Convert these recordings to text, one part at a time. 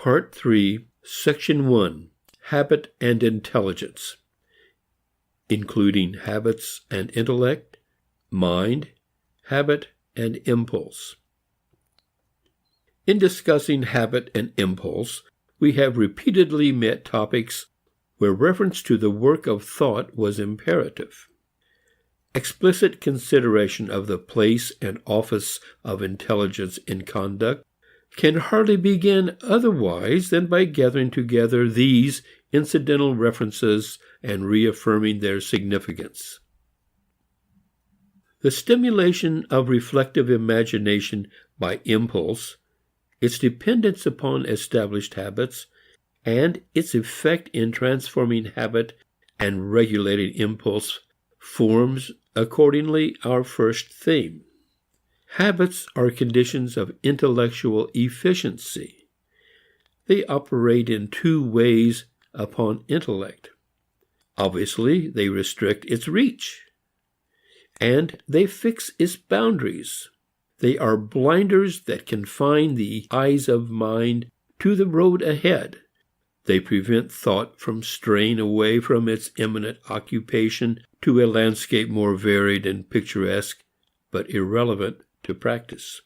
Part 3, Section 1, Habit and Intelligence, including habits and intellect, mind, habit, and impulse. In discussing habit and impulse, we have repeatedly met topics where reference to the work of thought was imperative. Explicit consideration of the place and office of intelligence in conduct can hardly begin otherwise than by gathering together these incidental references and reaffirming their significance. The stimulation of reflective imagination by impulse, its dependence upon established habits, and its effect in transforming habit and regulating impulse forms, accordingly, our first theme. Habits are conditions of intellectual efficiency. They operate in two ways upon intellect. Obviously, they restrict its reach, and they fix its boundaries. They are blinders that confine the eyes of mind to the road ahead. They prevent thought from straying away from its imminent occupation to a landscape more varied and picturesque, but irrelevant to practice.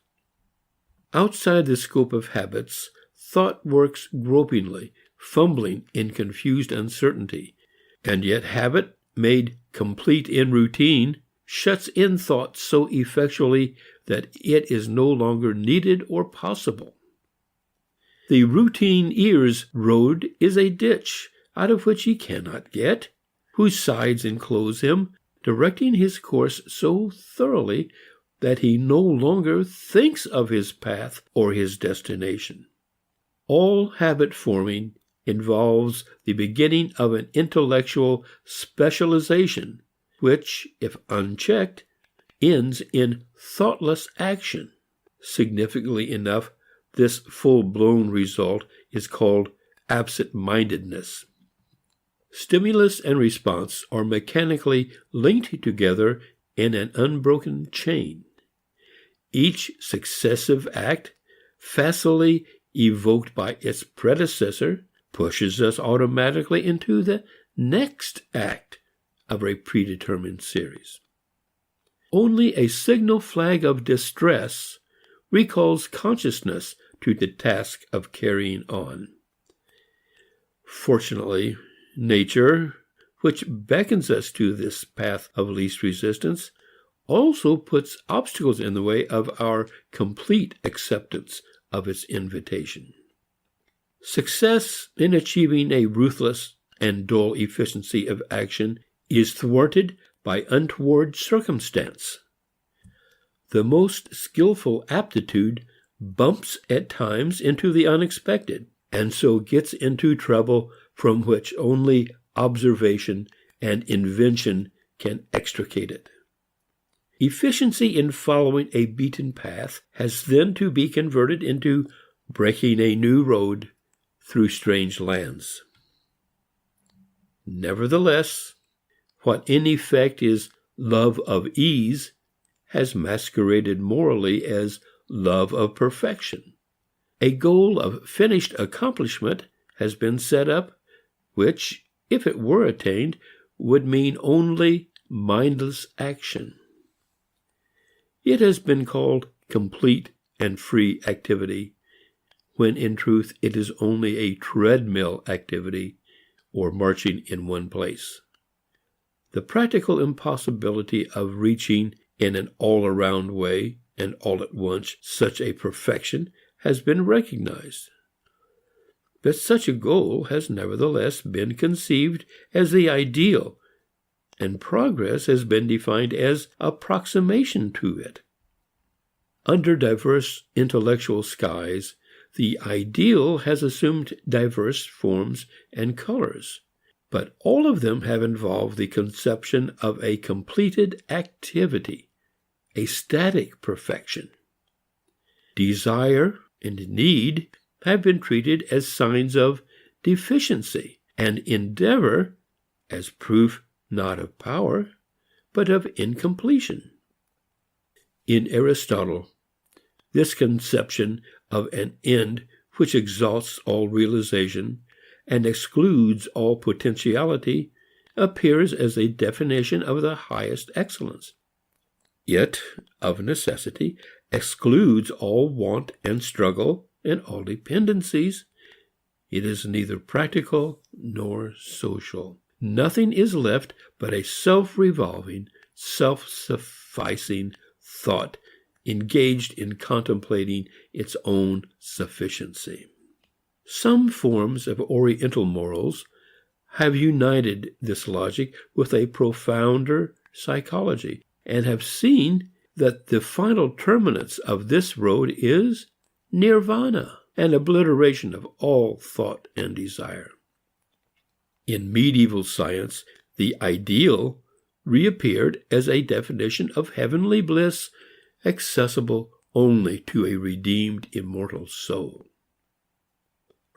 Outside the scope of habits, thought works gropingly, fumbling in confused uncertainty, and yet habit, made complete in routine, shuts in thought so effectually that it is no longer needed or possible. The routine ear's road is a ditch out of which he cannot get, whose sides enclose him, directing his course so thoroughly that he no longer thinks of his path or his destination. All habit forming involves the beginning of an intellectual specialization, which, if unchecked, ends in thoughtless action. Significantly enough, this full-blown result is called absent-mindedness. Stimulus and response are mechanically linked together in an unbroken chain. Each successive act, facilely evoked by its predecessor, pushes us automatically into the next act of a predetermined series. Only a signal flag of distress recalls consciousness to the task of carrying on. Fortunately, nature, which beckons us to this path of least resistance, also puts obstacles in the way of our complete acceptance of its invitation. Success in achieving a ruthless and dull efficiency of action is thwarted by untoward circumstance. The most skillful aptitude bumps at times into the unexpected, and so gets into trouble from which only observation and invention can extricate it. Efficiency in following a beaten path has then to be converted into breaking a new road through strange lands. Nevertheless, what in effect is love of ease has masqueraded morally as love of perfection. A goal of finished accomplishment has been set up, which, if it were attained, would mean only mindless action. It has been called complete and free activity, when in truth it is only a treadmill activity, or marching in one place. The practical impossibility of reaching in an all-around way and all at once such a perfection has been recognized. But such a goal has nevertheless been conceived as the ideal, and progress has been defined as approximation to it. Under diverse intellectual skies, the ideal has assumed diverse forms and colors, but all of them have involved the conception of a completed activity, a static perfection. Desire and need have been treated as signs of deficiency, and endeavor as proof not of power, but of incompletion. In Aristotle, this conception of an end which exhausts all realization and excludes all potentiality, appears as a definition of the highest excellence. It, of necessity, excludes all want and struggle and all dependencies. It is neither practical nor social. Nothing is left but a self-revolving, self-sufficing thought engaged in contemplating its own sufficiency. Some forms of Oriental morals have united this logic with a profounder psychology and have seen that the final terminus of this road is nirvana, an obliteration of all thought and desire. In medieval science, the ideal reappeared as a definition of heavenly bliss accessible only to a redeemed immortal soul.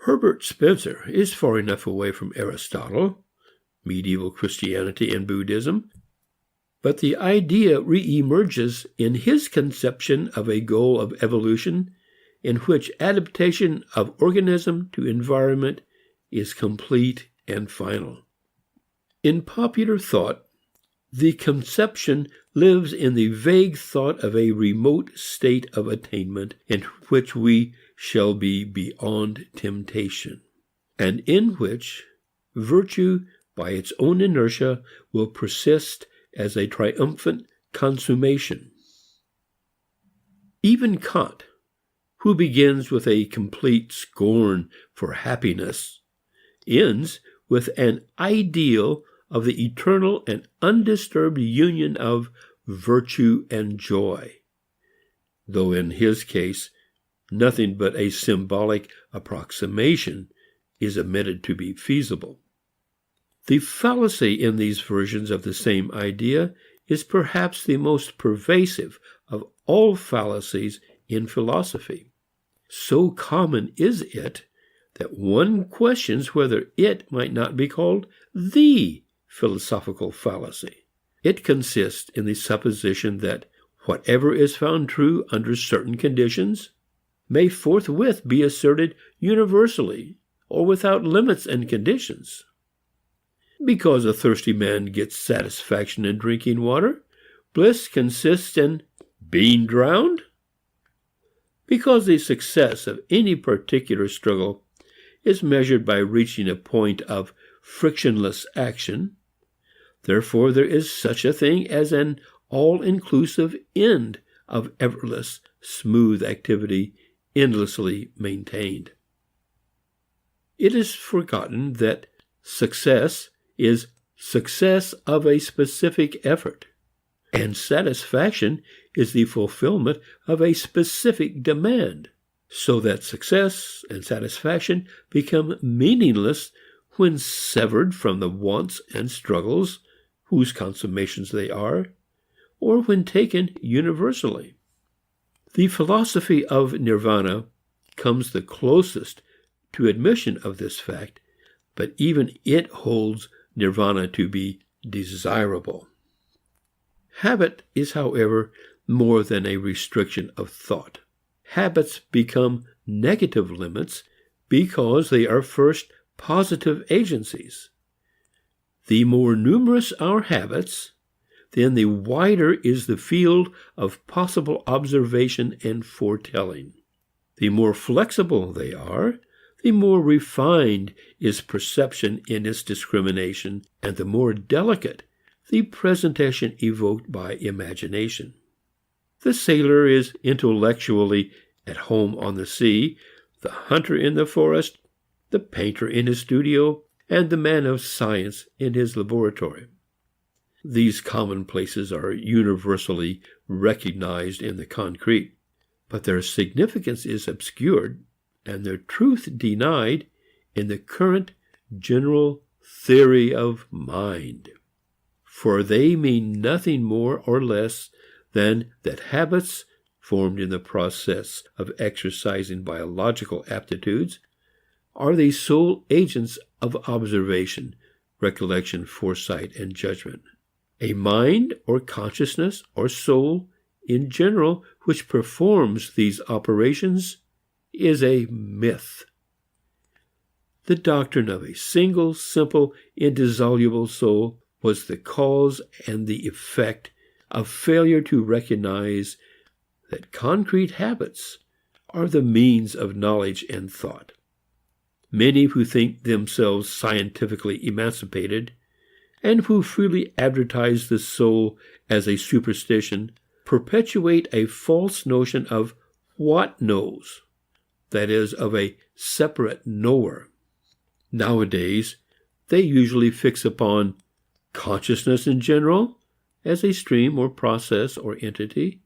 Herbert Spencer is far enough away from Aristotle, medieval Christianity, and Buddhism, but the idea reemerges in his conception of a goal of evolution in which adaptation of organism to environment is complete and final. In popular thought, the conception lives in the vague thought of a remote state of attainment in which we shall be beyond temptation, and in which virtue by its own inertia will persist as a triumphant consummation. Even Kant, who begins with a complete scorn for happiness, ends with an ideal of the eternal and undisturbed union of virtue and joy, though in his case nothing but a symbolic approximation is admitted to be feasible. The fallacy in these versions of the same idea is perhaps the most pervasive of all fallacies in philosophy. So common is it that one questions whether it might not be called the philosophical fallacy. It consists in the supposition that whatever is found true under certain conditions may forthwith be asserted universally or without limits and conditions. Because a thirsty man gets satisfaction in drinking water, bliss consists in being drowned. Because the success of any particular struggle is measured by reaching a point of frictionless action, therefore there is such a thing as an all-inclusive end of effortless, smooth activity endlessly maintained. It is forgotten that success is success of a specific effort, and satisfaction is the fulfillment of a specific demand, so that success and satisfaction become meaningless when severed from the wants and struggles whose consummations they are, or when taken universally. The philosophy of nirvana comes the closest to admission of this fact, but even it holds nirvana to be desirable. Habit is, however, more than a restriction of thought. Habits become negative limits because they are first positive agencies. The more numerous our habits, then the wider is the field of possible observation and foretelling. The more flexible they are, the more refined is perception in its discrimination, and the more delicate the presentation evoked by imagination. The sailor is intellectually at home on the sea, the hunter in the forest, the painter in his studio, and the man of science in his laboratory. These commonplaces are universally recognized in the concrete, but their significance is obscured and their truth denied in the current general theory of mind. For they mean nothing more or less than that habits formed in the process of exercising biological aptitudes are the sole agents of observation, recollection, foresight, and judgment. A mind or consciousness or soul in general which performs these operations is a myth. The doctrine of a single, simple, indissoluble soul was the cause and the effect of failure to recognize that concrete habits are the means of knowledge and thought. Many who think themselves scientifically emancipated and who freely advertise the soul as a superstition perpetuate a false notion of what knows, that is, of a separate knower. Nowadays, they usually fix upon consciousness in general as a stream or process or entity,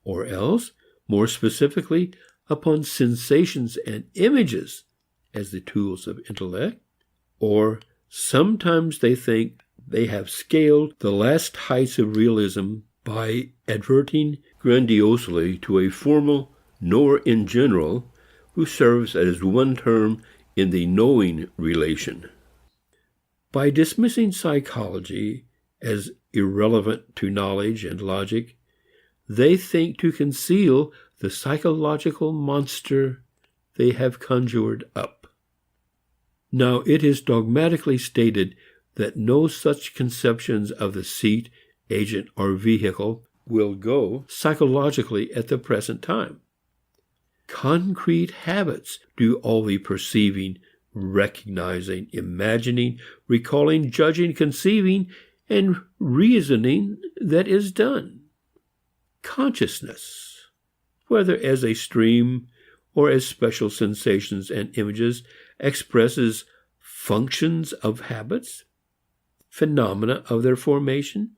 or else, more specifically, upon sensations and images as the tools of intellect, or sometimes they think they have scaled the last heights of realism by adverting grandiosely to a formal knower in general who serves as one term in the knowing relation. By dismissing psychology as irrelevant to knowledge and logic, they think to conceal the psychological monster they have conjured up. Now, it is dogmatically stated that no such conceptions of the seat, agent, or vehicle will go psychologically at the present time. Concrete habits do all the perceiving, recognizing, imagining, recalling, judging, conceiving, and reasoning that is done. Consciousness, whether as a stream or as special sensations and images, expresses functions of habits, phenomena of their formation,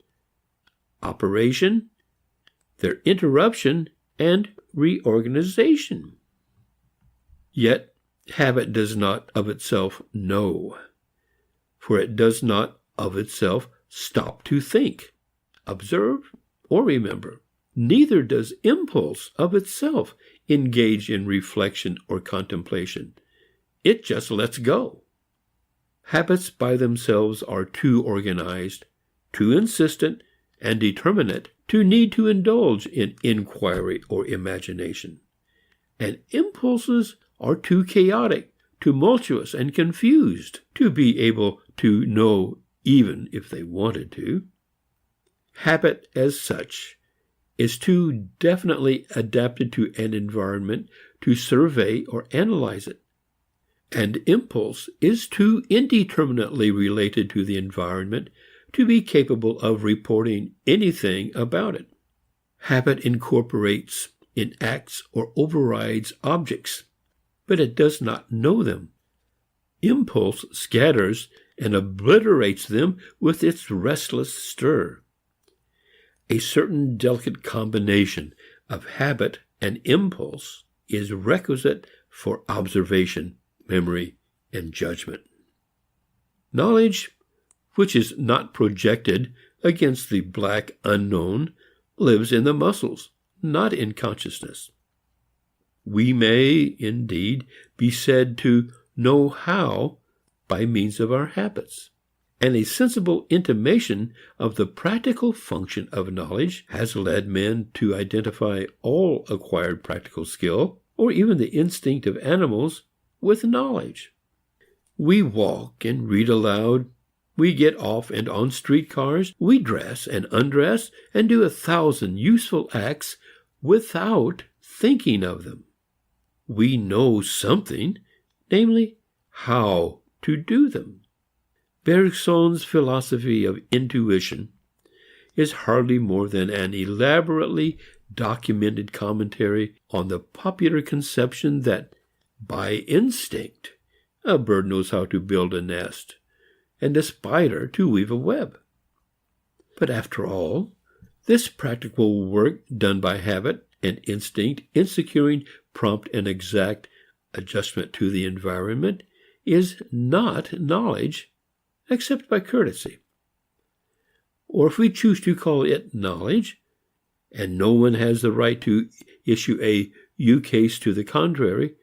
operation, their interruption, and reorganization. Yet, habit does not of itself know, for it does not of itself stop to think, observe, or remember. Neither does impulse of itself engage in reflection or contemplation. It just lets go. Habits by themselves are too organized, too insistent, and determinate to need to indulge in inquiry or imagination. And impulses are too chaotic, tumultuous, and confused to be able to know even if they wanted to. Habit as such is too definitely adapted to an environment to survey or analyze it. And impulse is too indeterminately related to the environment to be capable of reporting anything about it. Habit incorporates, enacts, or overrides objects, but it does not know them. Impulse scatters and obliterates them with its restless stir. A certain delicate combination of habit and impulse is requisite for observation, memory, and judgment. Knowledge, which is not projected against the black unknown, lives in the muscles, not in consciousness. We may, indeed, be said to know how by means of our habits, and a sensible intimation of the practical function of knowledge has led men to identify all acquired practical skill, or even the instinct of animals, with knowledge. We walk and read aloud. We get off and on streetcars. We dress and undress and do 1,000 useful acts without thinking of them. We know something, namely, how to do them. Bergson's philosophy of intuition is hardly more than an elaborately documented commentary on the popular conception that by instinct a bird knows how to build a nest and a spider to weave a web. But after all, this practical work done by habit and instinct in securing prompt and exact adjustment to the environment is not knowledge, except by courtesy. Or if we choose to call it knowledge, and no one has the right to issue a ukase to the contrary,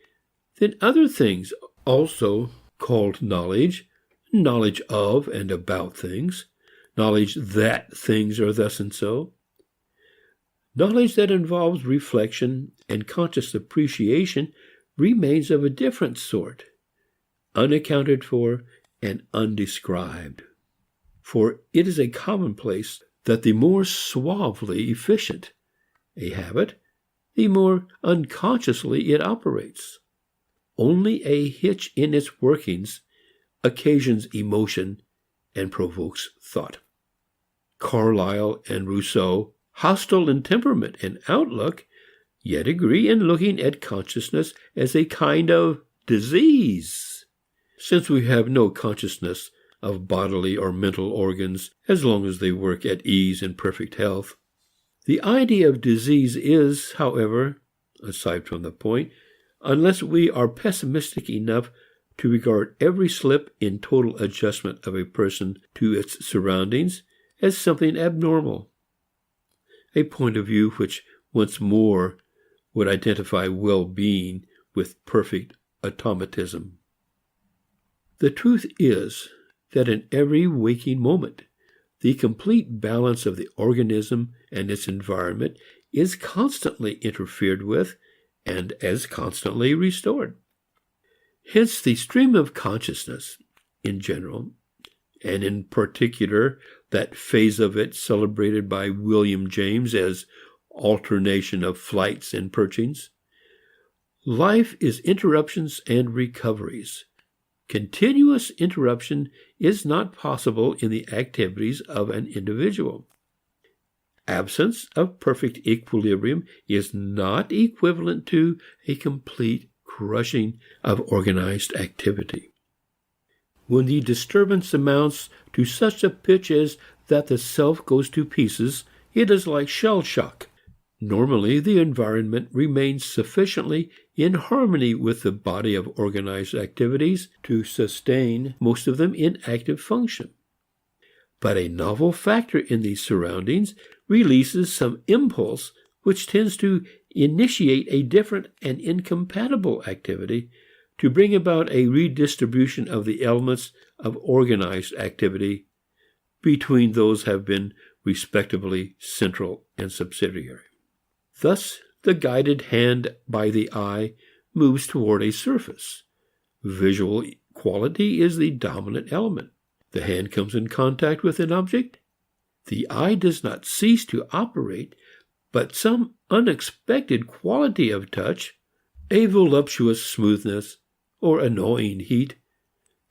then other things also called knowledge, knowledge of and about things, knowledge that things are thus and so, knowledge that involves reflection and conscious appreciation remains of a different sort, unaccounted for and undescribed. For it is a commonplace that the more suavely efficient a habit, the more unconsciously it operates. Only a hitch in its workings occasions emotion and provokes thought. Carlyle and Rousseau, hostile in temperament and outlook, yet agree in looking at consciousness as a kind of disease. Since we have no consciousness of bodily or mental organs as long as they work at ease and perfect health, the idea of disease is, however, aside from the point, unless we are pessimistic enough to regard every slip in total adjustment of a person to its surroundings as something abnormal, a point of view which once more would identify well-being with perfect automatism. The truth is that in every waking moment, the complete balance of the organism and its environment is constantly interfered with and as constantly restored. Hence the stream of consciousness in general, and in particular that phase of it celebrated by William James as alternation of flights and perchings. Life is interruptions and recoveries. Continuous interruption is not possible in the activities of an individual. Absence of perfect equilibrium is not equivalent to a complete crushing of organized activity. When the disturbance amounts to such a pitch as that the self goes to pieces, it is like shell shock. Normally, the environment remains sufficiently in harmony with the body of organized activities to sustain most of them in active function. But a novel factor in these surroundings releases some impulse which tends to initiate a different and incompatible activity to bring about a redistribution of the elements of organized activity between those have been respectively central and subsidiary. Thus, the guided hand by the eye moves toward a surface. Visual quality is the dominant element. The hand comes in contact with an object. The eye does not cease to operate, but some unexpected quality of touch, a voluptuous smoothness or annoying heat,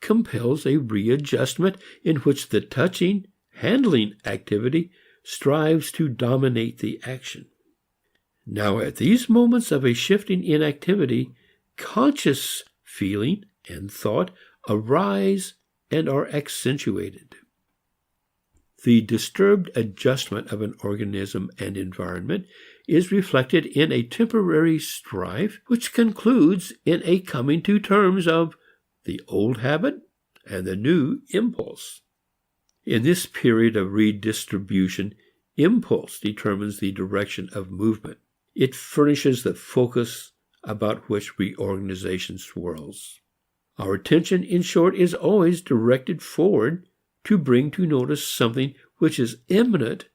compels a readjustment in which the touching, handling activity strives to dominate the action. Now at these moments of a shifting in activity, conscious feeling and thought arise and are accentuated. The disturbed adjustment of an organism and environment is reflected in a temporary strife which concludes in a coming to terms of the old habit and the new impulse. In this period of redistribution, impulse determines the direction of movement. It furnishes the focus about which reorganization swirls. Our attention, in short, is always directed forward to bring to notice something which is imminent,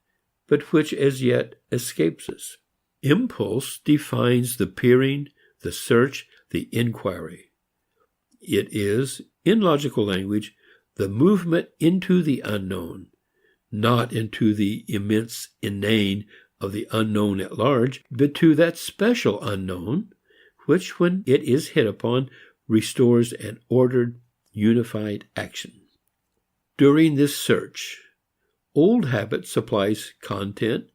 but which as yet escapes us. Impulse defines the peering, the search, the inquiry. It is, in logical language, the movement into the unknown, not into the immense inane of the unknown at large, but to that special unknown, which, when it is hit upon, restores an ordered, unified action. During this search, old habit supplies content,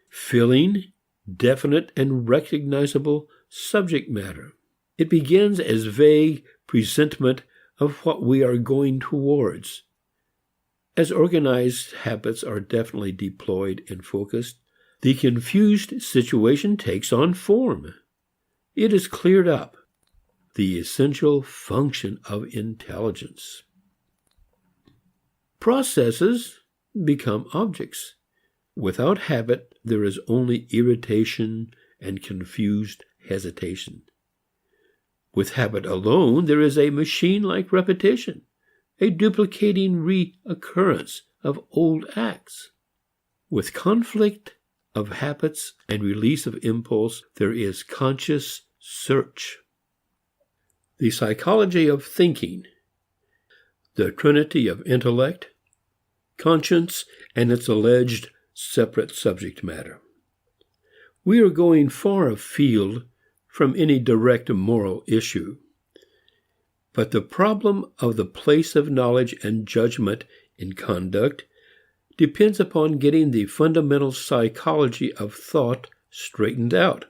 filling definite and recognizable subject matter. It begins as vague presentiment of what we are going towards. As organized habits are definitely deployed and focused, the confused situation takes on form. It is cleared up. The essential function of intelligence. Processes become objects. Without habit, there is only irritation and confused hesitation. With habit alone, there is a machine-like repetition, a duplicating reoccurrence of old acts. With conflict of habits and release of impulse, there is conscious search. the psychology of thinking, the trinity of intellect, conscience, and its alleged separate subject matter. We are going far afield from any direct moral issue, but the problem of the place of knowledge and judgment in conduct depends upon getting the fundamental psychology of thought straightened out.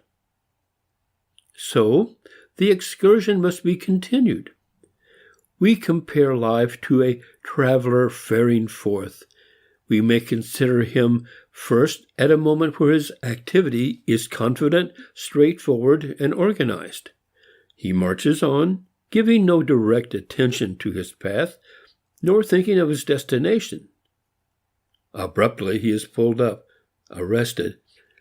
So, the excursion must be continued. We compare life to a traveler faring forth. We may consider him first at a moment where his activity is confident, straightforward, and organized. He marches on, giving no direct attention to his path, nor thinking of his destination. Abruptly he is pulled up, arrested.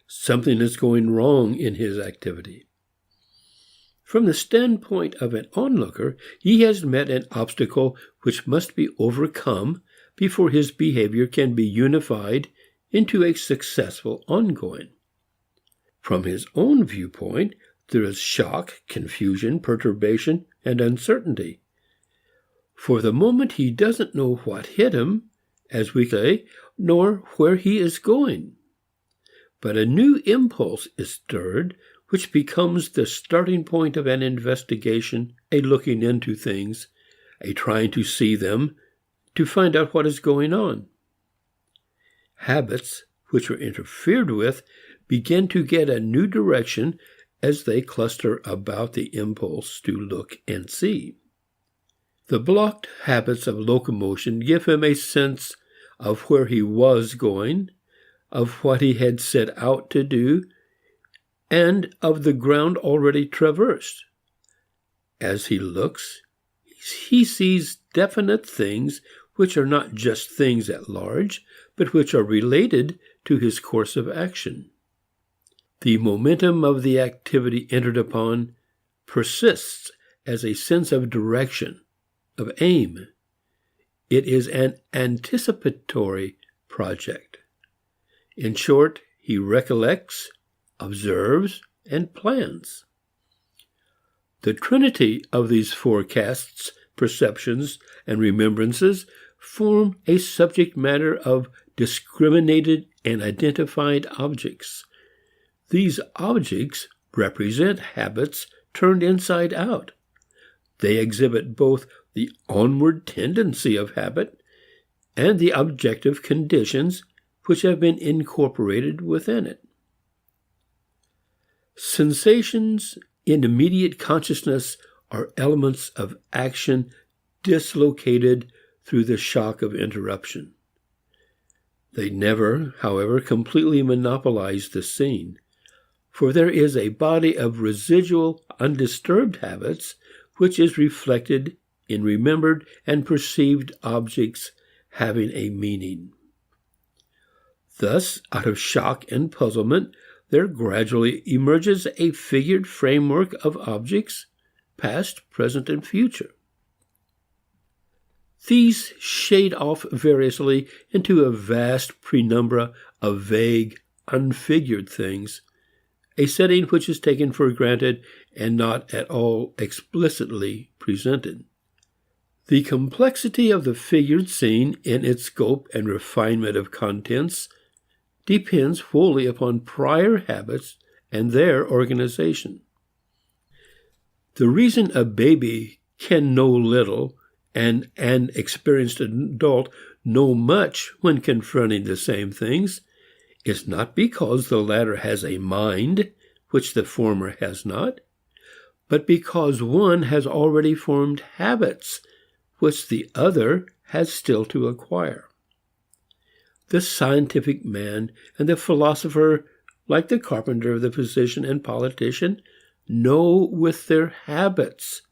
Something is going wrong in his activity. From the standpoint of an onlooker, he has met an obstacle which must be overcome before his behavior can be unified into a successful ongoing. From his own viewpoint, there is shock, confusion, perturbation, and uncertainty. For the moment he doesn't know what hit him, as we say, nor where he is going. But a new impulse is stirred, which becomes the starting point of an investigation, a looking into things, a trying to see them, to find out what is going on. Habits, which are interfered with, begin to get a new direction as they cluster about the impulse to look and see. The blocked habits of locomotion give him a sense of where he was going, of what he had set out to do, and of the ground already traversed. As he looks, he sees definite things which are not just things at large, but which are related to his course of action. The momentum of the activity entered upon persists as a sense of direction, of aim. It is an anticipatory project. In short, he recollects, observes, and plans. The trinity of these forecasts, perceptions, and remembrances form a subject matter of discriminated and identified objects. These objects represent habits turned inside out. They exhibit both the onward tendency of habit and the objective conditions which have been incorporated within it. Sensations in immediate consciousness are elements of action dislocated through the shock of interruption. They never, however, completely monopolize the scene, for there is a body of residual, undisturbed habits which is reflected in remembered and perceived objects having a meaning. Thus, out of shock and puzzlement, there gradually emerges a figured framework of objects, past, present, and future. These shade off variously into a vast penumbra of vague, unfigured things, a setting which is taken for granted and not at all explicitly presented. The complexity of the figured scene in its scope and refinement of contents depends wholly upon prior habits and their organization. The reason a baby can know little and an experienced adult know much when confronting the same things is not because the latter has a mind which the former has not, but because one has already formed habits which the other has still to acquire. The scientific man and the philosopher, like the carpenter, the physician, and politician, know with their habits,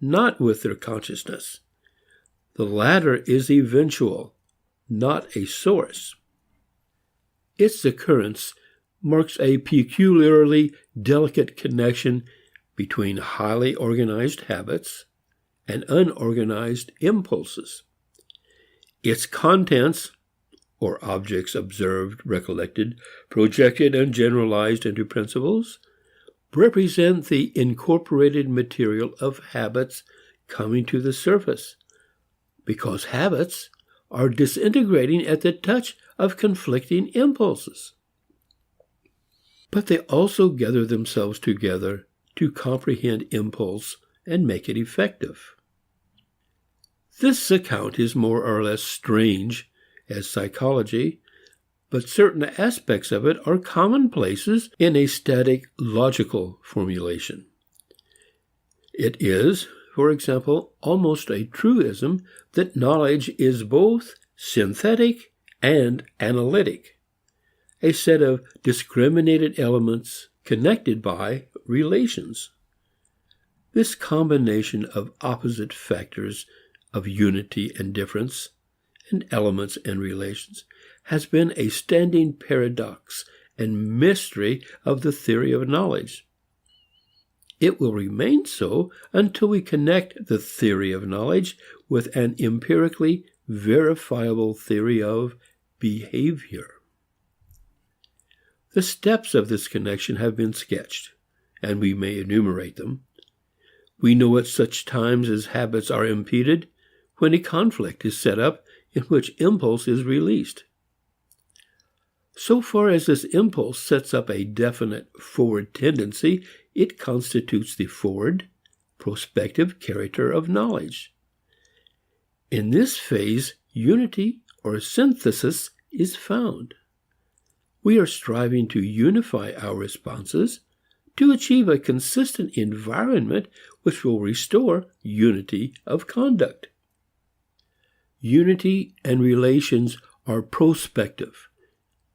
not with their consciousness. The latter is eventual, not a source. Its occurrence marks a peculiarly delicate connection between highly organized habits and unorganized impulses. Its contents, or objects observed, recollected, projected, and generalized into principles, represent the incorporated material of habits coming to the surface, because habits are disintegrating at the touch of conflicting impulses. But they also gather themselves together to comprehend impulse and make it effective. This account is more or less strange as psychology, but certain aspects of it are commonplaces in a static logical formulation. It is, for example, almost a truism that knowledge is both synthetic and analytic, a set of discriminated elements connected by relations. This combination of opposite factors of unity and difference, and elements and relations, has been a standing paradox and mystery of the theory of knowledge. It will remain so until we connect the theory of knowledge with an empirically verifiable theory of behavior. The steps of this connection have been sketched, and we may enumerate them. We know at such times as habits are impeded, when a conflict is set up in which impulse is released. So far as this impulse sets up a definite forward tendency, it constitutes the forward, prospective character of knowledge. In this phase, unity or synthesis is found. We are striving to unify our responses to achieve a consistent environment which will restore unity of conduct. Unity and relations are prospective.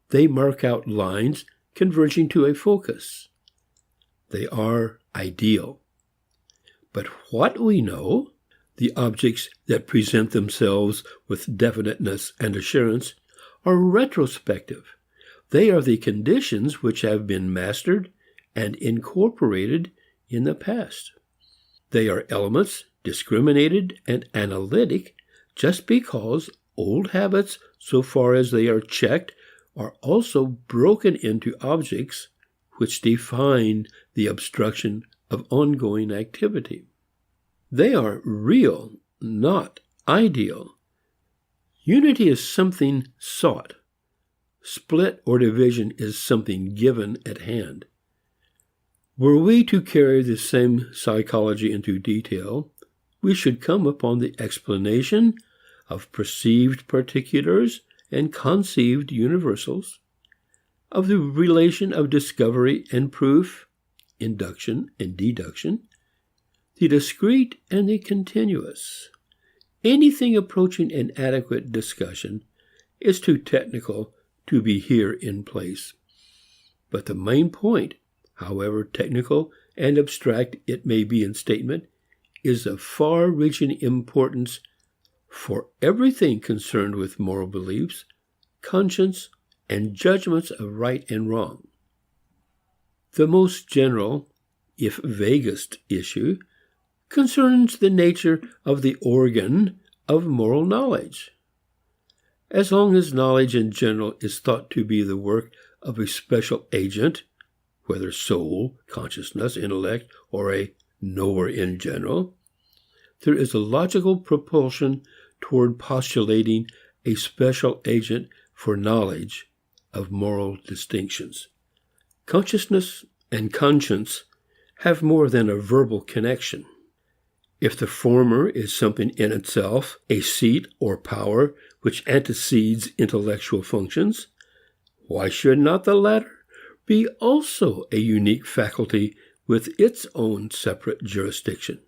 They mark out lines converging to a focus. They are ideal. But what we know, the objects that present themselves with definiteness and assurance, are retrospective. They are the conditions which have been mastered and incorporated in the past. They are elements discriminated and analytic just because old habits, so far as they are checked, are also broken into objects which define the obstruction of ongoing activity. They are real, not ideal. Unity is something sought. Split or division is something given at hand. Were we to carry the same psychology into detail, we should come upon the explanation of perceived particulars and conceived universals, of the relation of discovery and proof, induction and deduction, the discrete and the continuous. Anything approaching an adequate discussion is too technical to be here in place. But the main point, however technical and abstract it may be in statement, is of far-reaching importance for everything concerned with moral beliefs, conscience, and judgments of right and wrong. The most general, if vaguest, issue concerns the nature of the organ of moral knowledge. As long as knowledge in general is thought to be the work of a special agent, whether soul, consciousness, intellect, or a knower in general, there is a logical propulsion toward postulating a special agent for knowledge of moral distinctions. Consciousness and conscience have more than a verbal connection. If the former is something in itself, a seat or power which antecedes intellectual functions, why should not the latter be also a unique faculty with its own separate jurisdiction?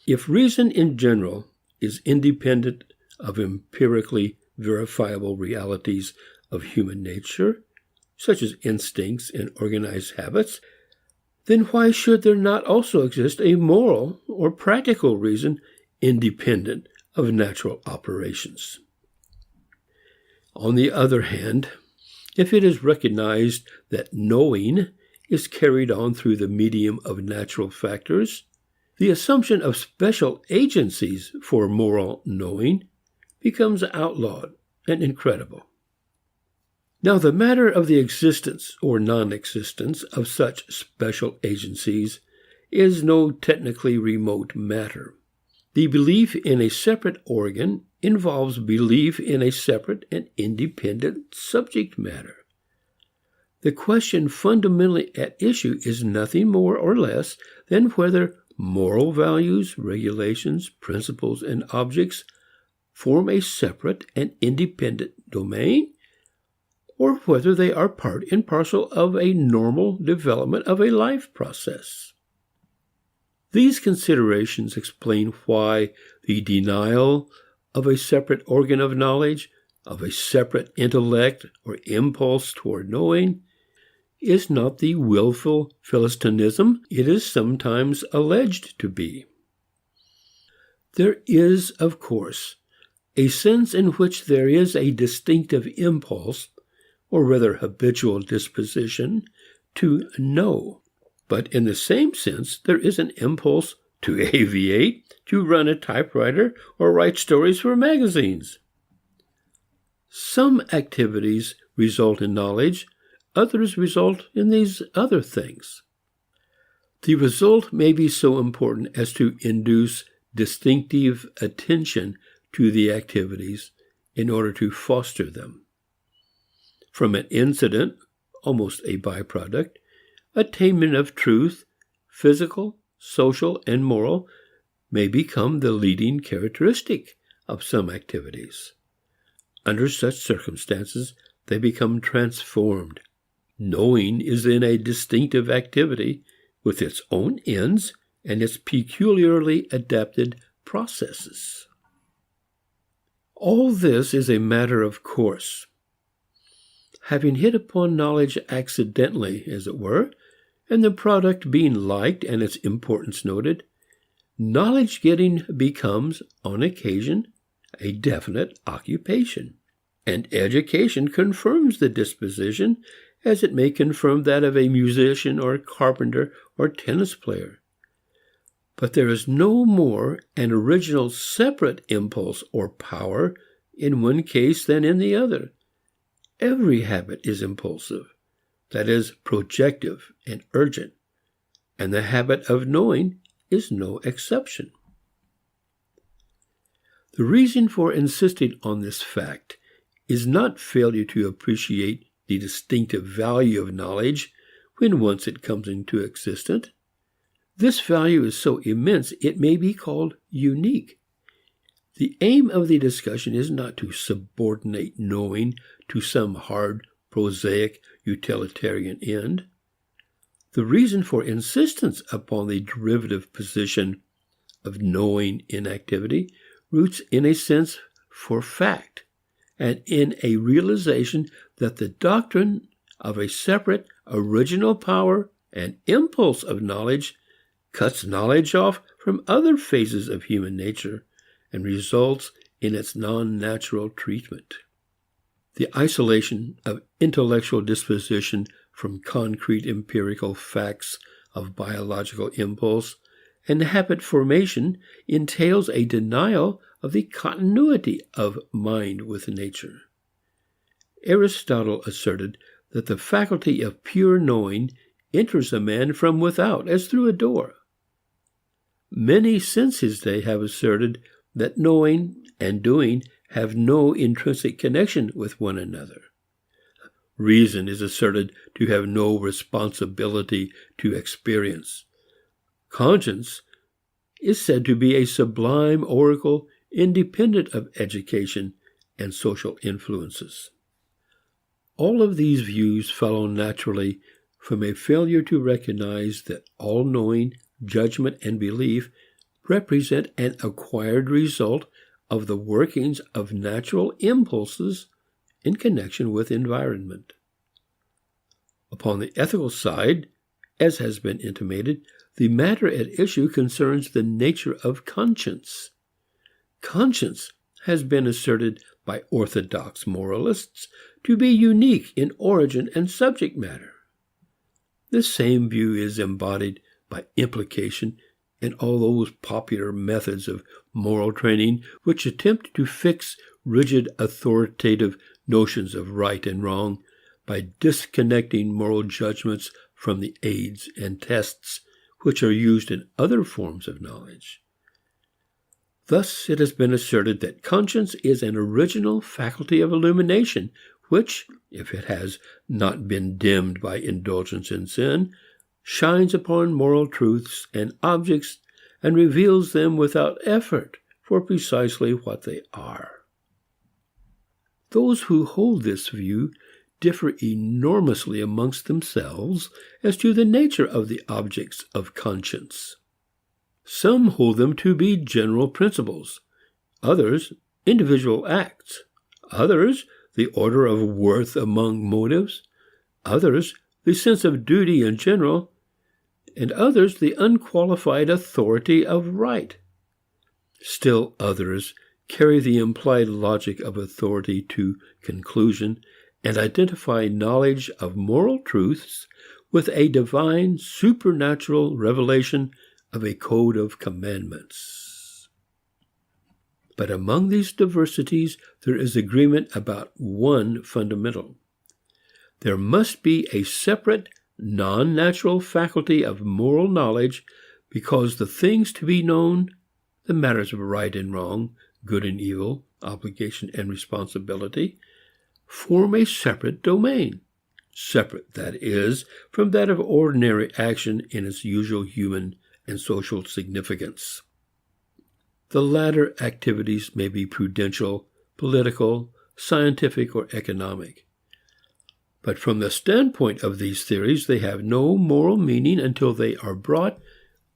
If reason in general is independent of empirically verifiable realities of human nature, such as instincts and organized habits, then why should there not also exist a moral or practical reason independent of natural operations? On the other hand, if it is recognized that knowing is carried on through the medium of natural factors, the assumption of special agencies for moral knowing becomes outlawed and incredible. Now, the matter of the existence or non-existence of such special agencies is no technically remote matter. The belief in a separate organ involves belief in a separate and independent subject matter. The question fundamentally at issue is nothing more or less than whether moral values, regulations, principles, and objects form a separate and independent domain, or whether they are part and parcel of a normal development of a life process. These considerations explain why the denial of a separate organ of knowledge, of a separate intellect or impulse toward knowing, is not the willful Philistinism it is sometimes alleged to be. There is, of course, a sense in which there is a distinctive impulse, or rather habitual disposition, to know. But in the same sense, there is an impulse to aviate, to run a typewriter, or write stories for magazines. Some activities result in knowledge, others result in these other things. The result may be so important as to induce distinctive attention to the activities in order to foster them. From an incident, almost a byproduct, attainment of truth, physical, social, and moral, may become the leading characteristic of some activities. Under such circumstances, they become transformed. Knowing is then a distinctive activity with its own ends and its peculiarly adapted processes. All this is a matter of course. Having hit upon knowledge accidentally, as it were, and the product being liked and its importance noted, knowledge-getting becomes, on occasion, a definite occupation. And education confirms the disposition, as it may confirm that of a musician or carpenter or tennis player. But there is no more an original separate impulse or power in one case than in the other. Every habit is impulsive, that is, projective and urgent, and the habit of knowing is no exception. The reason for insisting on this fact is not failure to appreciate the distinctive value of knowledge when once it comes into existence. This value is so immense it may be called unique. The aim of the discussion is not to subordinate knowing to some hard, prosaic, utilitarian end. The reason for insistence upon the derivative position of knowing in activity roots in a sense for fact, and in a realization that the doctrine of a separate original power and impulse of knowledge cuts knowledge off from other phases of human nature and results in its non-natural treatment. The isolation of intellectual disposition from concrete empirical facts of biological impulse and habit formation entails a denial of the continuity of mind with nature. Aristotle asserted that the faculty of pure knowing enters a man from without as through a door. Many since his day have asserted that knowing and doing have no intrinsic connection with one another. Reason is asserted to have no responsibility to experience. Conscience is said to be a sublime oracle independent of education and social influences. All of these views follow naturally from a failure to recognize that all knowing, judgment, and belief represent an acquired result of the workings of natural impulses in connection with environment. Upon the ethical side, as has been intimated, the matter at issue concerns the nature of conscience. Conscience has been asserted by orthodox moralists to be unique in origin and subject matter. This same view is embodied by implication in all those popular methods of moral training which attempt to fix rigid authoritative notions of right and wrong by disconnecting moral judgments from the aids and tests which are used in other forms of knowledge. Thus, it has been asserted that conscience is an original faculty of illumination, which, if it has not been dimmed by indulgence in sin, shines upon moral truths and objects and reveals them without effort for precisely what they are. Those who hold this view differ enormously amongst themselves as to the nature of the objects of conscience. Some hold them to be general principles, others individual acts, others the order of worth among motives, others the sense of duty in general, and others the unqualified authority of right. Still others carry the implied logic of authority to conclusion and identify knowledge of moral truths with a divine supernatural revelation of a code of commandments. But among these diversities there is agreement about one fundamental. There must be a separate, non-natural faculty of moral knowledge because the things to be known, the matters of right and wrong, good and evil, obligation and responsibility, form a separate domain, separate, that is, from that of ordinary action in its usual human and social significance. The latter activities may be prudential, political, scientific, or economic. But from the standpoint of these theories, they have no moral meaning until they are brought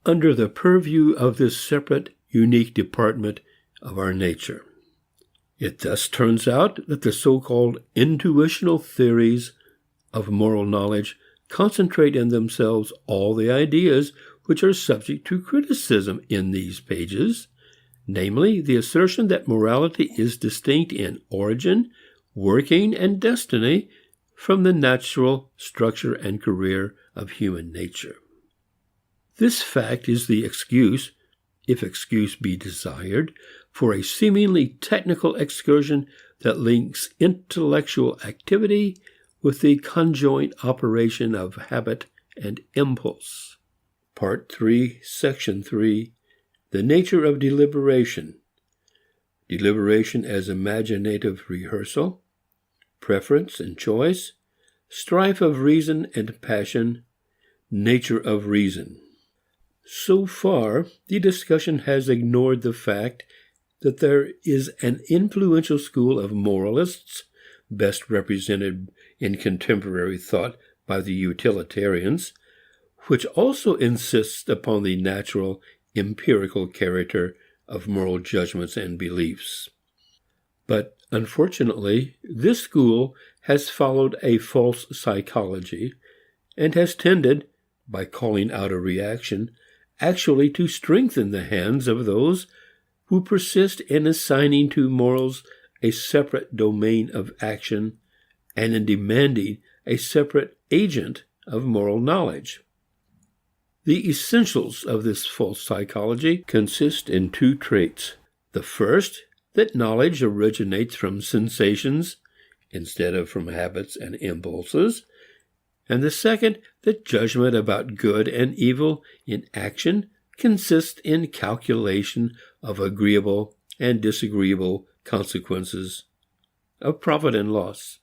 under the purview of this separate, unique department of our nature. It thus turns out that the so-called intuitional theories of moral knowledge concentrate in themselves all the ideas which are subject to criticism in these pages, namely the assertion that morality is distinct in origin, working, and destiny from the natural structure and career of human nature. This fact is the excuse, if excuse be desired, for a seemingly technical excursion that links intellectual activity with the conjoint operation of habit and impulse. Part 3, Section 3, The Nature of Deliberation. Deliberation as imaginative rehearsal, preference and choice, strife of reason and passion, nature of reason. So far, the discussion has ignored the fact that there is an influential school of moralists, best represented in contemporary thought by the utilitarians, which also insists upon the natural, empirical character of moral judgments and beliefs. But unfortunately, this school has followed a false psychology and has tended, by calling out a reaction, actually to strengthen the hands of those who persist in assigning to morals a separate domain of action and in demanding a separate agent of moral knowledge. The essentials of this false psychology consist in two traits. The first, that knowledge originates from sensations instead of from habits and impulses, and the second, that judgment about good and evil in action consists in calculation of agreeable and disagreeable consequences of profit and loss.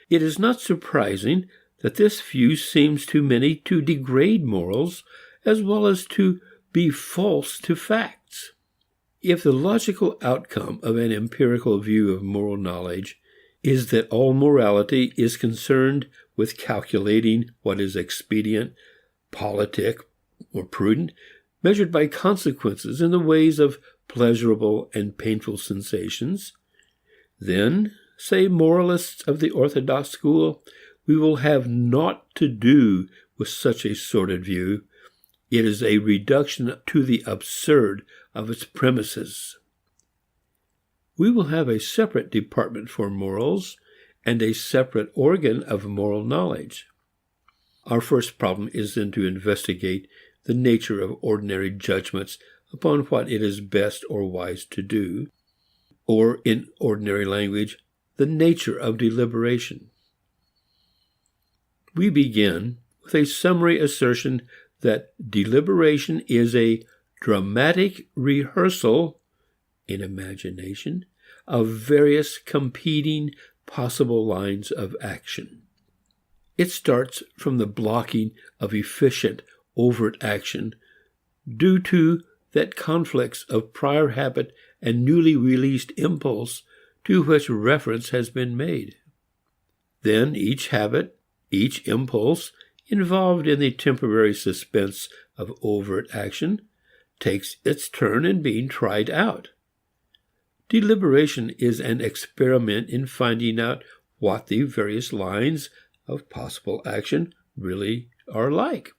It is not surprising that this view seems to many to degrade morals as well as to be false to facts. If the logical outcome of an empirical view of moral knowledge is that all morality is concerned with calculating what is expedient, politic, or prudent, measured by consequences in the ways of pleasurable and painful sensations, then, say moralists of the orthodox school, we will have naught to do with such a sordid view. It is a reduction to the absurd of its premises. We will have a separate department for morals and a separate organ of moral knowledge. Our first problem is then to investigate the nature of ordinary judgments upon what it is best or wise to do, or in ordinary language, the nature of deliberation. We begin with a summary assertion that deliberation is a dramatic rehearsal in imagination of various competing possible lines of action. It starts from the blocking of efficient, overt action due to that conflicts of prior habit and newly released impulse to which reference has been made. Then each habit, each impulse involved in the temporary suspense of overt action takes its turn in being tried out. Deliberation is an experiment in finding out what the various lines of possible action really are like.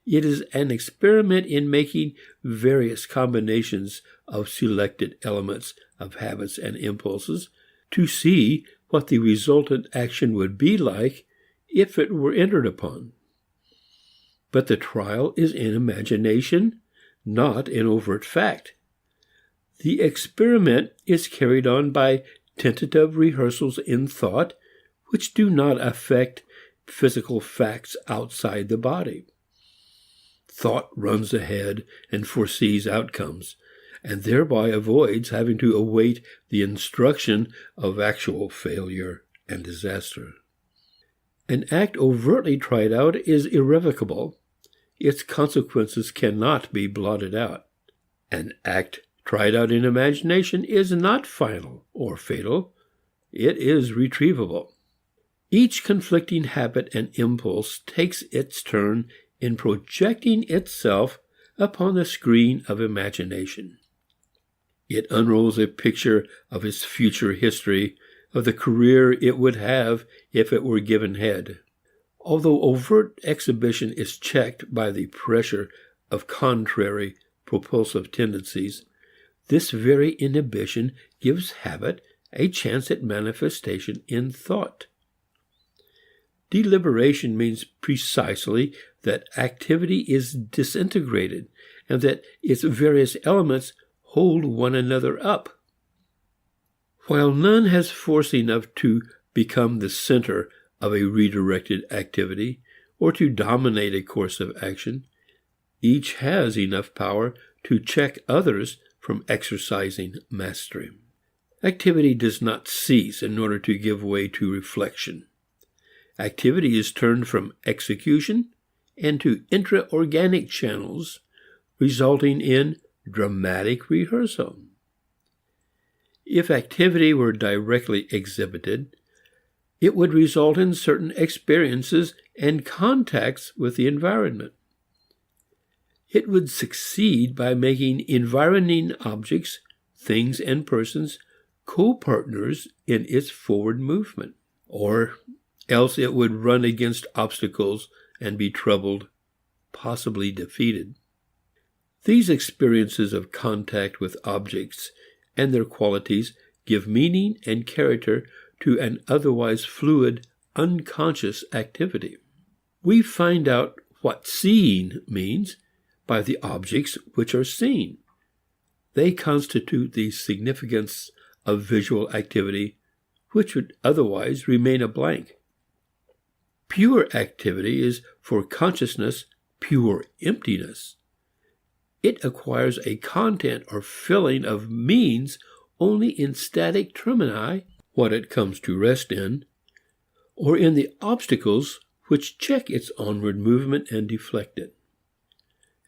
It is an experiment in making various combinations of selected elements of habits and impulses to see what the resultant action would be like if it were entered upon. But the trial is in imagination, not in overt fact. The experiment is carried on by tentative rehearsals in thought, which do not affect physical facts outside the body. Thought runs ahead and foresees outcomes, and thereby avoids having to await the instruction of actual failure and disaster. An act overtly tried out is irrevocable. Its consequences cannot be blotted out. An act tried out in imagination is not final or fatal. It is retrievable. Each conflicting habit and impulse takes its turn in projecting itself upon the screen of imagination. It unrolls a picture of its future history, of the career it would have if it were given head. Although overt exhibition is checked by the pressure of contrary propulsive tendencies, this very inhibition gives habit a chance at manifestation in thought. Deliberation means precisely that activity is disintegrated and that its various elements hold one another up. While none has force enough to become the center of a redirected activity or to dominate a course of action, each has enough power to check others from exercising mastery. Activity does not cease in order to give way to reflection. Activity is turned from execution into intra-organic channels, resulting in dramatic rehearsal. If activity were directly exhibited, it would result in certain experiences and contacts with the environment. It would succeed by making environing objects, things, and persons co-partners in its forward movement, or else it would run against obstacles and be troubled, possibly defeated. These experiences of contact with objects and their qualities give meaning and character to an otherwise fluid, unconscious activity. We find out what seeing means by the objects which are seen. They constitute the significance of visual activity, which would otherwise remain a blank. Pure activity is for consciousness pure emptiness. It acquires a content or filling of means only in static termini, what it comes to rest in, or in the obstacles which check its onward movement and deflect it.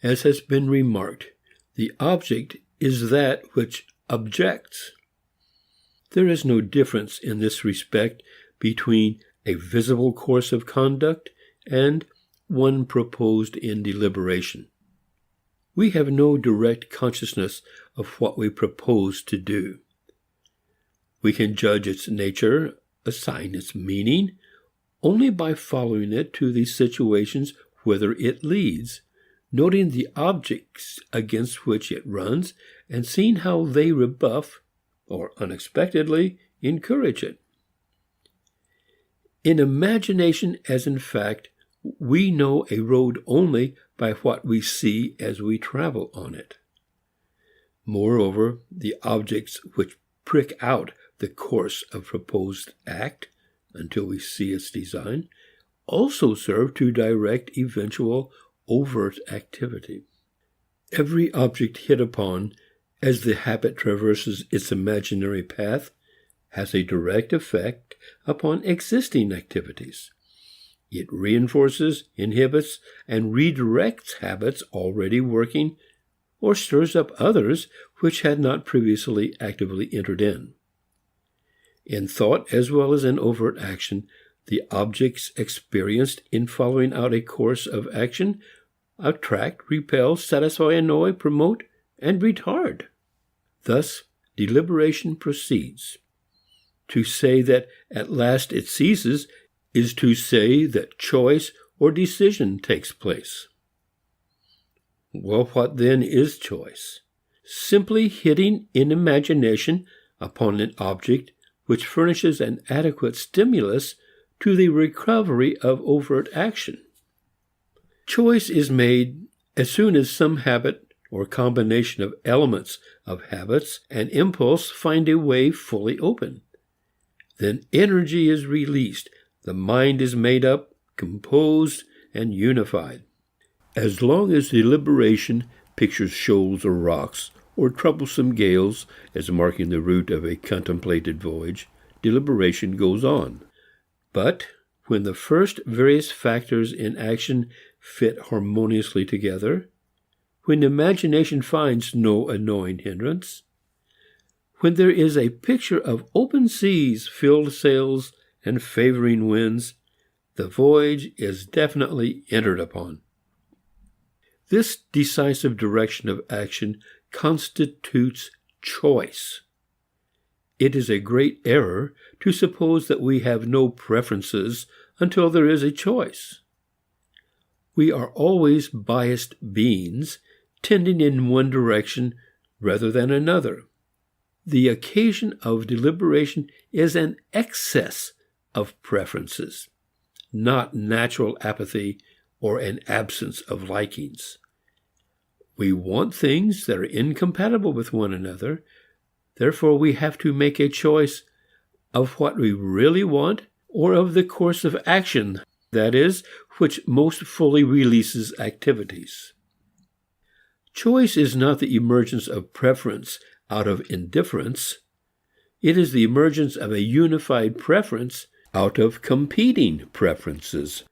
As has been remarked, the object is that which objects. There is no difference in this respect between a visible course of conduct and one proposed in deliberation. We have no direct consciousness of what we propose to do. We can judge its nature, assign its meaning, only by following it to the situations whither it leads, noting the objects against which it runs, and seeing how they rebuff, or unexpectedly encourage it. In imagination, as in fact, we know a road only by what we see as we travel on it. Moreover, the objects which prick out the course of proposed act, until we see its design, also serve to direct eventual overt activity. Every object hit upon as the habit traverses its imaginary path has a direct effect upon existing activities. It reinforces, inhibits, and redirects habits already working, or stirs up others which had not previously actively entered in. In thought as well as in overt action, the objects experienced in following out a course of action attract, repel, satisfy, annoy, promote, and retard. Thus, deliberation proceeds. To say that at last it ceases is to say that choice or decision takes place. Well, what then is choice? Simply hitting in imagination upon an object which furnishes an adequate stimulus to the recovery of overt action. Choice is made as soon as some habit or combination of elements of habits and impulse find a way fully open. Then energy is released, the mind is made up, composed, and unified. As long as deliberation pictures shoals or rocks, or troublesome gales as marking the route of a contemplated voyage, deliberation goes on. But when the first various factors in action fit harmoniously together, when imagination finds no annoying hindrance, when there is a picture of open seas, filled sails, and favoring winds, the voyage is definitely entered upon. This decisive direction of action constitutes choice. It is a great error to suppose that we have no preferences until there is a choice. We are always biased beings, tending in one direction rather than another. The occasion of deliberation is an excess of preferences, not natural apathy or an absence of likings. We want things that are incompatible with one another. Therefore, we have to make a choice of what we really want or of the course of action, that is, which most fully releases activities. Choice is not the emergence of preference out of indifference. It is the emergence of a unified preference out of competing preferences.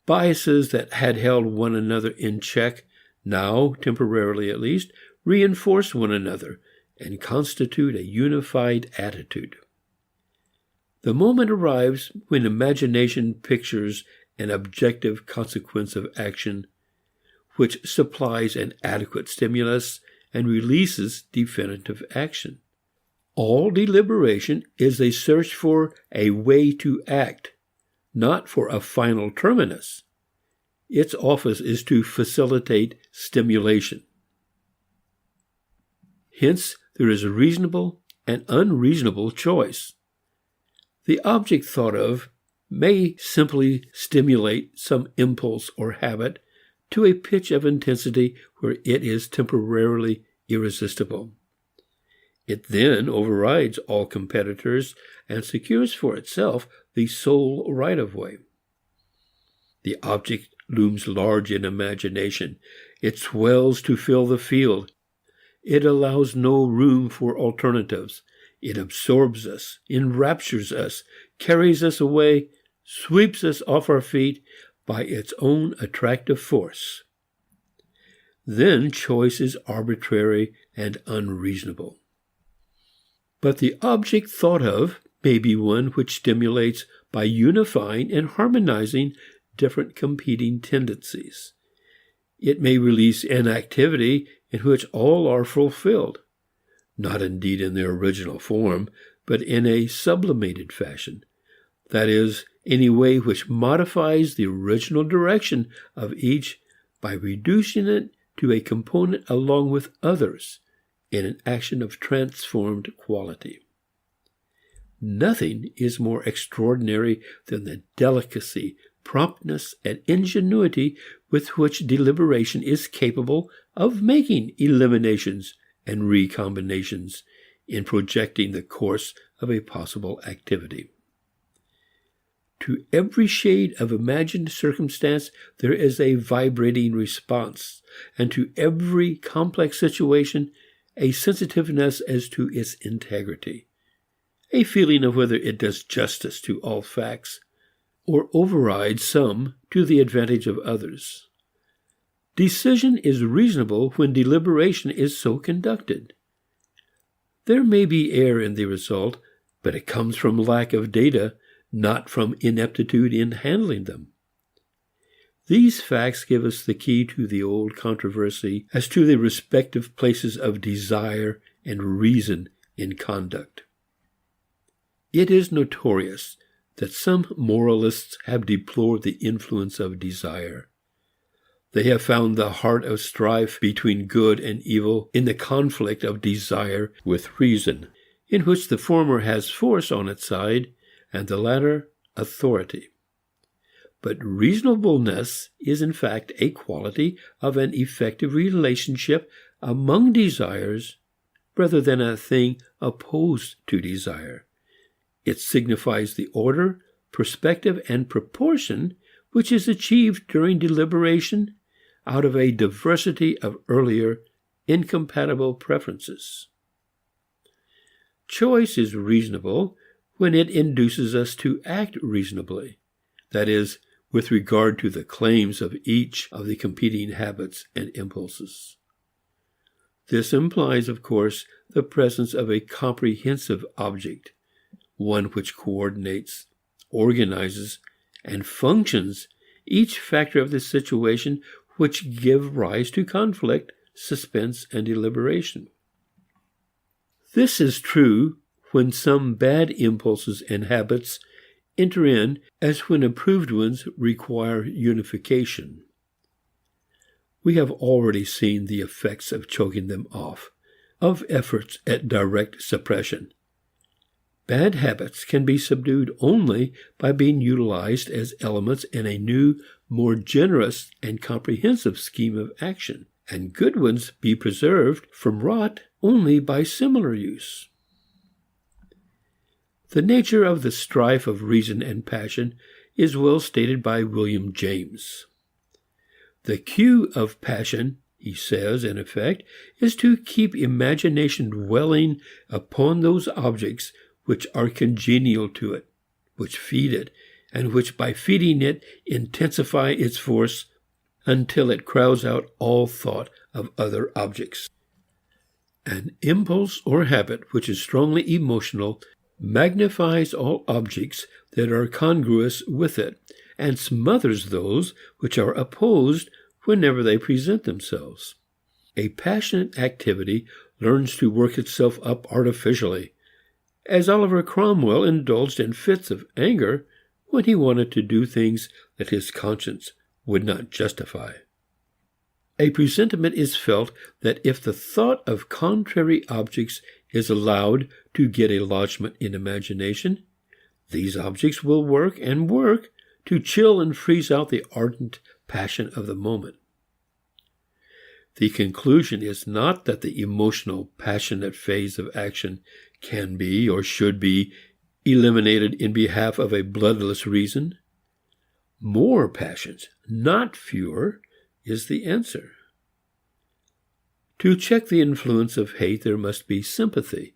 Biases that had held one another in check now, temporarily at least, reinforce one another and constitute a unified attitude. The moment arrives when imagination pictures an objective consequence of action which supplies an adequate stimulus and releases definitive action. All deliberation is a search for a way to act, not for a final terminus. Its office is to facilitate stimulation. Hence, there is a reasonable and unreasonable choice. The object thought of may simply stimulate some impulse or habit to a pitch of intensity where it is temporarily irresistible. It then overrides all competitors and secures for itself the sole right-of-way. The object looms large in imagination. It swells to fill the field. It allows no room for alternatives. It absorbs us, enraptures us, carries us away, sweeps us off our feet by its own attractive force. Then choice is arbitrary and unreasonable. But the object thought of may be one which stimulates by unifying and harmonizing different competing tendencies. It may release an activity in which all are fulfilled, not indeed in their original form, but in a sublimated fashion, that is, in a way which modifies the original direction of each by reducing it to a component along with others in an action of transformed quality. Nothing is more extraordinary than the delicacy, promptness, and ingenuity with which deliberation is capable of making eliminations and recombinations in projecting the course of a possible activity. To every shade of imagined circumstance there is a vibrating response, and to every complex situation a sensitiveness as to its integrity, a feeling of whether it does justice to all facts, or overrides some to the advantage of others. Decision is reasonable when deliberation is so conducted. There may be error in the result, but it comes from lack of data, not from ineptitude in handling them. These facts give us the key to the old controversy as to the respective places of desire and reason in conduct. It is notorious that some moralists have deplored the influence of desire. They have found the heart of strife between good and evil in the conflict of desire with reason, in which the former has force on its side and the latter authority. But reasonableness is in fact a quality of an effective relationship among desires rather than a thing opposed to desire. It signifies the order, perspective, and proportion which is achieved during deliberation out of a diversity of earlier incompatible preferences. Choice is reasonable when it induces us to act reasonably, that is, with regard to the claims of each of the competing habits and impulses. This implies, of course, the presence of a comprehensive object, one which coordinates, organizes, and functions each factor of the situation which give rise to conflict, suspense, and deliberation. This is true when some bad impulses and habits enter in, as when approved ones require unification. We have already seen the effects of choking them off, of efforts at direct suppression. Bad habits can be subdued only by being utilized as elements in a new, more generous and comprehensive scheme of action, and good ones be preserved from rot only by similar use. The nature of the strife of reason and passion is well stated by William James. The cue of passion, he says, in effect, is to keep imagination dwelling upon those objects which are congenial to it, which feed it, and which by feeding it intensify its force until it crowds out all thought of other objects. An impulse or habit which is strongly emotional magnifies all objects that are congruous with it, and smothers those which are opposed whenever they present themselves. A passionate activity learns to work itself up artificially, as Oliver Cromwell indulged in fits of anger when he wanted to do things that his conscience would not justify. A presentiment is felt that if the thought of contrary objects is allowed to get a lodgment in imagination, these objects will work and work to chill and freeze out the ardent passion of the moment. The conclusion is not that the emotional, passionate phase of action can be or should be eliminated in behalf of a bloodless reason. More passions, not fewer, is the answer. To check the influence of hate, there must be sympathy,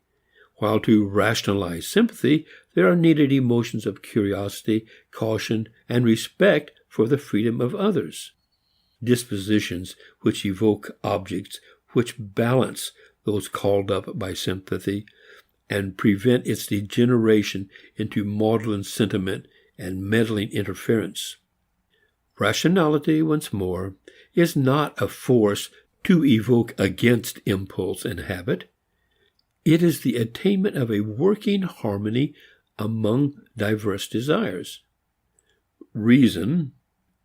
while to rationalize sympathy, there are needed emotions of curiosity, caution, and respect for the freedom of others. Dispositions which evoke objects which balance those called up by sympathy and prevent its degeneration into maudlin sentiment and meddling interference. Rationality, once more, is not a force to evoke against impulse and habit. It is the attainment of a working harmony among diverse desires. Reason,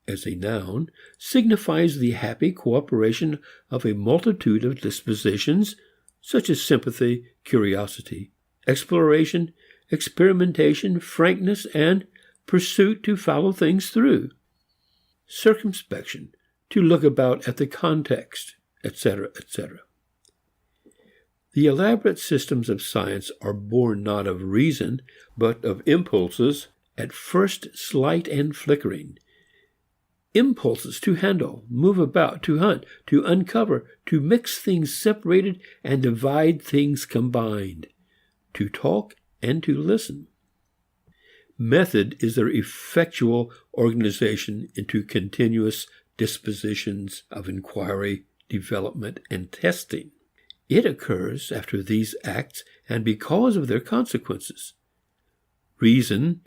as a noun, signifies the happy cooperation of a multitude of dispositions, such as sympathy, curiosity, exploration, experimentation, frankness, and pursuit to follow things through, circumspection, to look about at the context, etc., etc. The elaborate systems of science are born not of reason, but of impulses at first slight and flickering. Impulses to handle, move about, to hunt, to uncover, to mix things separated and divide things combined, to talk and to listen. Method is their effectual organization into continuous dispositions of inquiry, development, and testing. It occurs after these acts and because of their consequences. Reason,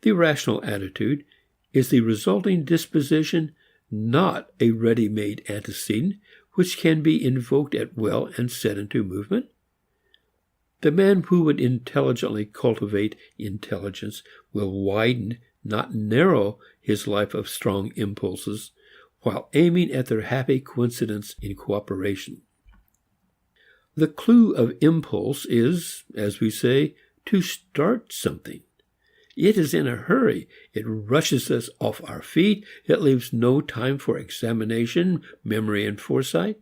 the rational attitude, is the resulting disposition, not a ready-made antecedent which can be invoked at will and set into movement. The man who would intelligently cultivate intelligence will widen, not narrow, his life of strong impulses, while aiming at their happy coincidence in cooperation. The clue of impulse is, as we say, to start something. It is in a hurry. It rushes us off our feet. It leaves no time for examination, memory, and foresight.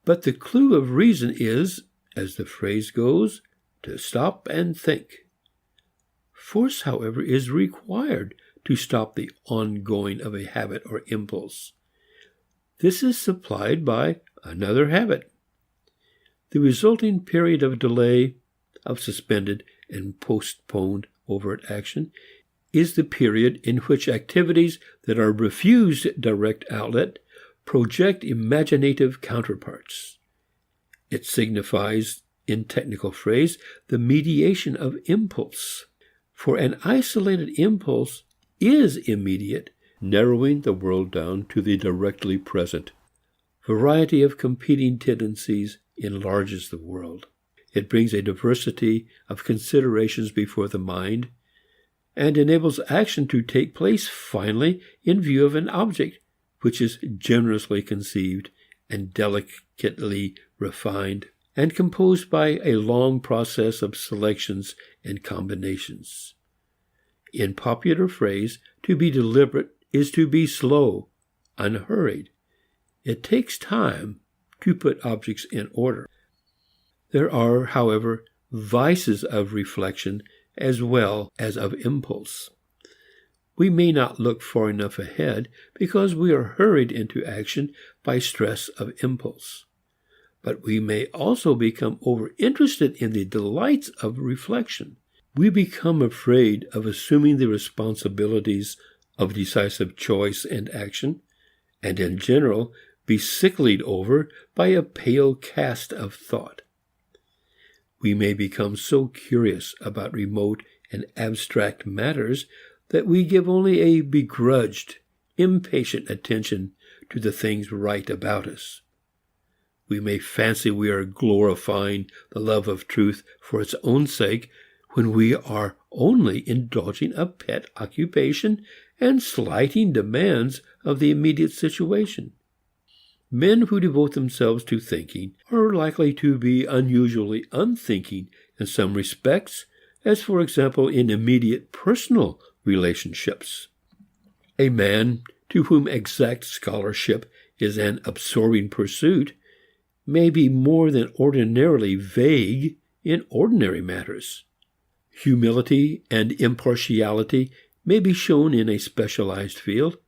But the clue of reason is, as the phrase goes, to stop and think. Force, however, is required to stop the ongoing of a habit or impulse. This is supplied by another habit. The resulting period of delay, of suspended and postponed overt action, is the period in which activities that are refused direct outlet project imaginative counterparts. It signifies, in technical phrase, the mediation of impulse. For an isolated impulse is immediate, narrowing the world down to the directly present. Variety of competing tendencies enlarges the world. It brings a diversity of considerations before the mind and enables action to take place finally in view of an object which is generously conceived and delicately refined and composed by a long process of selections and combinations. In popular phrase, to be deliberate is to be slow, unhurried. It takes time to put objects in order. There are, however, vices of reflection as well as of impulse. We may not look far enough ahead because we are hurried into action by stress of impulse. But we may also become over-interested in the delights of reflection. We become afraid of assuming the responsibilities of decisive choice and action, and in general be sicklied over by a pale cast of thought. We may become so curious about remote and abstract matters that we give only a begrudged, impatient attention to the things right about us. We may fancy we are glorifying the love of truth for its own sake when we are only indulging a pet occupation and slighting demands of the immediate situation. Men who devote themselves to thinking are likely to be unusually unthinking in some respects, as for example in immediate personal relationships. A man to whom exact scholarship is an absorbing pursuit may be more than ordinarily vague in ordinary matters. Humility and impartiality may be shown in a specialized field,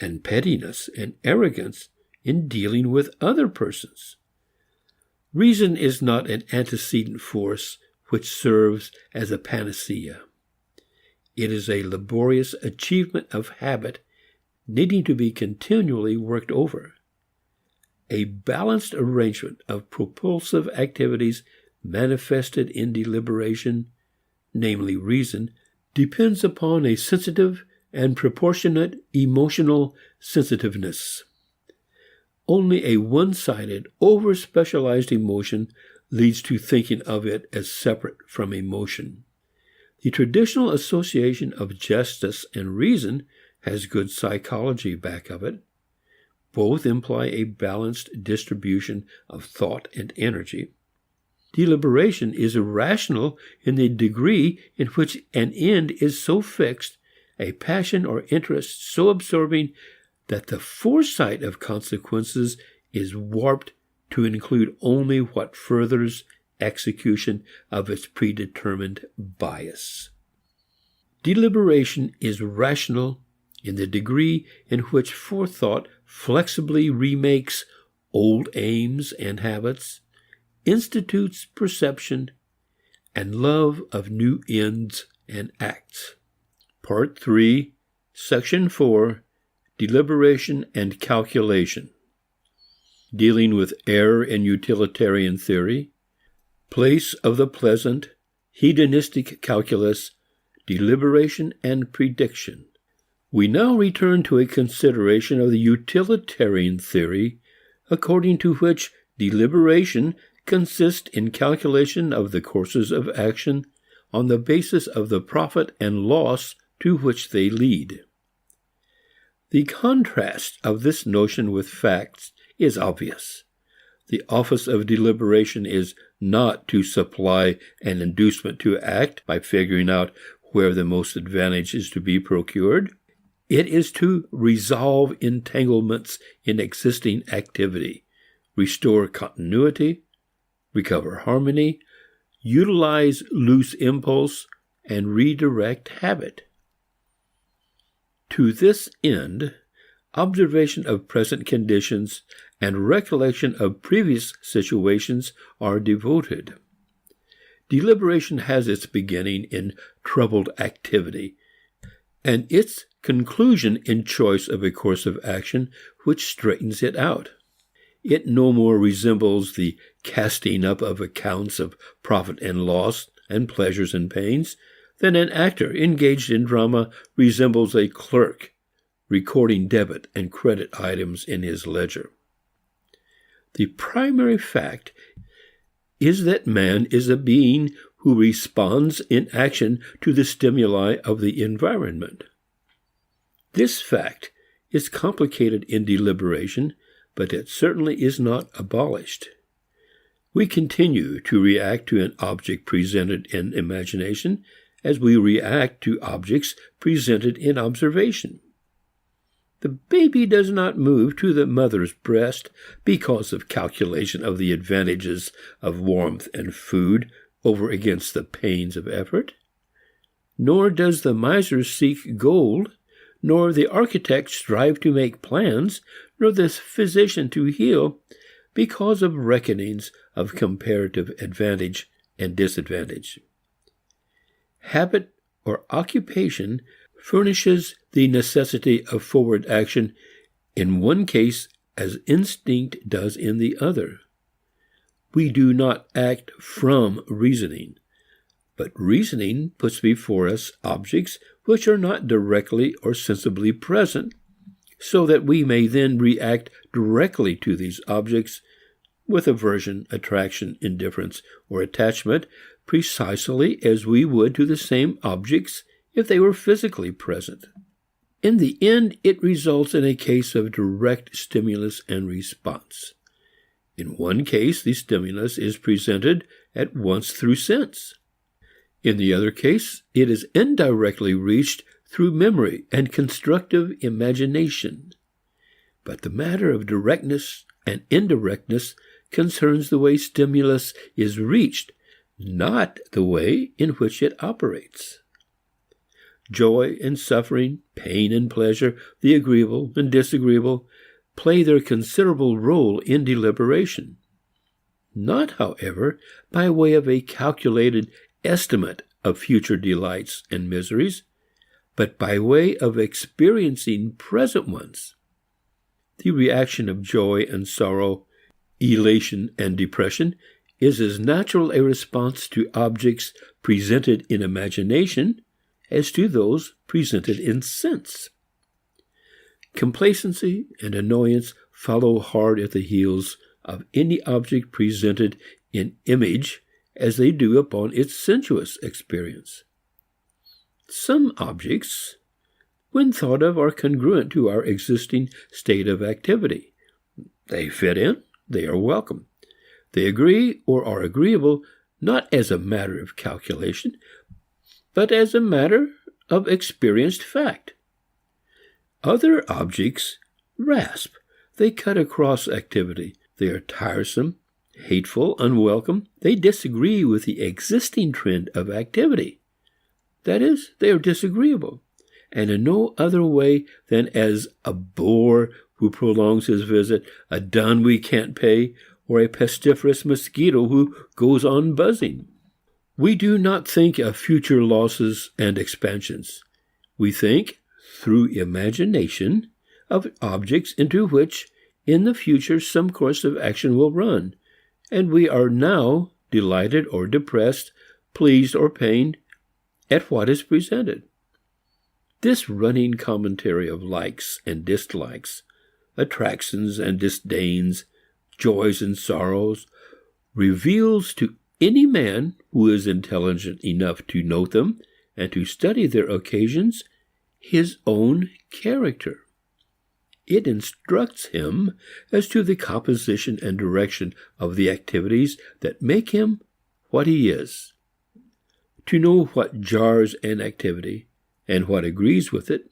and pettiness and arrogance in dealing with other persons. Reason is not an antecedent force which serves as a panacea. It is a laborious achievement of habit needing to be continually worked over. A balanced arrangement of propulsive activities manifested in deliberation, namely reason, depends upon a sensitive and proportionate emotional sensitiveness. Only a one-sided, over-specialized emotion leads to thinking of it as separate from emotion. The traditional association of justice and reason has good psychology back of it. Both imply a balanced distribution of thought and energy. Deliberation is irrational in the degree in which an end is so fixed, a passion or interest so absorbing, that the foresight of consequences is warped to include only what furthers execution of its predetermined bias. Deliberation is rational in the degree in which forethought flexibly remakes old aims and habits, institutes perception, and love of new ends and acts. Part 3, Section 4, Deliberation and Calculation. Dealing with error in utilitarian theory, place of the pleasant, hedonistic calculus, deliberation and prediction. We now return to a consideration of the utilitarian theory, according to which deliberation consists in calculation of the courses of action on the basis of the profit and loss to which they lead. The contrast of this notion with facts is obvious. The office of deliberation is not to supply an inducement to act by figuring out where the most advantage is to be procured. It is to resolve entanglements in existing activity, restore continuity, recover harmony, utilize loose impulse, and redirect habit. To this end, observation of present conditions and recollection of previous situations are devoted. Deliberation has its beginning in troubled activity, and its conclusion in choice of a course of action which straightens it out. It no more resembles the casting up of accounts of profit and loss and pleasures and pains than an actor engaged in drama resembles a clerk recording debit and credit items in his ledger. The primary fact is that man is a being who responds in action to the stimuli of the environment. This fact is complicated in deliberation, but it certainly is not abolished. We continue to react to an object presented in imagination as we react to objects presented in observation. The baby does not move to the mother's breast because of calculation of the advantages of warmth and food over against the pains of effort. Nor does the miser seek gold, nor the architect strive to make plans, nor the physician to heal, because of reckonings of comparative advantage and disadvantage. Habit or occupation furnishes the necessity of forward action in one case as instinct does in the other. We do not act from reasoning, but reasoning puts before us objects which are not directly or sensibly present, so that we may then react directly to these objects with aversion, attraction, indifference, or attachment, precisely as we would to the same objects if they were physically present. In the end, it results in a case of direct stimulus and response. In one case, the stimulus is presented at once through sense. In the other case, it is indirectly reached through memory and constructive imagination. But the matter of directness and indirectness concerns the way stimulus is reached, not the way in which it operates. Joy and suffering, pain and pleasure, the agreeable and disagreeable, play their considerable role in deliberation. Not, however, by way of a calculated estimate of future delights and miseries, but by way of experiencing present ones. The reaction of joy and sorrow, elation and depression, is as natural a response to objects presented in imagination as to those presented in sense. Complacency and annoyance follow hard at the heels of any object presented in image as they do upon its sensuous experience. Some objects, when thought of, are congruent to our existing state of activity. They fit in, they are welcome. They agree or are agreeable not as a matter of calculation, but as a matter of experienced fact. Other objects rasp. They cut across activity. They are tiresome, hateful, unwelcome. They disagree with the existing trend of activity. That is, they are disagreeable, and in no other way than as a bore who prolongs his visit, a dun we can't pay, or a pestiferous mosquito who goes on buzzing. We do not think of future losses and expansions. We think, through imagination, of objects into which, in the future, some course of action will run, and we are now delighted or depressed, pleased or pained at what is presented. This running commentary of likes and dislikes, attractions and disdains, joys and sorrows, reveals to any man who is intelligent enough to note them and to study their occasions his own character. It instructs him as to the composition and direction of the activities that make him what he is. To know what jars an activity and what agrees with it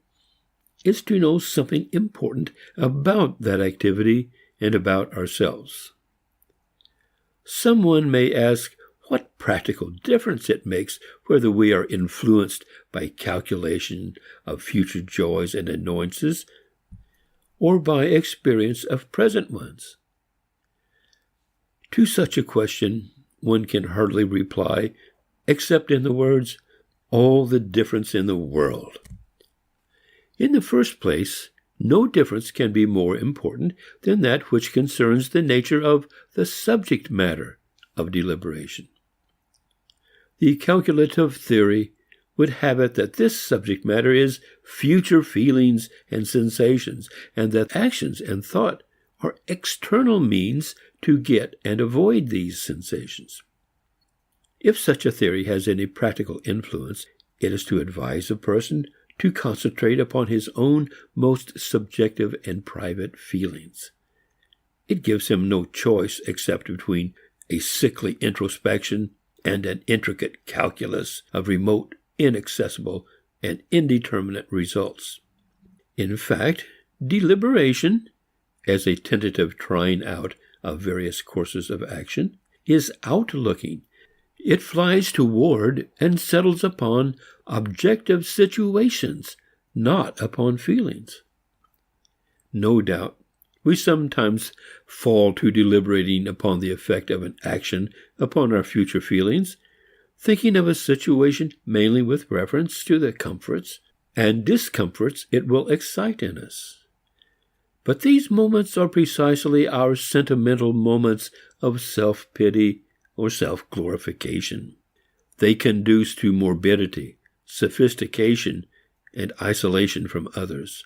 is to know something important about that activity and about ourselves. Someone may ask what practical difference it makes whether we are influenced by calculation of future joys and annoyances or by experience of present ones. To such a question, one can hardly reply except in the words, all the difference in the world. In the first place, no difference can be more important than that which concerns the nature of the subject matter of deliberation. The calculative theory would have it that this subject matter is future feelings and sensations, and that actions and thought are external means to get and avoid these sensations. If such a theory has any practical influence, it is to advise a person to concentrate upon his own most subjective and private feelings. It gives him no choice except between a sickly introspection and an intricate calculus of remote, inaccessible, and indeterminate results. In fact, deliberation, as a tentative trying out of various courses of action, is outlooking. It flies toward and settles upon objective situations, not upon feelings. No doubt, we sometimes fall to deliberating upon the effect of an action upon our future feelings, thinking of a situation mainly with reference to the comforts and discomforts it will excite in us. But these moments are precisely our sentimental moments of self-pity or self-glorification. They conduce to morbidity, sophistication, and isolation from others,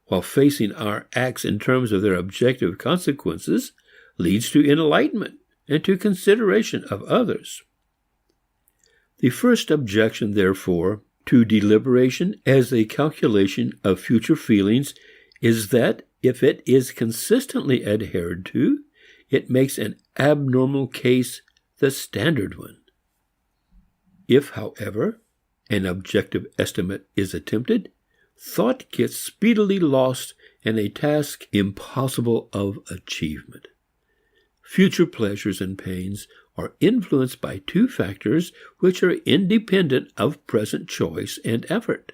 while facing our acts in terms of their objective consequences leads to enlightenment and to consideration of others. The first objection, therefore, to deliberation as a calculation of future feelings is that if it is consistently adhered to, it makes an abnormal case the standard one. If, however, an objective estimate is attempted, thought gets speedily lost and a task impossible of achievement. Future pleasures and pains are influenced by two factors which are independent of present choice and effort.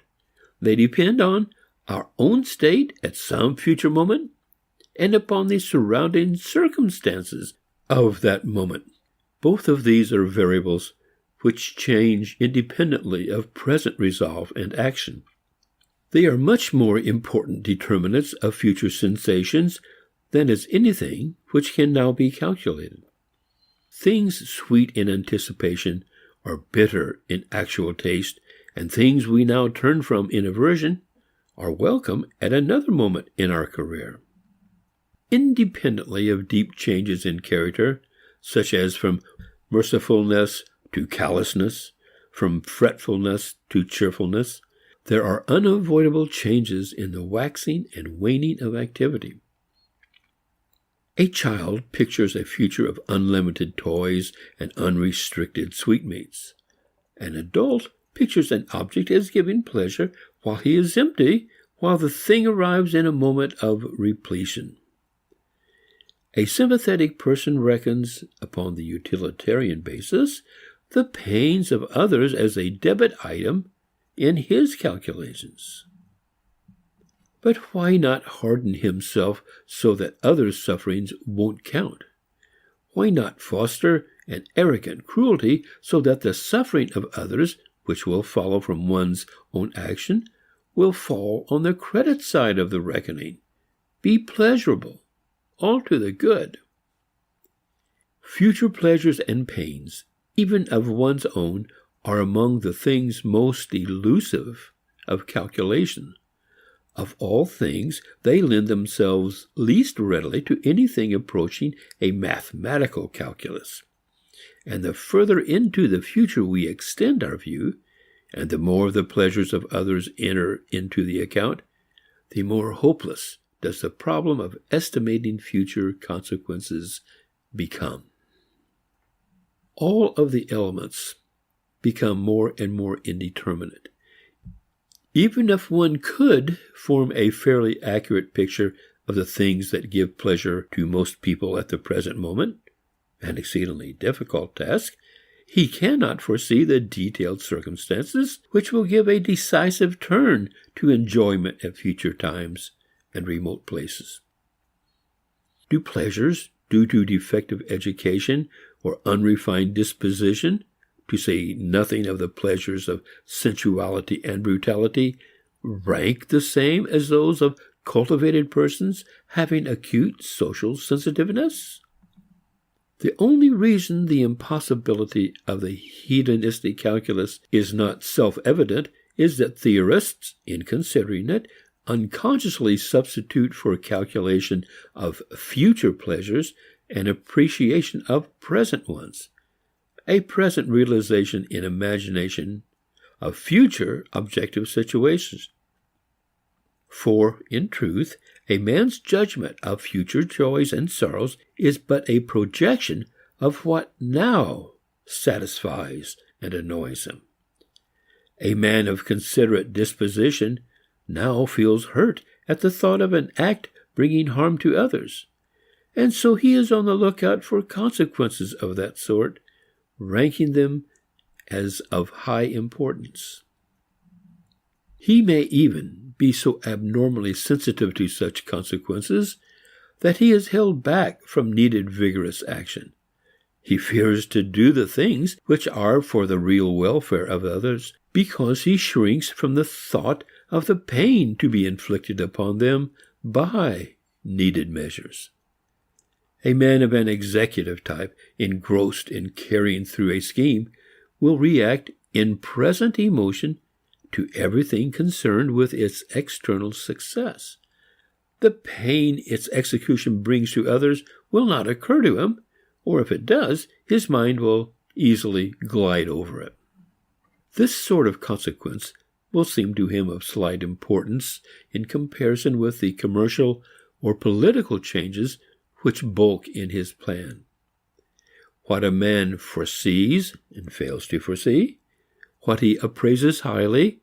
They depend on our own state at some future moment and upon the surrounding circumstances of that moment. Both of these are variables which change independently of present resolve and action. They are much more important determinants of future sensations than is anything which can now be calculated. Things sweet in anticipation are bitter in actual taste, and things we now turn from in aversion are welcome at another moment in our career. Independently of deep changes in character, such as from mercifulness to callousness, from fretfulness to cheerfulness, there are unavoidable changes in the waxing and waning of activity. A child pictures a future of unlimited toys and unrestricted sweetmeats. An adult pictures an object as giving pleasure while he is empty, while the thing arrives in a moment of repletion. A sympathetic person reckons, upon the utilitarian basis, the pains of others as a debit item in his calculations. But why not harden himself so that others' sufferings won't count? Why not foster an arrogant cruelty so that the suffering of others, which will follow from one's own action, will fall on the credit side of the reckoning, be pleasurable, all to the good? Future pleasures and pains, even of one's own, are among the things most elusive of calculation. Of all things, they lend themselves least readily to anything approaching a mathematical calculus. And the further into the future we extend our view, and the more the pleasures of others enter into the account, the more hopeless does the problem of estimating future consequences become. All of the elements become more and more indeterminate. Even if one could form a fairly accurate picture of the things that give pleasure to most people at the present moment, an exceedingly difficult task, he cannot foresee the detailed circumstances which will give a decisive turn to enjoyment at future times and remote places. Do pleasures, due to defective education or unrefined disposition, to say nothing of the pleasures of sensuality and brutality, rank the same as those of cultivated persons having acute social sensitiveness? The only reason the impossibility of the hedonistic calculus is not self-evident is that theorists, in considering it, unconsciously substitute for calculation of future pleasures an appreciation of present ones, a present realization in imagination of future objective situations. For, in truth, a man's judgment of future joys and sorrows is but a projection of what now satisfies and annoys him. A man of considerate disposition now feels hurt at the thought of an act bringing harm to others, and so he is on the lookout for consequences of that sort, ranking them as of high importance. He may even be so abnormally sensitive to such consequences that he is held back from needed vigorous action. He fears to do the things which are for the real welfare of others because he shrinks from the thought of the pain to be inflicted upon them by needed measures. A man of an executive type, engrossed in carrying through a scheme, will react in present emotion to everything concerned with its external success. The pain its execution brings to others will not occur to him, or if it does, his mind will easily glide over it. This sort of consequence will seem to him of slight importance in comparison with the commercial or political changes which bulk in his plan. What a man foresees and fails to foresee, what he appraises highly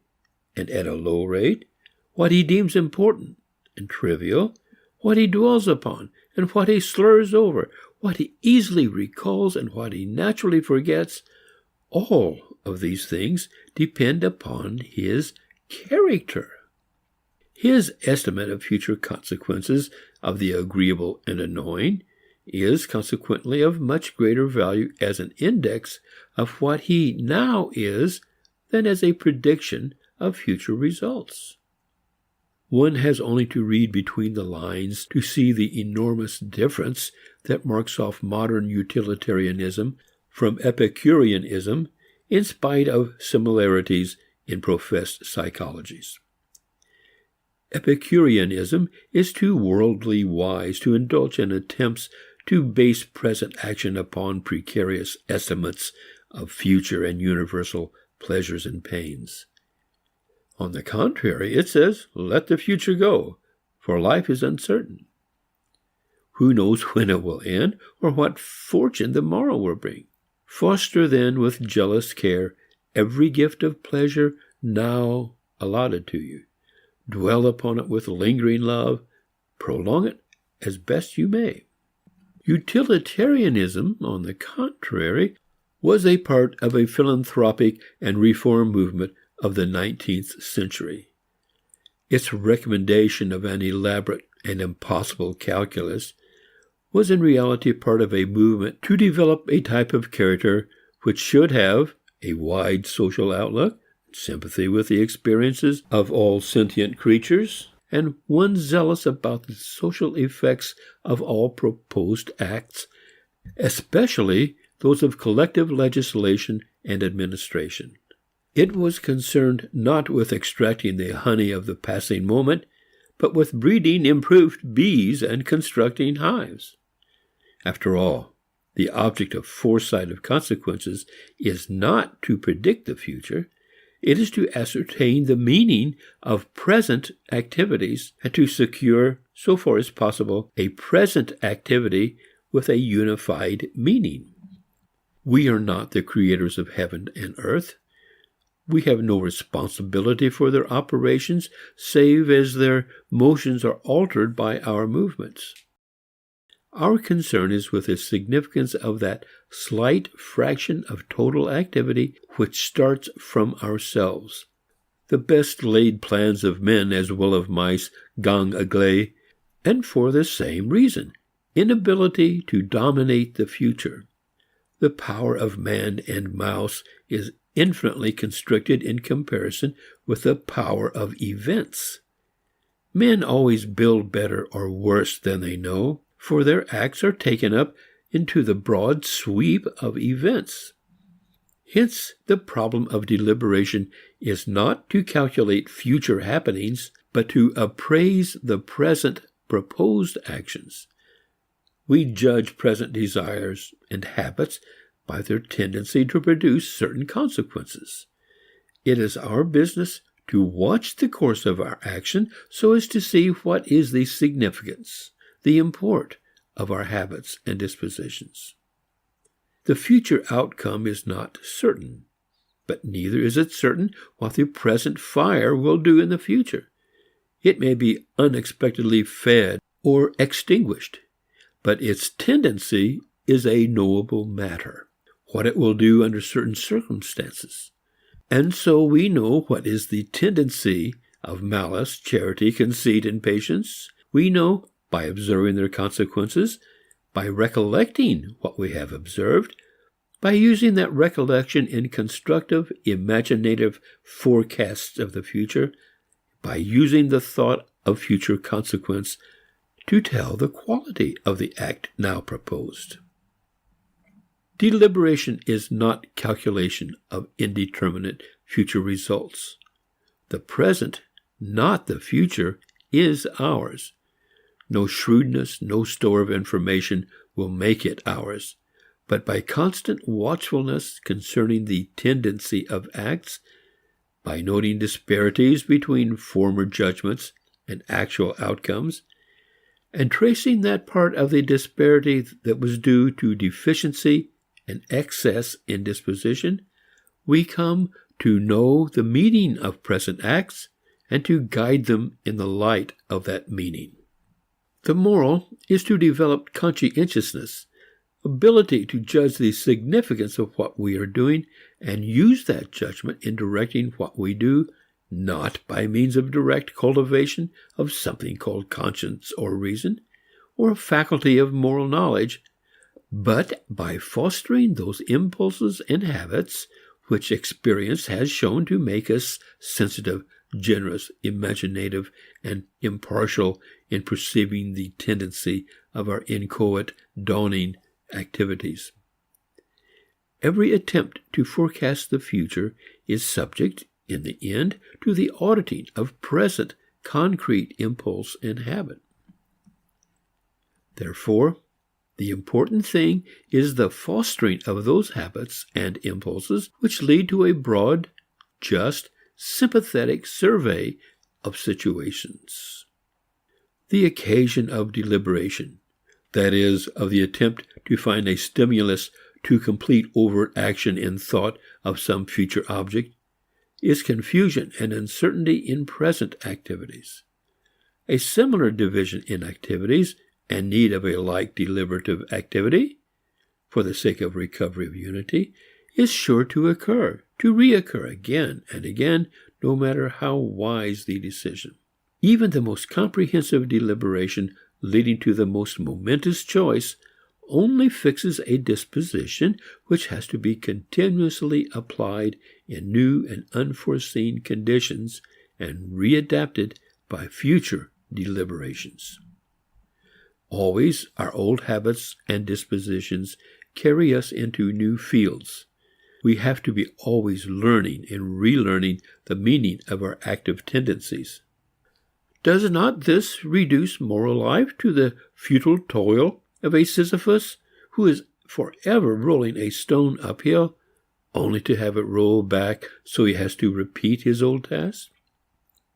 and at a low rate, what he deems important and trivial, what he dwells upon and what he slurs over, what he easily recalls and what he naturally forgets, all of these things depend upon his character. His estimate of future consequences of the agreeable and annoying is consequently of much greater value as an index of what he now is than as a prediction of future results. One has only to read between the lines to see the enormous difference that marks off modern utilitarianism from Epicureanism in spite of similarities in professed psychologies. Epicureanism is too worldly wise to indulge in attempts to base present action upon precarious estimates of future and universal pleasures and pains. On the contrary, it says, let the future go, for life is uncertain. Who knows when it will end, or what fortune the morrow will bring? Foster then with jealous care every gift of pleasure now allotted to you. Dwell upon it with lingering love. Prolong it as best you may. Utilitarianism, on the contrary, was a part of a philanthropic and reform movement of the 19th century. Its recommendation of an elaborate and impossible calculus was in reality part of a movement to develop a type of character which should have a wide social outlook, sympathy with the experiences of all sentient creatures, and one zealous about the social effects of all proposed acts, especially those of collective legislation and administration. It was concerned not with extracting the honey of the passing moment, but with breeding improved bees and constructing hives. After all, the object of foresight of consequences is not to predict the future. It is to ascertain the meaning of present activities and to secure, so far as possible, a present activity with a unified meaning. We are not the creators of heaven and earth. We have no responsibility for their operations, save as their motions are altered by our movements. Our concern is with the significance of that slight fraction of total activity which starts from ourselves. The best laid plans of men as well of mice gang agley, and for the same reason, inability to dominate the future. The power of man and mouse is infinitely constricted in comparison with the power of events. Men always build better or worse than they know, for their acts are taken up into the broad sweep of events. Hence, the problem of deliberation is not to calculate future happenings, but to appraise the present proposed actions. We judge present desires and habits by their tendency to produce certain consequences. It is our business to watch the course of our action so as to see what is the significance, the import of our habits and dispositions. The future outcome is not certain, but neither is it certain what the present fire will do in the future. It may be unexpectedly fed or extinguished, but its tendency is a knowable matter, what it will do under certain circumstances. And so we know what is the tendency of malice, charity, conceit, and patience. We know by observing their consequences, by recollecting what we have observed, by using that recollection in constructive, imaginative forecasts of the future, by using the thought of future consequence to tell the quality of the act now proposed. Deliberation is not calculation of indeterminate future results. The present, not the future, is ours. No shrewdness, no store of information will make it ours, but by constant watchfulness concerning the tendency of acts, by noting disparities between former judgments and actual outcomes, and tracing that part of the disparity that was due to deficiency and excess in disposition, we come to know the meaning of present acts and to guide them in the light of that meaning. The moral is to develop conscientiousness, ability to judge the significance of what we are doing and use that judgment in directing what we do, not by means of direct cultivation of something called conscience or reason, or a faculty of moral knowledge, but by fostering those impulses and habits which experience has shown to make us sensitive, generous, imaginative, and impartial in perceiving the tendency of our inchoate, dawning activities. Every attempt to forecast the future is subject, in the end, to the auditing of present concrete impulse and habit. Therefore, the important thing is the fostering of those habits and impulses which lead to a broad, just, sympathetic survey of situations. The occasion of deliberation, that is, of the attempt to find a stimulus to complete overt action in thought of some future object, is confusion and uncertainty in present activities. A similar division in activities and need of a like deliberative activity, for the sake of recovery of unity, is sure to reoccur again and again, no matter how wise the decision. Even the most comprehensive deliberation leading to the most momentous choice only fixes a disposition which has to be continuously applied in new and unforeseen conditions and readapted by future deliberations. Always our old habits and dispositions carry us into new fields. We have to be always learning and relearning the meaning of our active tendencies. Does not this reduce moral life to the futile toil of a Sisyphus who is forever rolling a stone uphill, only to have it roll back so he has to repeat his old task?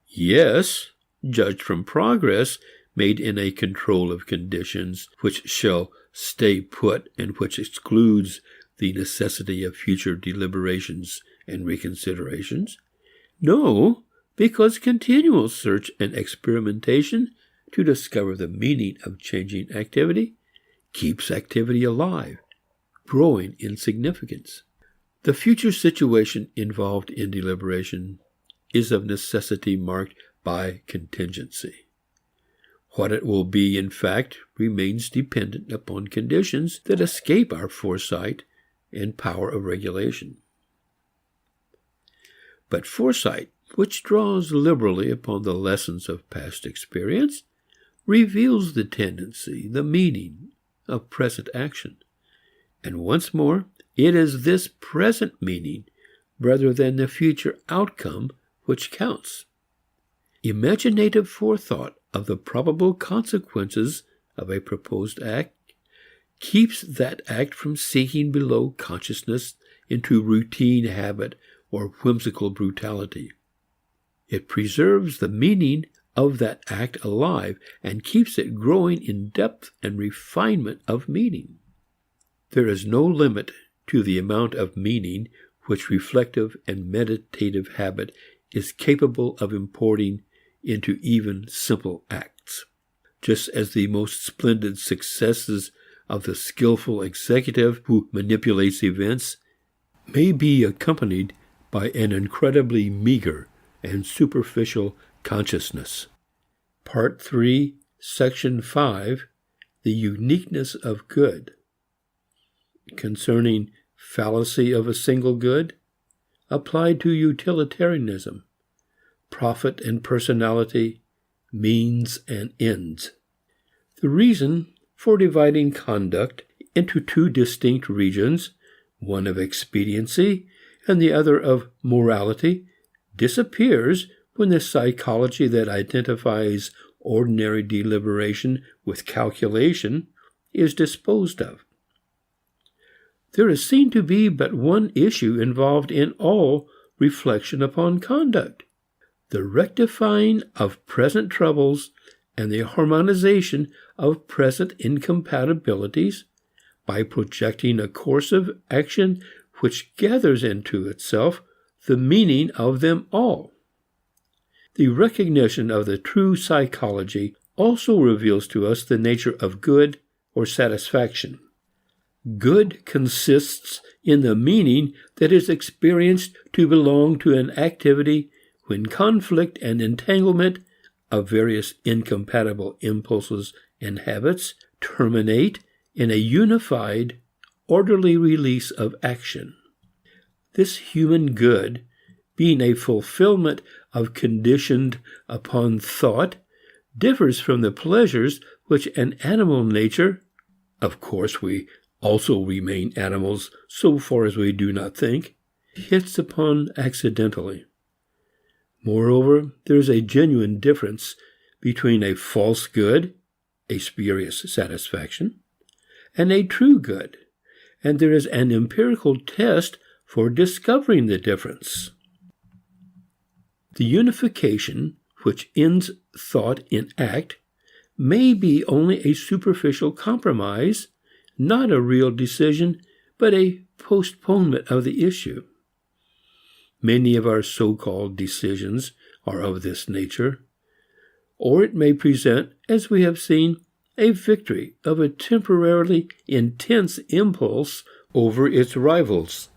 Yes, judged from progress made in a control of conditions which shall stay put and which excludes the necessity of future deliberations and reconsiderations. No, because continual search and experimentation to discover the meaning of changing activity keeps activity alive, growing in significance. The future situation involved in deliberation is of necessity marked by contingency. What it will be, in fact, remains dependent upon conditions that escape our foresight and power of regulation. But foresight, which draws liberally upon the lessons of past experience, reveals the tendency, the meaning of present action. And once more, it is this present meaning, rather than the future outcome, which counts. Imaginative forethought of the probable consequences of a proposed act keeps that act from sinking below consciousness into routine habit or whimsical brutality. It preserves the meaning of that act alive and keeps it growing in depth and refinement of meaning. There is no limit to the amount of meaning which reflective and meditative habit is capable of importing into even simple acts. Just as the most splendid successes of the skillful executive who manipulates events may be accompanied by an incredibly meager and superficial consciousness. Part 3, Section 5, The Uniqueness of Good. Concerning fallacy of a single good, applied to utilitarianism, profit and personality, means and ends. The reason for dividing conduct into two distinct regions, one of expediency and the other of morality, disappears when the psychology that identifies ordinary deliberation with calculation is disposed of. There is seen to be but one issue involved in all reflection upon conduct: the rectifying of present troubles and the harmonization of present incompatibilities by projecting a course of action which gathers into itself the meaning of them all. The recognition of the true psychology also reveals to us the nature of good or satisfaction. Good consists in the meaning that is experienced to belong to an activity when conflict and entanglement of various incompatible impulses and habits terminate in a unified, orderly release of action. This human good, being a fulfillment of conditioned upon thought, differs from the pleasures which an animal nature, of course we also remain animals so far as we do not think, hits upon accidentally. Moreover, there is a genuine difference between a false good, a spurious satisfaction, and a true good, and there is an empirical test for discovering the difference. The unification which ends thought in act may be only a superficial compromise, not a real decision, but a postponement of the issue. Many of our so-called decisions are of this nature, or it may present, as we have seen, a victory of a temporarily intense impulse over its rivals,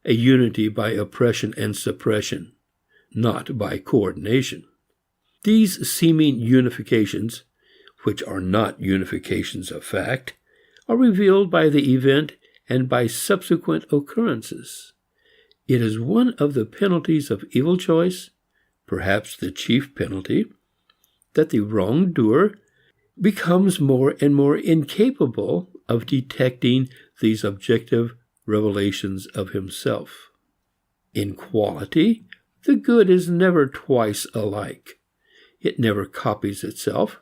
a unity by oppression and suppression, not by coordination. These seeming unifications, which are not unifications of fact, are revealed by the event and by subsequent occurrences. It is one of the penalties of evil choice, perhaps the chief penalty, that the wrongdoer becomes more and more incapable of detecting these objective revelations of himself. In quality, the good is never twice alike. It never copies itself.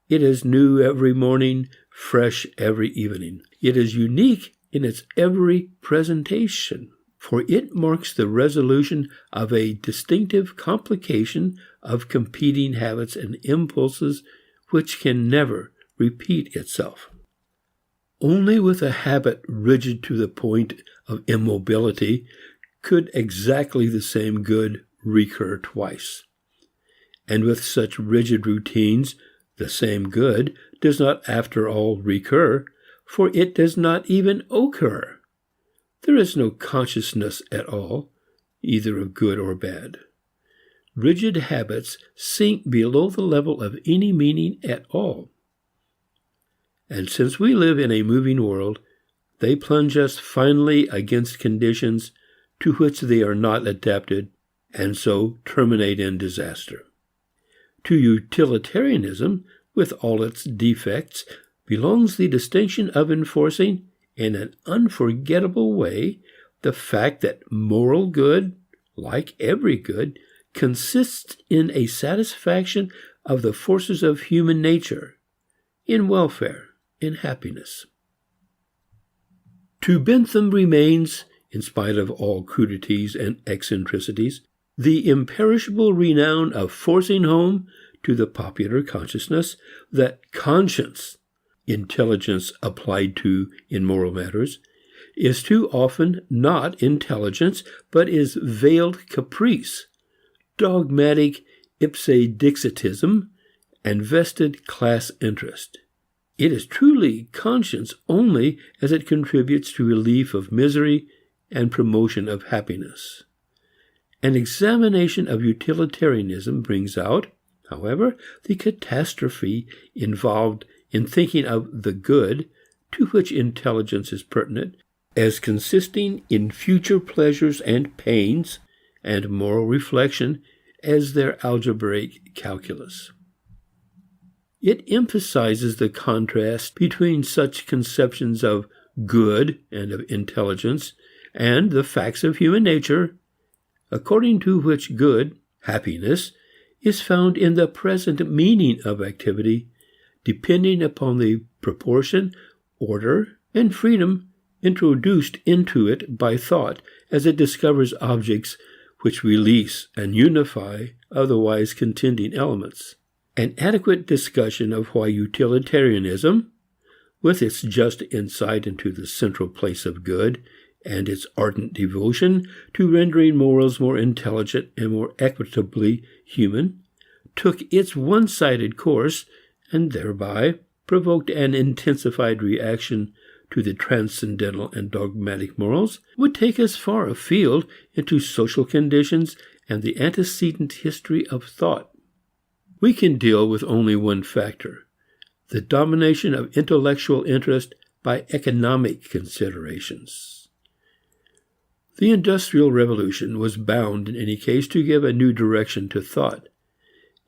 It is new every morning, fresh every evening. It is unique in its every presentation, for it marks the resolution of a distinctive complication of competing habits and impulses which can never repeat itself. Only with a habit rigid to the point of immobility could exactly the same good recur twice. And with such rigid routines, the same good does not after all recur, for it does not even occur. There is no consciousness at all, either of good or bad. Rigid habits sink below the level of any meaning at all. And since we live in a moving world, they plunge us finally against conditions to which they are not adapted, and so terminate in disaster. To utilitarianism, with all its defects, belongs the distinction of enforcing, in an unforgettable way, the fact that moral good, like every good, consists in a satisfaction of the forces of human nature, in welfare, in happiness. To Bentham remains, in spite of all crudities and eccentricities, the imperishable renown of forcing home to the popular consciousness that conscience, intelligence applied to in moral matters, is too often not intelligence, but is veiled caprice, dogmatic ipse dixitism, and vested class interest. It is truly conscience only as it contributes to relief of misery and promotion of happiness. An examination of utilitarianism brings out, however, the catastrophe involved in thinking of the good, to which intelligence is pertinent, as consisting in future pleasures and pains, and moral reflection as their algebraic calculus. It emphasizes the contrast between such conceptions of good and of intelligence and the facts of human nature, according to which good, happiness, is found in the present meaning of activity, depending upon the proportion, order, and freedom introduced into it by thought as it discovers objects which release and unify otherwise contending elements. An adequate discussion of why utilitarianism, with its just insight into the central place of good and its ardent devotion to rendering morals more intelligent and more equitably human, took its one-sided course and thereby provoked an intensified reaction to the transcendental and dogmatic morals, would take us far afield into social conditions and the antecedent history of thought. We can deal with only one factor, the domination of intellectual interest by economic considerations. The Industrial Revolution was bound in any case to give a new direction to thought.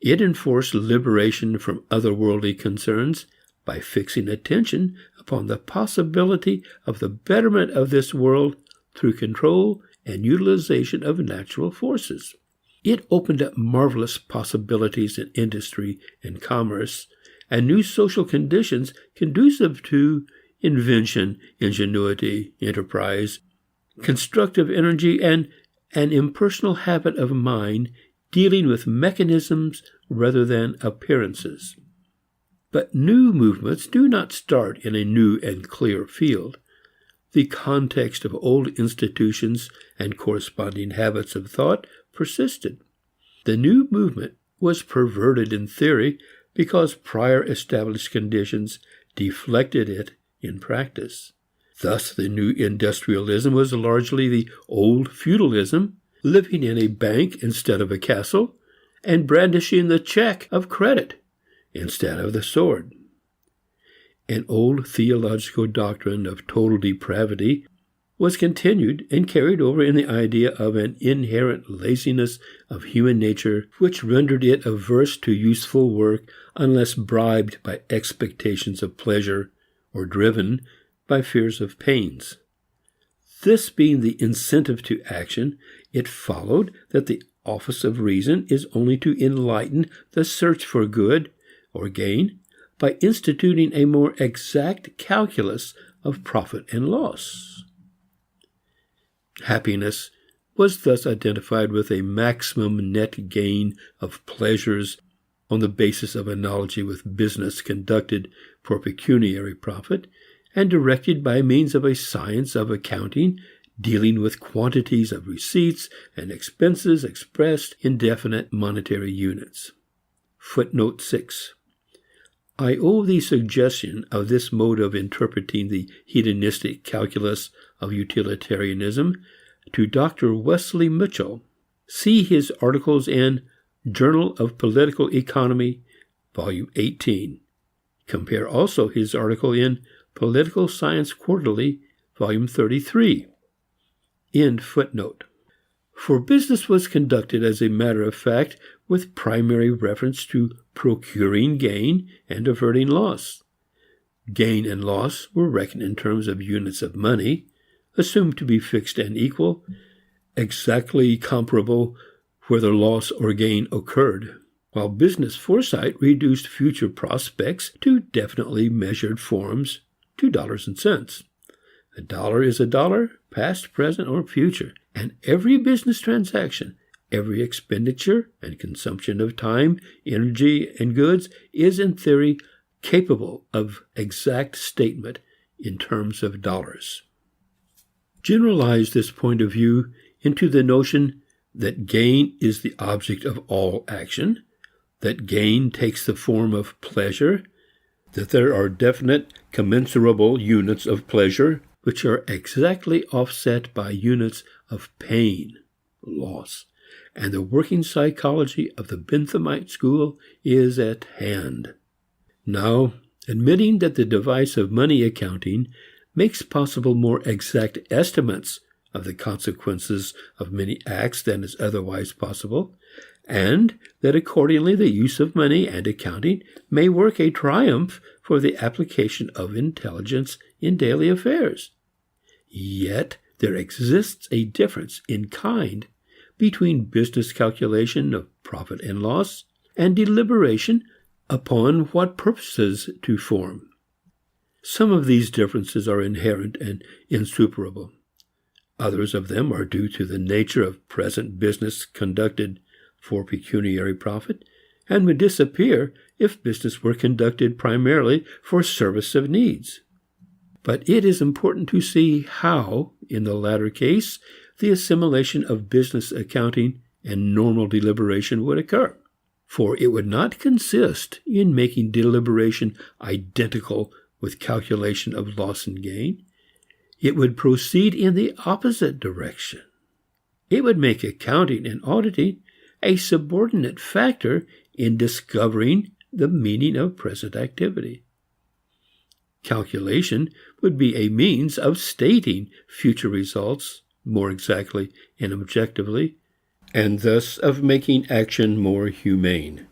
It enforced liberation from otherworldly concerns by fixing attention upon the possibility of the betterment of this world through control and utilization of natural forces. It opened up marvelous possibilities in industry and commerce, and new social conditions conducive to invention, ingenuity, enterprise, constructive energy, and an impersonal habit of mind dealing with mechanisms rather than appearances. But new movements do not start in a new and clear field. The context of old institutions and corresponding habits of thought persisted. The new movement was perverted in theory because prior established conditions deflected it in practice. Thus, the new industrialism was largely the old feudalism, living in a bank instead of a castle, and brandishing the check of credit instead of the sword. An old theological doctrine of total depravity was continued and carried over in the idea of an inherent laziness of human nature, which rendered it averse to useful work unless bribed by expectations of pleasure or driven by fears of pains. This being the incentive to action, it followed that the office of reason is only to enlighten the search for good or gain by instituting a more exact calculus of profit and loss. Happiness was thus identified with a maximum net gain of pleasures on the basis of analogy with business conducted for pecuniary profit and directed by means of a science of accounting dealing with quantities of receipts and expenses expressed in definite monetary units. Footnote 6. I owe the suggestion of this mode of interpreting the hedonistic calculus of utilitarianism to Dr. Wesley Mitchell. See his articles in Journal of Political Economy, Volume 18. Compare also his article in Political Science Quarterly, Volume 33. End footnote. For business was conducted, as a matter of fact, with primary reference to procuring gain and averting loss. Gain and loss were reckoned in terms of units of money, assumed to be fixed and equal, exactly comparable whether loss or gain occurred, while business foresight reduced future prospects to definitely measured forms, to dollars and cents. A dollar is a dollar, past, present, or future, and every business transaction, every expenditure and consumption of time, energy, and goods is in theory capable of exact statement in terms of dollars. Generalize this point of view into the notion that gain is the object of all action, that gain takes the form of pleasure, that there are definite commensurable units of pleasure which are exactly offset by units of pain, loss, and the working psychology of the Benthamite school is at hand. Now, admitting that the device of money accounting makes possible more exact estimates of the consequences of many acts than is otherwise possible, and that accordingly the use of money and accounting may work a triumph for the application of intelligence in daily affairs. Yet there exists a difference in kind between business calculation of profit and loss and deliberation upon what purposes to form. Some of these differences are inherent and insuperable. Others of them are due to the nature of present business conducted for pecuniary profit, and would disappear if business were conducted primarily for service of needs. But it is important to see how, in the latter case, the assimilation of business accounting and normal deliberation would occur. For it would not consist in making deliberation identical with calculation of loss and gain. It would proceed in the opposite direction. It would make accounting and auditing a subordinate factor in discovering the meaning of present activity. Calculation would be a means of stating future results more exactly and objectively, and thus of making action more humane.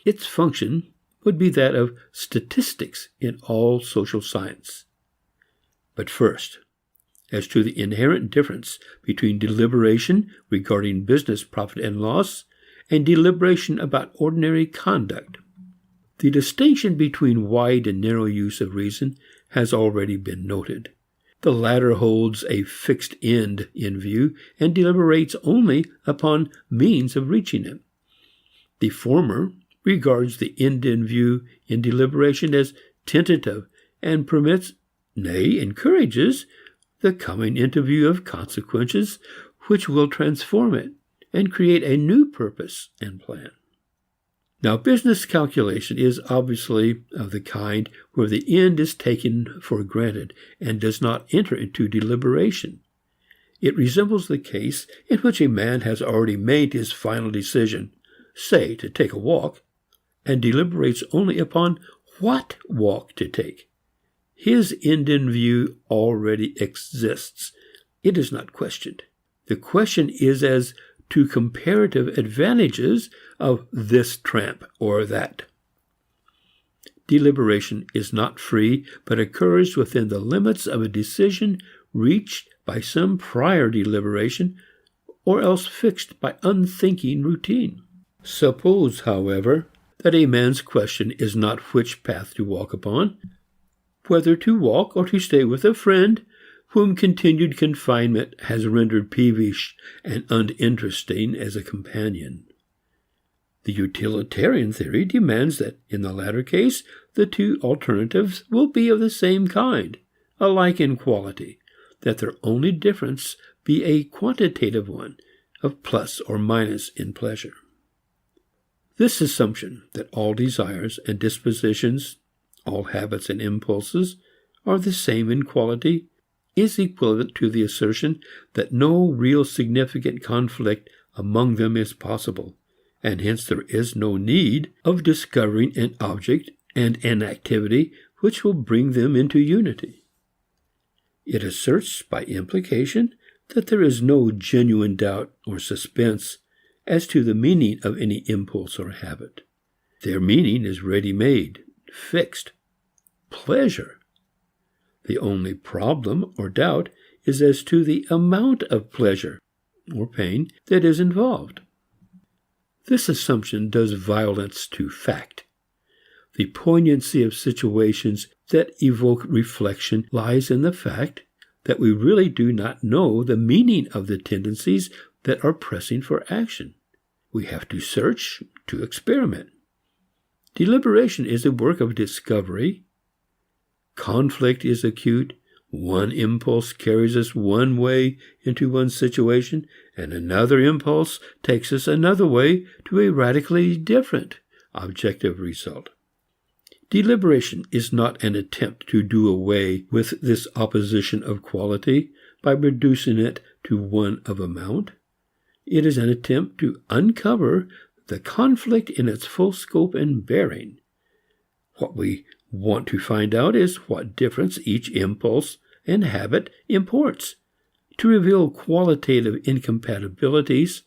Its function would be that of statistics in all social science. But first, as to the inherent difference between deliberation regarding business profit and loss and deliberation about ordinary conduct. The distinction between wide and narrow use of reason has already been noted. The latter holds a fixed end in view and deliberates only upon means of reaching it. The former regards the end in view in deliberation as tentative and permits, nay, encourages, the coming into view of consequences which will transform it and create a new purpose and plan. Now, business calculation is obviously of the kind where the end is taken for granted and does not enter into deliberation. It resembles the case in which a man has already made his final decision, say, to take a walk, and deliberates only upon what walk to take. His end in view already exists. It is not questioned. The question is as to comparative advantages of this tramp or that. Deliberation is not free, but occurs within the limits of a decision reached by some prior deliberation, or else fixed by unthinking routine. Suppose, however, that a man's question is not which path to walk upon, whether to walk or to stay with a friend whom continued confinement has rendered peevish and uninteresting as a companion. The utilitarian theory demands that, in the latter case, the two alternatives will be of the same kind, alike in quality, that their only difference be a quantitative one, of plus or minus in pleasure. This assumption that all desires and dispositions, all habits and impulses, are the same in quality is equivalent to the assertion that no real significant conflict among them is possible, and hence there is no need of discovering an object and an activity which will bring them into unity. It asserts by implication that there is no genuine doubt or suspense as to the meaning of any impulse or habit. Their meaning is ready-made, fixed. Pleasure. The only problem or doubt is as to the amount of pleasure or pain that is involved. This assumption does violence to fact. The poignancy of situations that evoke reflection lies in the fact that we really do not know the meaning of the tendencies that are pressing for action. We have to search, to experiment. Deliberation is a work of discovery. Conflict is acute. One impulse carries us one way into one situation, and another impulse takes us another way to a radically different objective result. Deliberation is not an attempt to do away with this opposition of quality by reducing it to one of amount. It is an attempt to uncover the conflict in its full scope and bearing. What we want to find out is what difference each impulse and habit imports, to reveal qualitative incompatibilities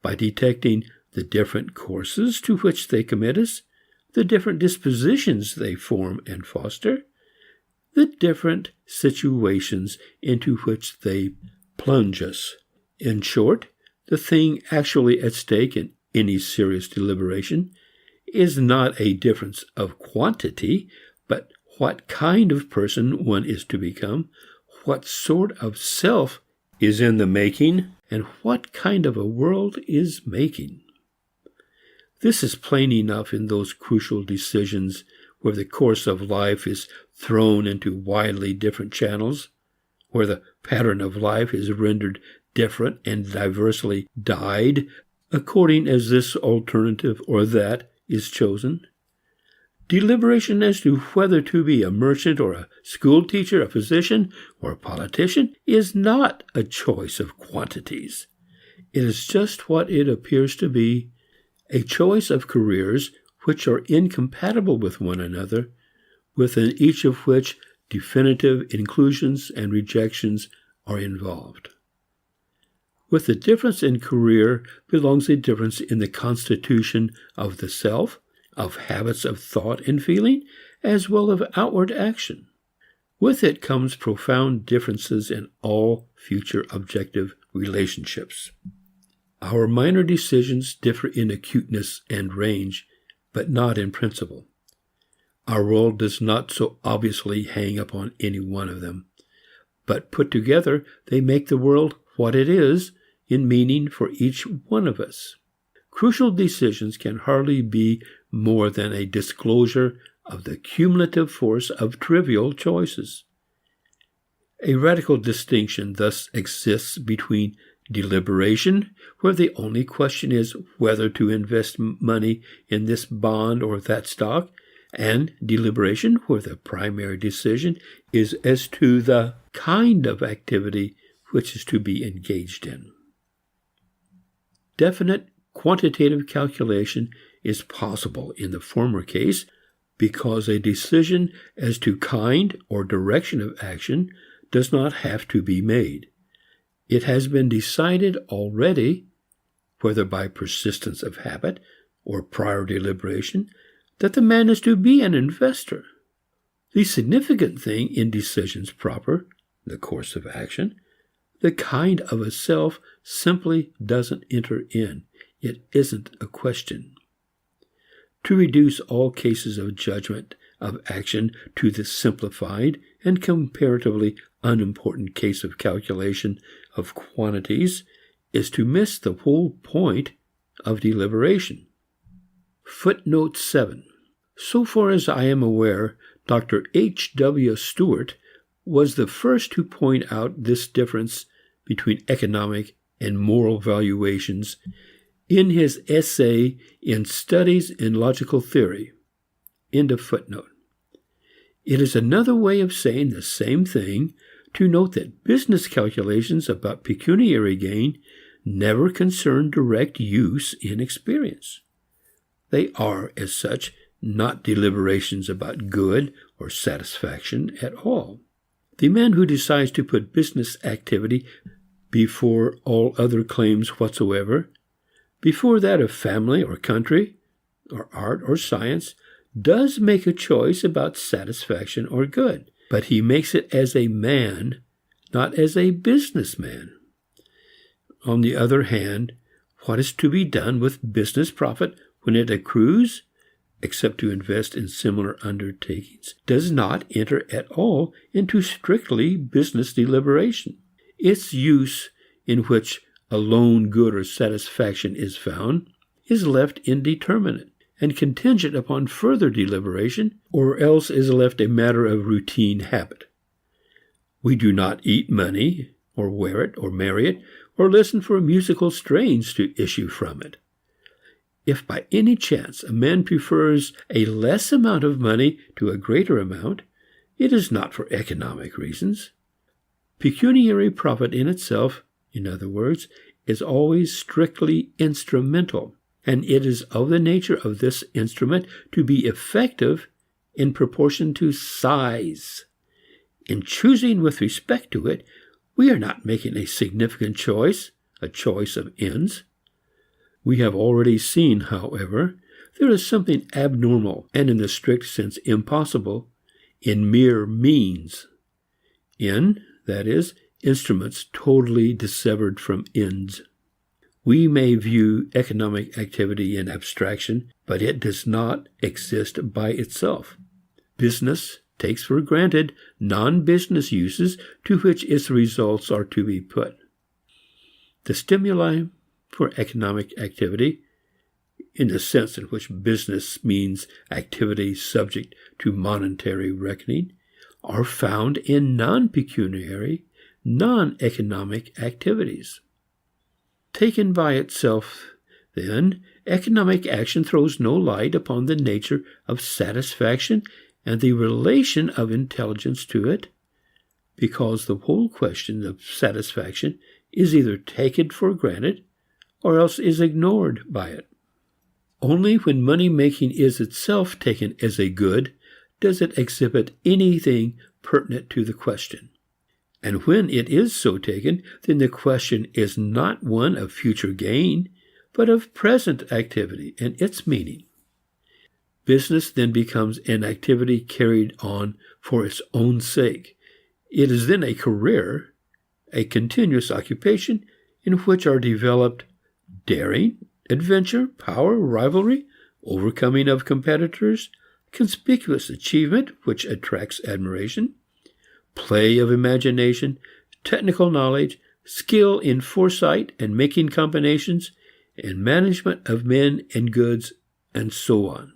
by detecting the different courses to which they commit us, the different dispositions they form and foster, the different situations into which they plunge us. In short, the thing actually at stake in any serious deliberation is not a difference of quantity, but what kind of person one is to become, what sort of self is in the making, and what kind of a world is making. This is plain enough in those crucial decisions where the course of life is thrown into widely different channels, where the pattern of life is rendered different and diversely dyed according as this alternative or that is chosen. Deliberation as to whether to be a merchant or a school teacher, a physician, or a politician is not a choice of quantities. It is just what it appears to be, a choice of careers which are incompatible with one another, within each of which definitive inclusions and rejections are involved. With the difference in career belongs a difference in the constitution of the self, of habits of thought and feeling, as well as of outward action. With it comes profound differences in all future objective relationships. Our minor decisions differ in acuteness and range, but not in principle. Our world does not so obviously hang upon any one of them, but put together they make the world what it is in meaning for each one of us. Crucial decisions can hardly be more than a disclosure of the cumulative force of trivial choices. A radical distinction thus exists between deliberation, where the only question is whether to invest money in this bond or that stock, and deliberation, where the primary decision is as to the kind of activity which is to be engaged in. Definite quantitative calculation is possible in the former case because a decision as to kind or direction of action does not have to be made. It has been decided already, whether by persistence of habit or prior deliberation, that the man is to be an investor. The significant thing in decisions proper, the course of action, the kind of a self simply doesn't enter in. It isn't a question. To reduce all cases of judgment of action to the simplified and comparatively unimportant case of calculation of quantities is to miss the whole point of deliberation. Footnote 7. So far as I am aware, Dr. H.W. Stewart was the first to point out this difference between economic and moral valuations in his essay in Studies in Logical Theory. End of footnote. It is another way of saying the same thing to note that business calculations about pecuniary gain never concern direct use in experience. They are, as such, not deliberations about good or satisfaction at all. The man who decides to put business activity before all other claims whatsoever, before that of family or country, or art or science, does make a choice about satisfaction or good, but he makes it as a man, not as a businessman. On the other hand, what is to be done with business profit when it accrues, except to invest in similar undertakings, does not enter at all into strictly business deliberation. Its use, in which alone good or satisfaction is found, is left indeterminate and contingent upon further deliberation, or else is left a matter of routine habit. We do not eat money, or wear it, or marry it, or listen for musical strains to issue from it. If by any chance a man prefers a less amount of money to a greater amount, it is not for economic reasons. Pecuniary profit in itself, in other words, is always strictly instrumental, and it is of the nature of this instrument to be effective in proportion to size. In choosing with respect to it, we are not making a significant choice, a choice of ends. We have already seen, however, there is something abnormal and in the strict sense impossible in mere means. In, that is, instruments totally dissevered from ends. We may view economic activity in abstraction, but it does not exist by itself. Business takes for granted non-business uses to which its results are to be put. The stimuli for economic activity, in the sense in which business means activity subject to monetary reckoning, are found in non-pecuniary, non-economic activities. Taken by itself, then, economic action throws no light upon the nature of satisfaction and the relation of intelligence to it, because the whole question of satisfaction is either taken for granted or else is ignored by it. Only when money-making is itself taken as a good does it exhibit anything pertinent to the question. And when it is so taken, then the question is not one of future gain, but of present activity and its meaning. Business then becomes an activity carried on for its own sake. It is then a career, a continuous occupation in which are developed daring, adventure, power, rivalry, overcoming of competitors, conspicuous achievement which attracts admiration, play of imagination, technical knowledge, skill in foresight and making combinations, and management of men and goods, and so on.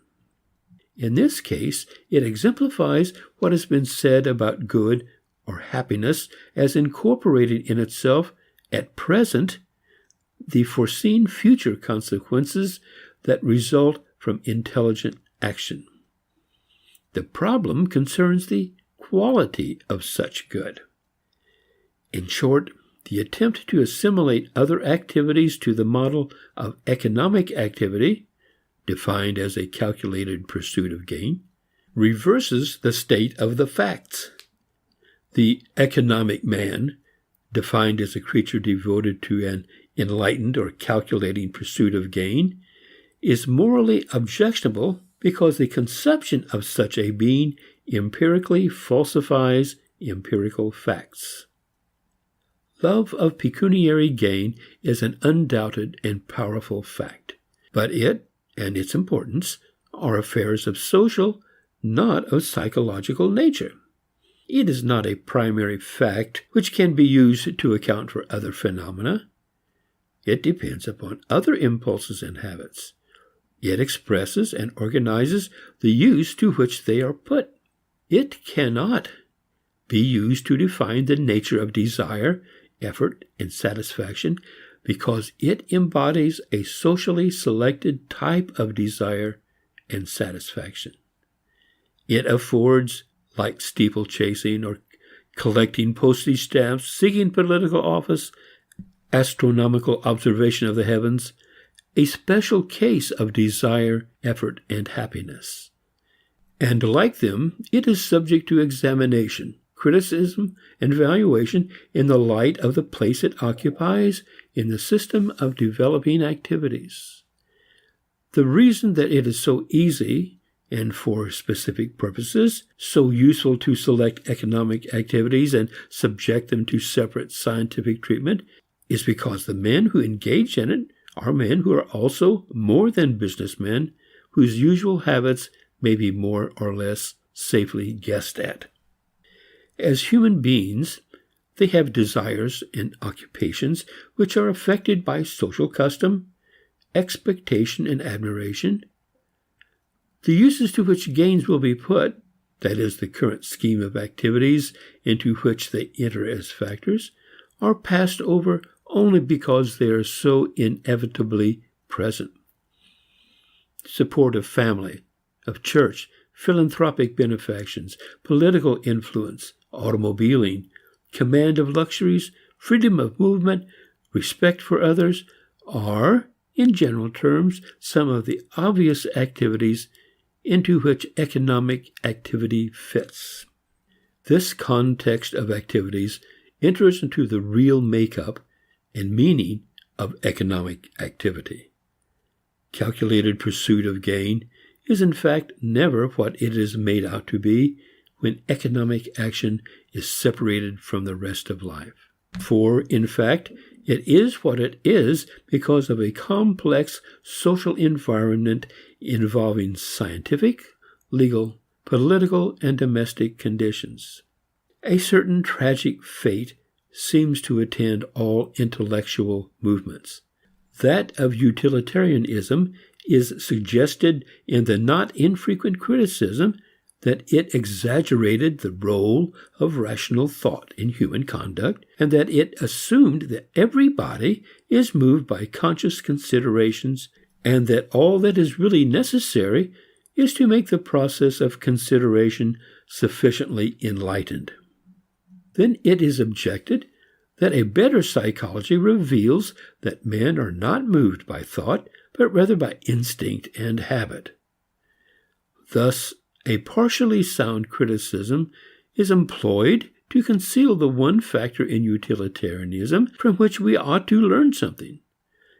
In this case, it exemplifies what has been said about good or happiness as incorporating in itself at present the foreseen future consequences that result from intelligent action. The problem concerns the quality of such good. In short, the attempt to assimilate other activities to the model of economic activity, defined as a calculated pursuit of gain, reverses the state of the facts. The economic man, defined as a creature devoted to an enlightened or calculating pursuit of gain, is morally objectionable because the conception of such a being empirically falsifies empirical facts. Love of pecuniary gain is an undoubted and powerful fact, but it and its importance are affairs of social, not of psychological nature. It is not a primary fact which can be used to account for other phenomena. It depends upon other impulses and habits. It expresses and organizes the use to which they are put. It cannot be used to define the nature of desire, effort, and satisfaction because it embodies a socially selected type of desire and satisfaction. It affords, like steeplechasing or collecting postage stamps, seeking political office, astronomical observation of the heavens, a special case of desire, effort, and happiness. And like them, it is subject to examination, criticism, and valuation in the light of the place it occupies in the system of developing activities. The reason that it is so easy, and for specific purposes, so useful to select economic activities and subject them to separate scientific treatment is because the men who engage in it are men who are also more than businessmen, whose usual habits may be more or less safely guessed at. As human beings, they have desires and occupations which are affected by social custom, expectation, and admiration. The uses to which gains will be put, that is, the current scheme of activities into which they enter as factors, are passed over only because they are so inevitably present. Support of family, of church, philanthropic benefactions, political influence, automobiling, command of luxuries, freedom of movement, respect for others are, in general terms, some of the obvious activities into which economic activity fits. This context of activities enters into the real makeup and meaning of economic activity. Calculated pursuit of gain is in fact never what it is made out to be when economic action is separated from the rest of life. For, in fact, it is what it is because of a complex social environment involving scientific, legal, political, and domestic conditions. A certain tragic fate seems to attend all intellectual movements. That of utilitarianism is suggested in the not infrequent criticism that it exaggerated the role of rational thought in human conduct, and that it assumed that everybody is moved by conscious considerations, and that all that is really necessary is to make the process of consideration sufficiently enlightened. Then it is objected that a better psychology reveals that men are not moved by thought, but rather by instinct and habit. Thus, a partially sound criticism is employed to conceal the one factor in utilitarianism from which we ought to learn something.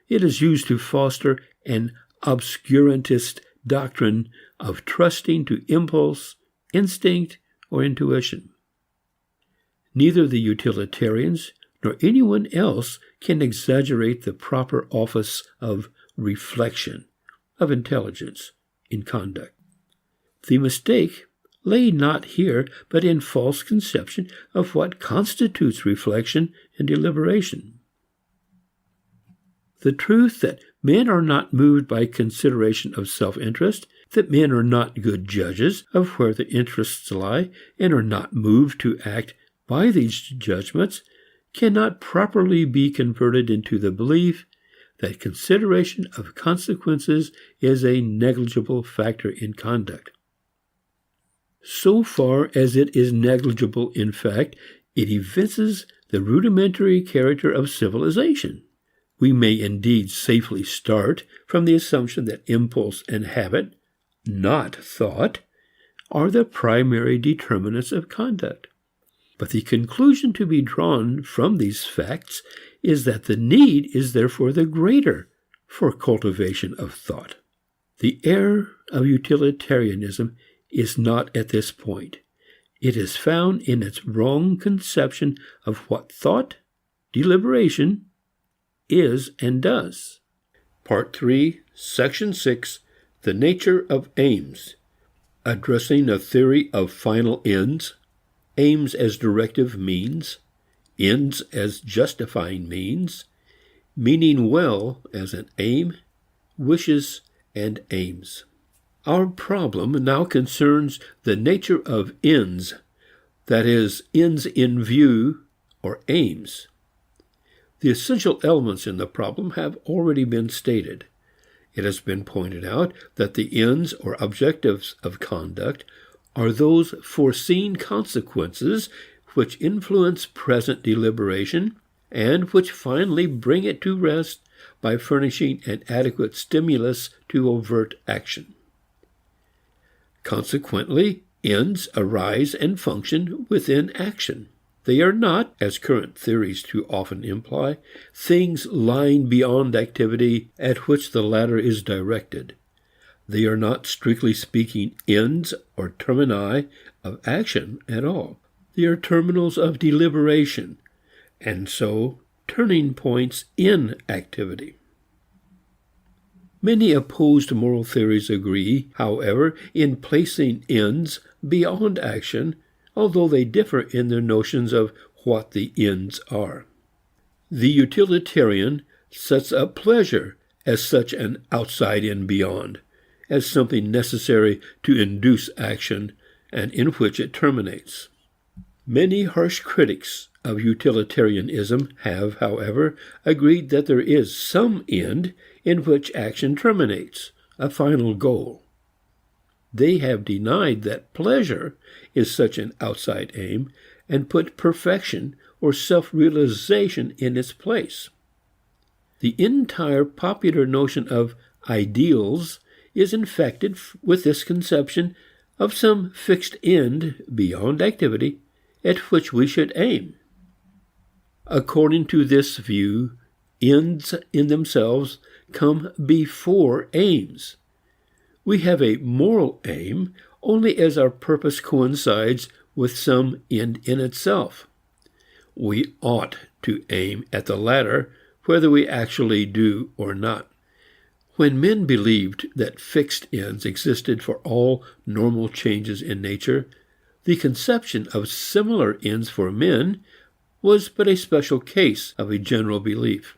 It is used to foster an obscurantist doctrine of trusting to impulse, instinct, or intuition. Neither the utilitarians nor anyone else can exaggerate the proper office of reflection, of intelligence, in conduct. The mistake lay not here, but in false conception of what constitutes reflection and deliberation. The truth that men are not moved by consideration of self-interest, that men are not good judges of where the interests lie, and are not moved to act by these judgments, cannot properly be converted into the belief that consideration of consequences is a negligible factor in conduct. So far as it is negligible, in fact, it evinces the rudimentary character of civilization. We may indeed safely start from the assumption that impulse and habit, not thought, are the primary determinants of conduct. But the conclusion to be drawn from these facts is that the need is therefore the greater for cultivation of thought. The error of utilitarianism is not at this point. It is found in its wrong conception of what thought, deliberation, is and does. Part 3, Section 6, The Nature of Aims, addressing a theory of final ends, aims as directive means, ends as justifying means, meaning well as an aim, wishes, and aims. Our problem now concerns the nature of ends, that is, ends in view or aims. The essential elements in the problem have already been stated. It has been pointed out that the ends or objectives of conduct are those foreseen consequences which influence present deliberation and which finally bring it to rest by furnishing an adequate stimulus to overt action. Consequently, ends arise and function within action. They are not, as current theories too often imply, things lying beyond activity at which the latter is directed. They are not, strictly speaking, ends or termini of action at all. They are terminals of deliberation, and so turning points in activity. Many opposed moral theories agree, however, in placing ends beyond action, although they differ in their notions of what the ends are. The utilitarian sets up pleasure as such an outside and beyond, as something necessary to induce action and in which it terminates. Many harsh critics of utilitarianism have, however, agreed that there is some end in which action terminates, a final goal. They have denied that pleasure is such an outside aim and put perfection or self-realization in its place. The entire popular notion of ideals is infected with this conception of some fixed end beyond activity at which we should aim. According to this view, ends in themselves come before aims. We have a moral aim only as our purpose coincides with some end in itself. We ought to aim at the latter, whether we actually do or not. When men believed that fixed ends existed for all normal changes in nature, the conception of similar ends for men was but a special case of a general belief.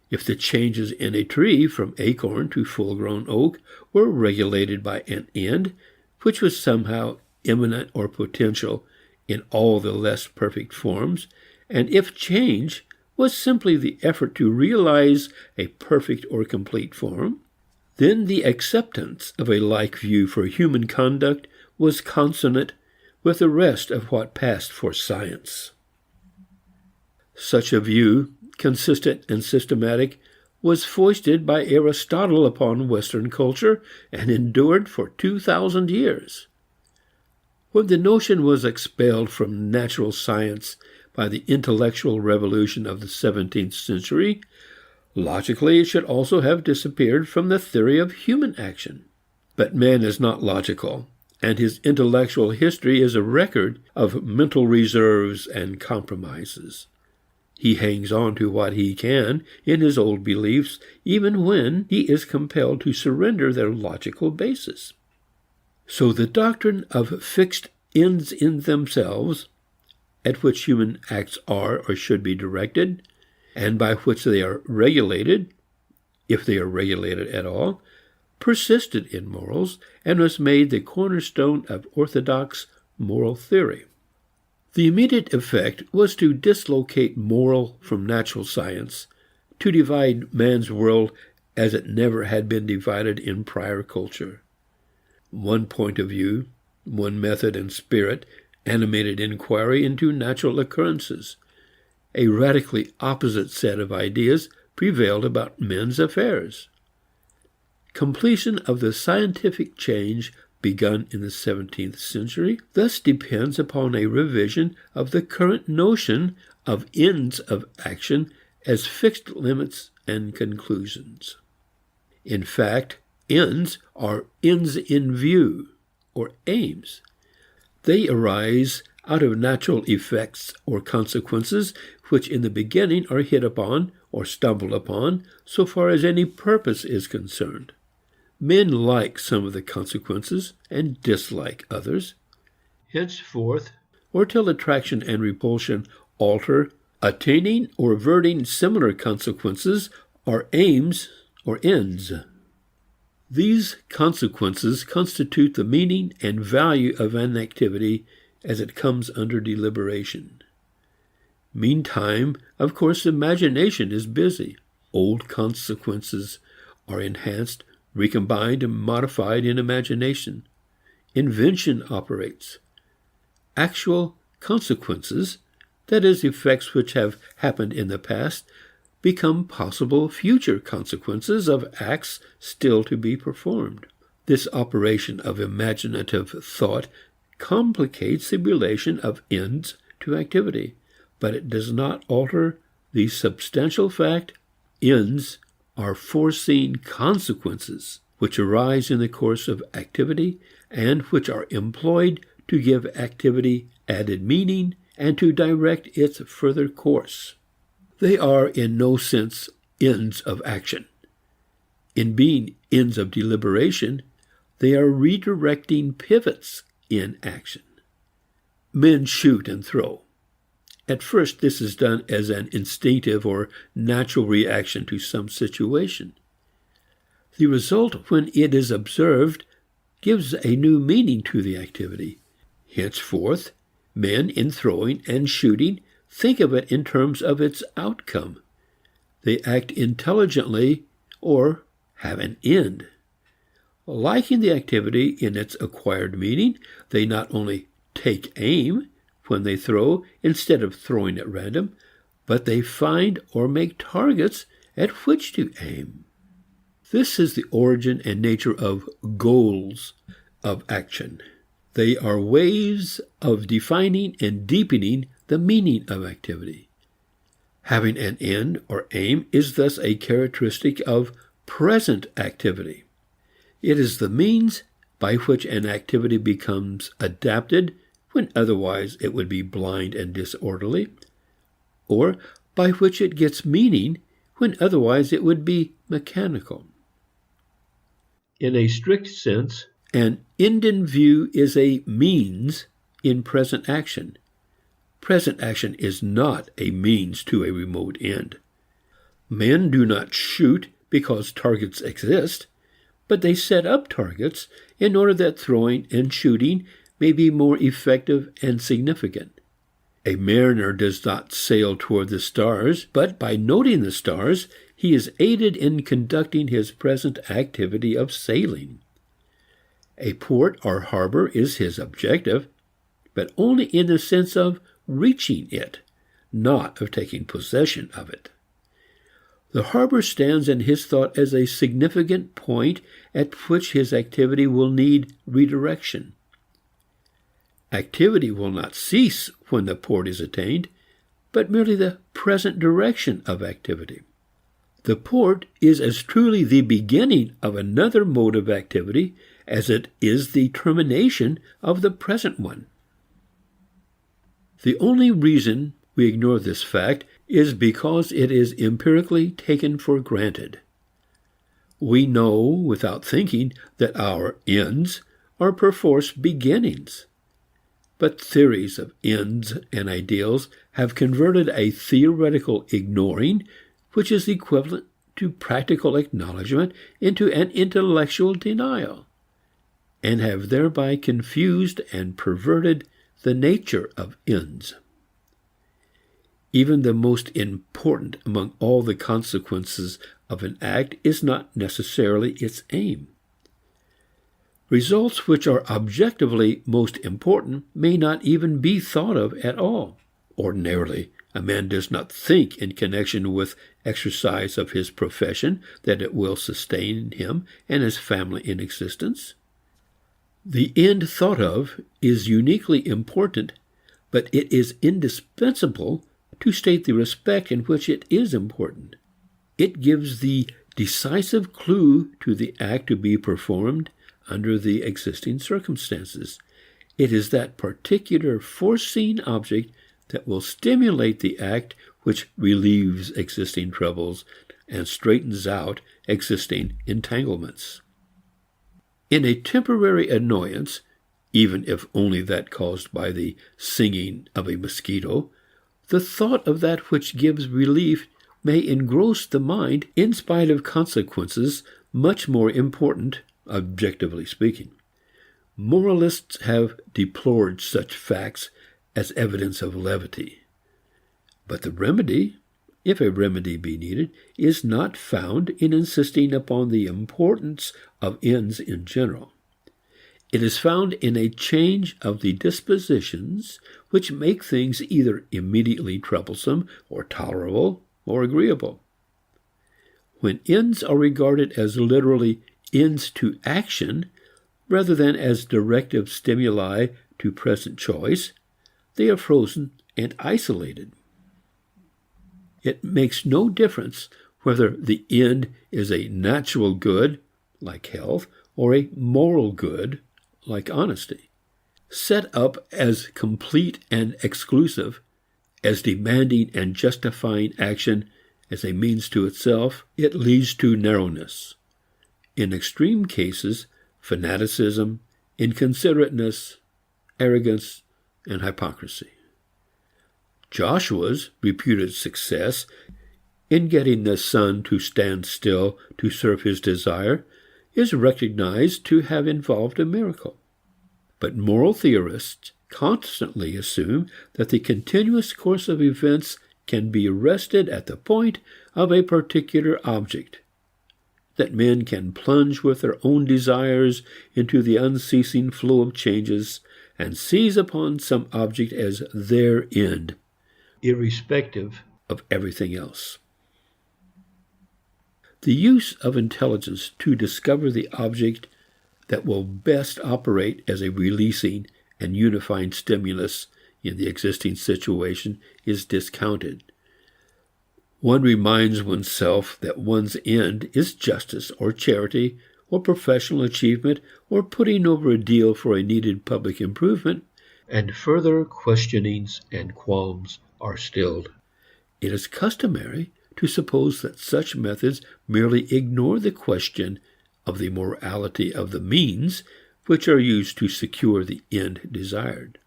If the changes in a tree from acorn to full-grown oak were regulated by an end, which was somehow imminent or potential in all the less perfect forms, and if change was simply the effort to realize a perfect or complete form, then the acceptance of a like view for human conduct was consonant with the rest of what passed for science. Such a view, consistent and systematic, was foisted by Aristotle upon Western culture and endured for 2,000 years. When the notion was expelled from natural science by the intellectual revolution of the 17th century, logically it should also have disappeared from the theory of human action. But man is not logical, and his intellectual history is a record of mental reserves and compromises. He hangs on to what he can in his old beliefs, even when he is compelled to surrender their logical basis. So the doctrine of fixed ends in themselves, at which human acts are or should be directed, and by which they are regulated, if they are regulated at all, persisted in morals and was made the cornerstone of orthodox moral theory. The immediate effect was to dislocate moral from natural science, to divide man's world as it never had been divided in prior culture. One point of view, one method and spirit animated inquiry into natural occurrences. A radically opposite set of ideas prevailed about men's affairs. Completion of the scientific change begun in the 17th century thus depends upon a revision of the current notion of ends of action as fixed limits and conclusions. In fact, ends are ends in view, or aims. They arise out of natural effects or consequences which in the beginning are hit upon or stumbled upon so far as any purpose is concerned. Men like some of the consequences and dislike others. Henceforth, or till attraction and repulsion alter, attaining or averting similar consequences are aims or ends. These consequences constitute the meaning and value of an activity as it comes under deliberation. Meantime, of course, imagination is busy. Old consequences are enhanced, recombined, and modified in imagination. Invention operates. Actual consequences, that is, effects which have happened in the past, become possible future consequences of acts still to be performed. This operation of imaginative thought complicates the relation of ends to activity, but it does not alter the substantial fact ends are foreseen consequences which arise in the course of activity and which are employed to give activity added meaning and to direct its further course. They are in no sense ends of action. In being ends of deliberation, they are redirecting pivots in action. Men shoot and throw. At first, this is done as an instinctive or natural reaction to some situation. The result, when it is observed, gives a new meaning to the activity. Henceforth, men in throwing and shooting think of it in terms of its outcome. They act intelligently or have an end. Liking the activity in its acquired meaning, they not only take aim when they throw instead of throwing at random, but they find or make targets at which to aim. This is the origin and nature of goals of action. They are ways of defining and deepening the meaning of activity. Having an end or aim is thus a characteristic of present activity. It is the means by which an activity becomes adapted when otherwise it would be blind and disorderly, or by which it gets meaning when otherwise it would be mechanical. In a strict sense, an end in view is a means in present action. Present action is not a means to a remote end. Men do not shoot because targets exist, but they set up targets in order that throwing and shooting may be more effective and significant. A mariner does not sail toward the stars, but by noting the stars, he is aided in conducting his present activity of sailing. A port or harbor is his objective, but only in the sense of reaching it, not of taking possession of it. The harbor stands in his thought as a significant point at which his activity will need redirection. Activity will not cease when the port is attained, but merely the present direction of activity. The port is as truly the beginning of another mode of activity as it is the termination of the present one. The only reason we ignore this fact is because it is empirically taken for granted. We know without thinking that our ends are perforce beginnings. But theories of ends and ideals have converted a theoretical ignoring, which is equivalent to practical acknowledgement, into an intellectual denial, and have thereby confused and perverted the nature of ends. Even the most important among all the consequences of an act is not necessarily its aim. Results which are objectively most important may not even be thought of at all. Ordinarily, a man does not think in connection with exercise of his profession that it will sustain him and his family in existence. The end thought of is uniquely important, but it is indispensable to state the respect in which it is important. It gives the decisive clue to the act to be performed under the existing circumstances. It is that particular foreseen object that will stimulate the act which relieves existing troubles and straightens out existing entanglements. In a temporary annoyance, even if only that caused by the singing of a mosquito, the thought of that which gives relief may engross the mind in spite of consequences much more important, objectively speaking. Moralists have deplored such facts as evidence of levity. But the remedy, if a remedy be needed, is not found in insisting upon the importance of ends in general. It is found in a change of the dispositions which make things either immediately troublesome or tolerable or agreeable. When ends are regarded as literally ends to action rather than as directive stimuli to present choice, they are frozen and isolated. It makes no difference whether the end is a natural good, like health, or a moral good, like honesty. Set up as complete and exclusive, as demanding and justifying action as a means to itself, it leads to narrowness. In extreme cases, fanaticism, inconsiderateness, arrogance, and hypocrisy. Joshua's reputed success in getting the sun to stand still to serve his desire is recognized to have involved a miracle. But moral theorists constantly assume that the continuous course of events can be arrested at the point of a particular object, that men can plunge with their own desires into the unceasing flow of changes and seize upon some object as their end, irrespective of everything else. The use of intelligence to discover the object that will best operate as a releasing and unifying stimulus in the existing situation is discounted. One reminds oneself that one's end is justice or charity or professional achievement or putting over a deal for a needed public improvement, and further questionings and qualms are stilled. It is customary to suppose that such methods merely ignore the question of the morality of the means which are used to secure the end desired.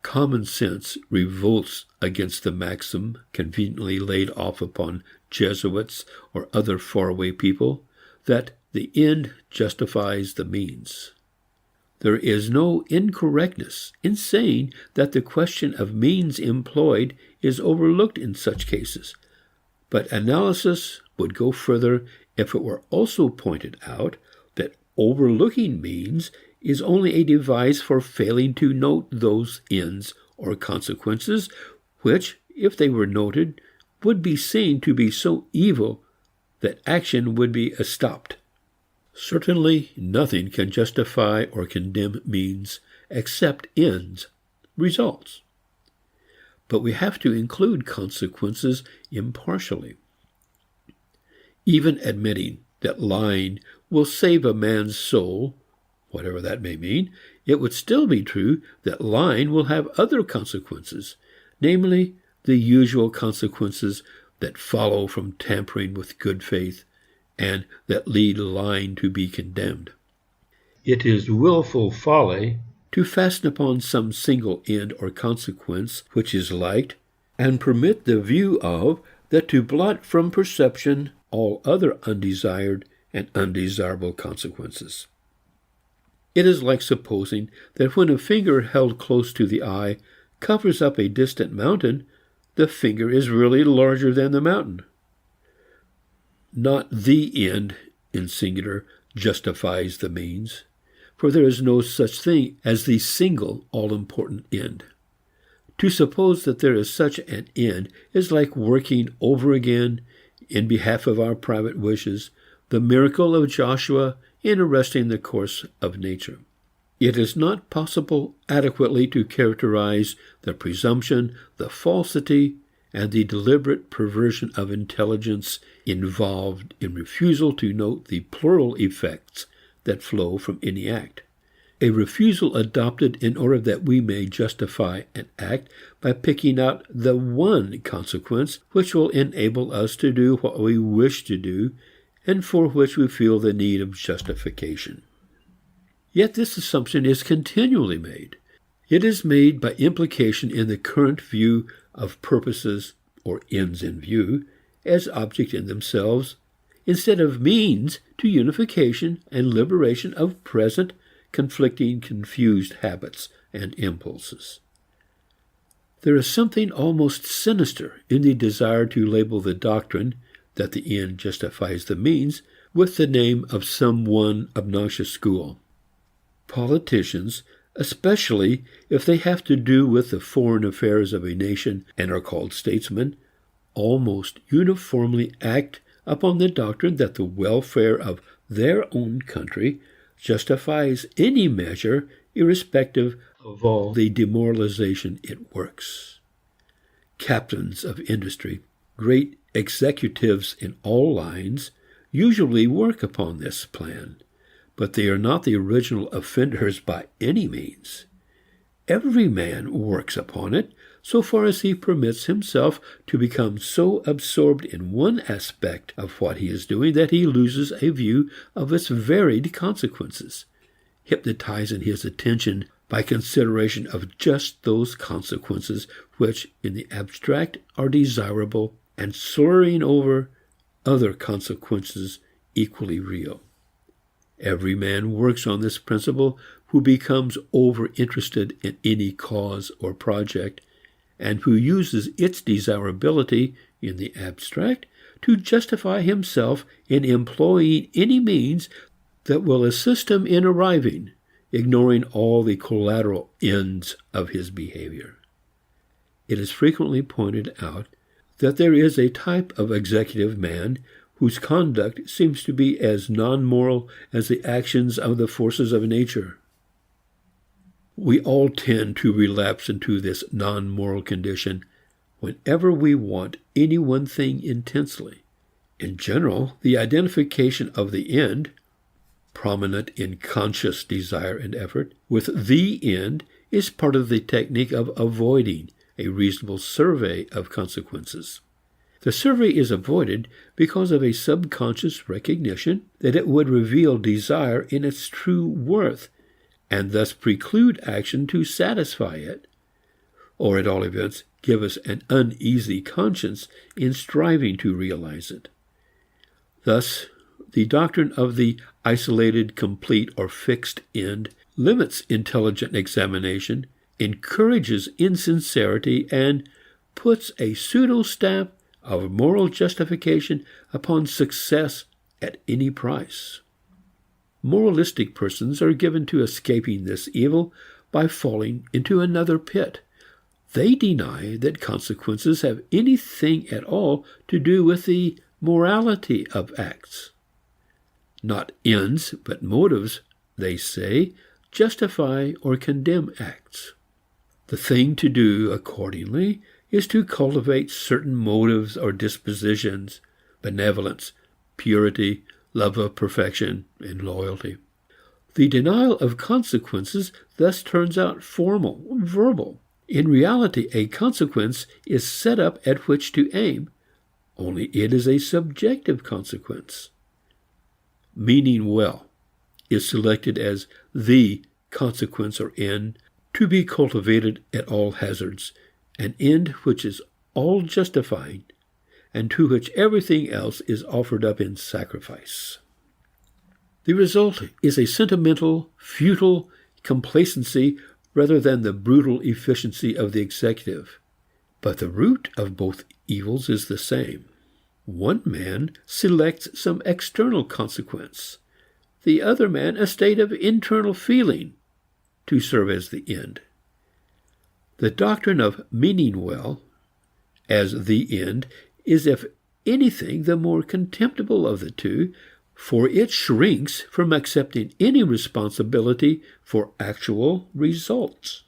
Common sense revolts against the maxim conveniently laid off upon Jesuits or other faraway people that the end justifies the means. There is no incorrectness in saying that the question of means employed is overlooked in such cases, but analysis would go further if it were also pointed out that overlooking means is only a device for failing to note those ends or consequences which, if they were noted, would be seen to be so evil that action would be stopped. Certainly nothing can justify or condemn means except ends, results. But we have to include consequences impartially. Even admitting that lying will save a man's soul, whatever that may mean, it would still be true that lying will have other consequences, namely the usual consequences that follow from tampering with good faith and that lead lying to be condemned. It is willful folly to fasten upon some single end or consequence which is liked, and permit the view of that to blot from perception all other undesired and undesirable consequences. It is like supposing that when a finger held close to the eye covers up a distant mountain, the finger is really larger than the mountain. Not the end, in singular, justifies the means, for there is no such thing as the single all-important end. To suppose that there is such an end is like working over again, in behalf of our private wishes, the miracle of Joshua in arresting the course of nature. It is not possible adequately to characterize the presumption, the falsity, and the deliberate perversion of intelligence involved in refusal to note the plural effects that flow from any act. A refusal adopted in order that we may justify an act by picking out the one consequence which will enable us to do what we wish to do and for which we feel the need of justification. Yet this assumption is continually made. It is made by implication in the current view of purposes, or ends in view, as object in themselves, instead of means to unification and liberation of present, conflicting, confused habits and impulses. There is something almost sinister in the desire to label the doctrine that the end justifies the means with the name of some one obnoxious school. Politicians, especially if they have to do with the foreign affairs of a nation and are called statesmen, almost uniformly act upon the doctrine that the welfare of their own country justifies any measure irrespective of all the demoralization it works. Captains of industry, great executives in all lines, usually work upon this plan, but they are not the original offenders by any means. Every man works upon it so far as he permits himself to become so absorbed in one aspect of what he is doing that he loses a view of its varied consequences, hypnotizing his attention by consideration of just those consequences which, in the abstract, are desirable, and slurring over other consequences equally real. Every man works on this principle who becomes over-interested in any cause or project, and who uses its desirability in the abstract to justify himself in employing any means that will assist him in arriving, ignoring all the collateral ends of his behavior. It is frequently pointed out that there is a type of executive man whose conduct seems to be as non-moral as the actions of the forces of nature. We all tend to relapse into this non-moral condition whenever we want any one thing intensely. In general, the identification of the end, prominent in conscious desire and effort, with the end is part of the technique of avoiding a reasonable survey of consequences. The survey is avoided because of a subconscious recognition that it would reveal desire in its true worth, and thus preclude action to satisfy it, or at all events give us an uneasy conscience in striving to realize it. Thus, the doctrine of the isolated, complete, or fixed end limits intelligent examination, encourages insincerity, and puts a pseudo-stamp of moral justification upon success at any price. Moralistic persons are given to escaping this evil by falling into another pit. They deny that consequences have anything at all to do with the morality of acts. Not ends, but motives, they say, justify or condemn acts. The thing to do, accordingly, is to cultivate certain motives or dispositions, benevolence, purity, love of perfection, and loyalty. The denial of consequences thus turns out formal, verbal. In reality, a consequence is set up at which to aim, only it is a subjective consequence. Meaning well is selected as the consequence or end to be cultivated at all hazards, an end which is all justifying, and to which everything else is offered up in sacrifice. The result is a sentimental, futile complacency rather than the brutal efficiency of the executive. But the root of both evils is the same. One man selects some external consequence, the other man a state of internal feeling to serve as the end. The doctrine of meaning well as the end is, if anything, the more contemptible of the two, for it shrinks from accepting any responsibility for actual results.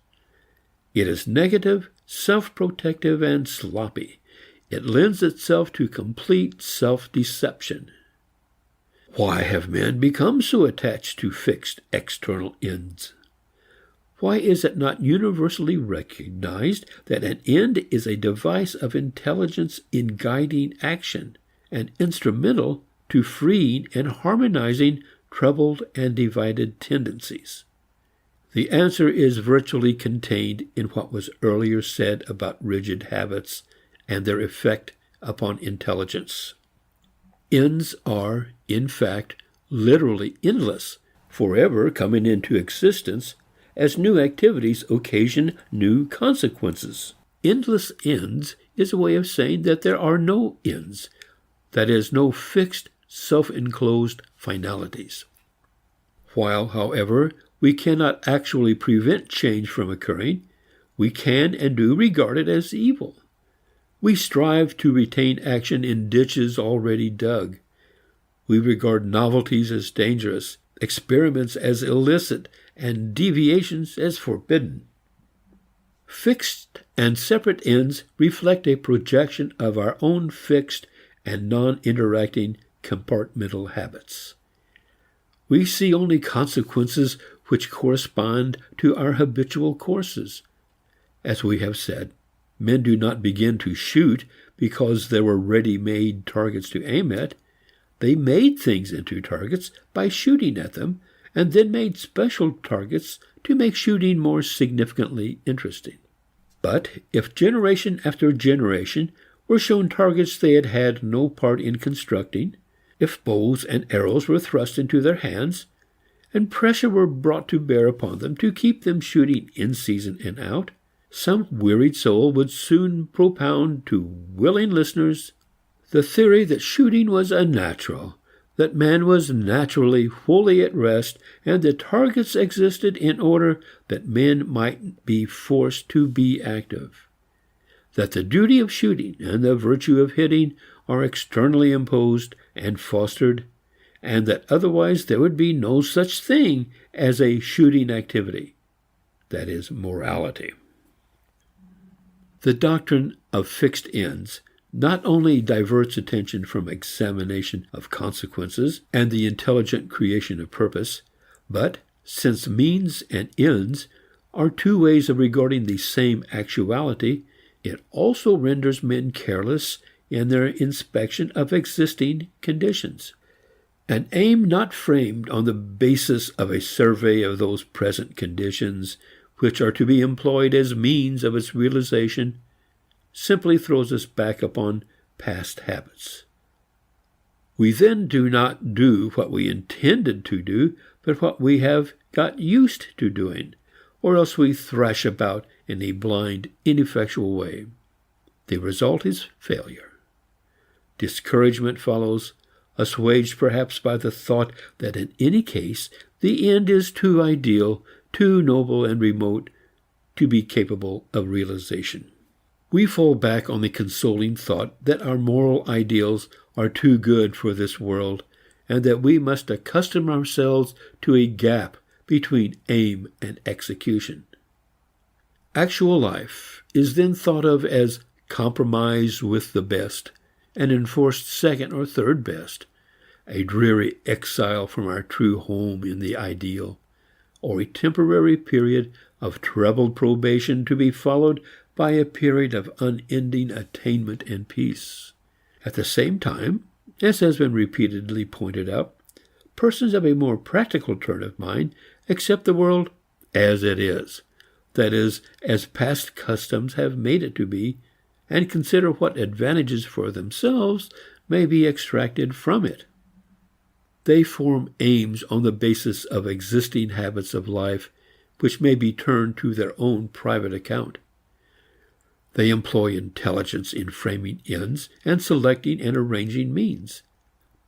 It is negative, self-protective, and sloppy. It lends itself to complete self-deception. Why have men become so attached to fixed external ends? Why is it not universally recognized that an end is a device of intelligence in guiding action, and instrumental to freeing and harmonizing troubled and divided tendencies? The answer is virtually contained in what was earlier said about rigid habits and their effect upon intelligence. Ends are, in fact, literally endless, forever coming into existence as new activities occasion new consequences. Endless ends is a way of saying that there are no ends, that is, no fixed, self-enclosed finalities. While, however, we cannot actually prevent change from occurring, we can and do regard it as evil. We strive to retain action in ditches already dug. We regard novelties as dangerous, experiments as illicit, and deviations as forbidden. Fixed and separate ends reflect a projection of our own fixed and non-interacting compartmental habits. We see only consequences which correspond to our habitual courses. As we have said, men do not begin to shoot because there were ready-made targets to aim at. They made things into targets by shooting at them, and then made special targets to make shooting more significantly interesting. But if generation after generation were shown targets they had had no part in constructing, if bows and arrows were thrust into their hands, and pressure were brought to bear upon them to keep them shooting in season and out, some wearied soul would soon propound to willing listeners the theory that shooting was unnatural, that man was naturally wholly at rest, and that targets existed in order that men might be forced to be active, that the duty of shooting and the virtue of hitting are externally imposed and fostered, and that otherwise there would be no such thing as a shooting activity, that is, morality. The doctrine of fixed ends not only diverts attention from examination of consequences and the intelligent creation of purpose, but, since means and ends are two ways of regarding the same actuality, it also renders men careless in their inspection of existing conditions. An aim not framed on the basis of a survey of those present conditions which are to be employed as means of its realization simply throws us back upon past habits. We then do not do what we intended to do, but what we have got used to doing, or else we thrash about in a blind, ineffectual way. The result is failure. Discouragement follows, assuaged perhaps by the thought that in any case the end is too ideal, too noble and remote to be capable of realization. We fall back on the consoling thought that our moral ideals are too good for this world, and that we must accustom ourselves to a gap between aim and execution. Actual life is then thought of as compromise with the best, an enforced second or third best, a dreary exile from our true home in the ideal, or a temporary period of troubled probation to be followed by a period of unending attainment and peace. At the same time, as has been repeatedly pointed out, persons of a more practical turn of mind accept the world as it is, that is, as past customs have made it to be, and consider what advantages for themselves may be extracted from it. They form aims on the basis of existing habits of life, which may be turned to their own private account. They employ intelligence in framing ends and selecting and arranging means.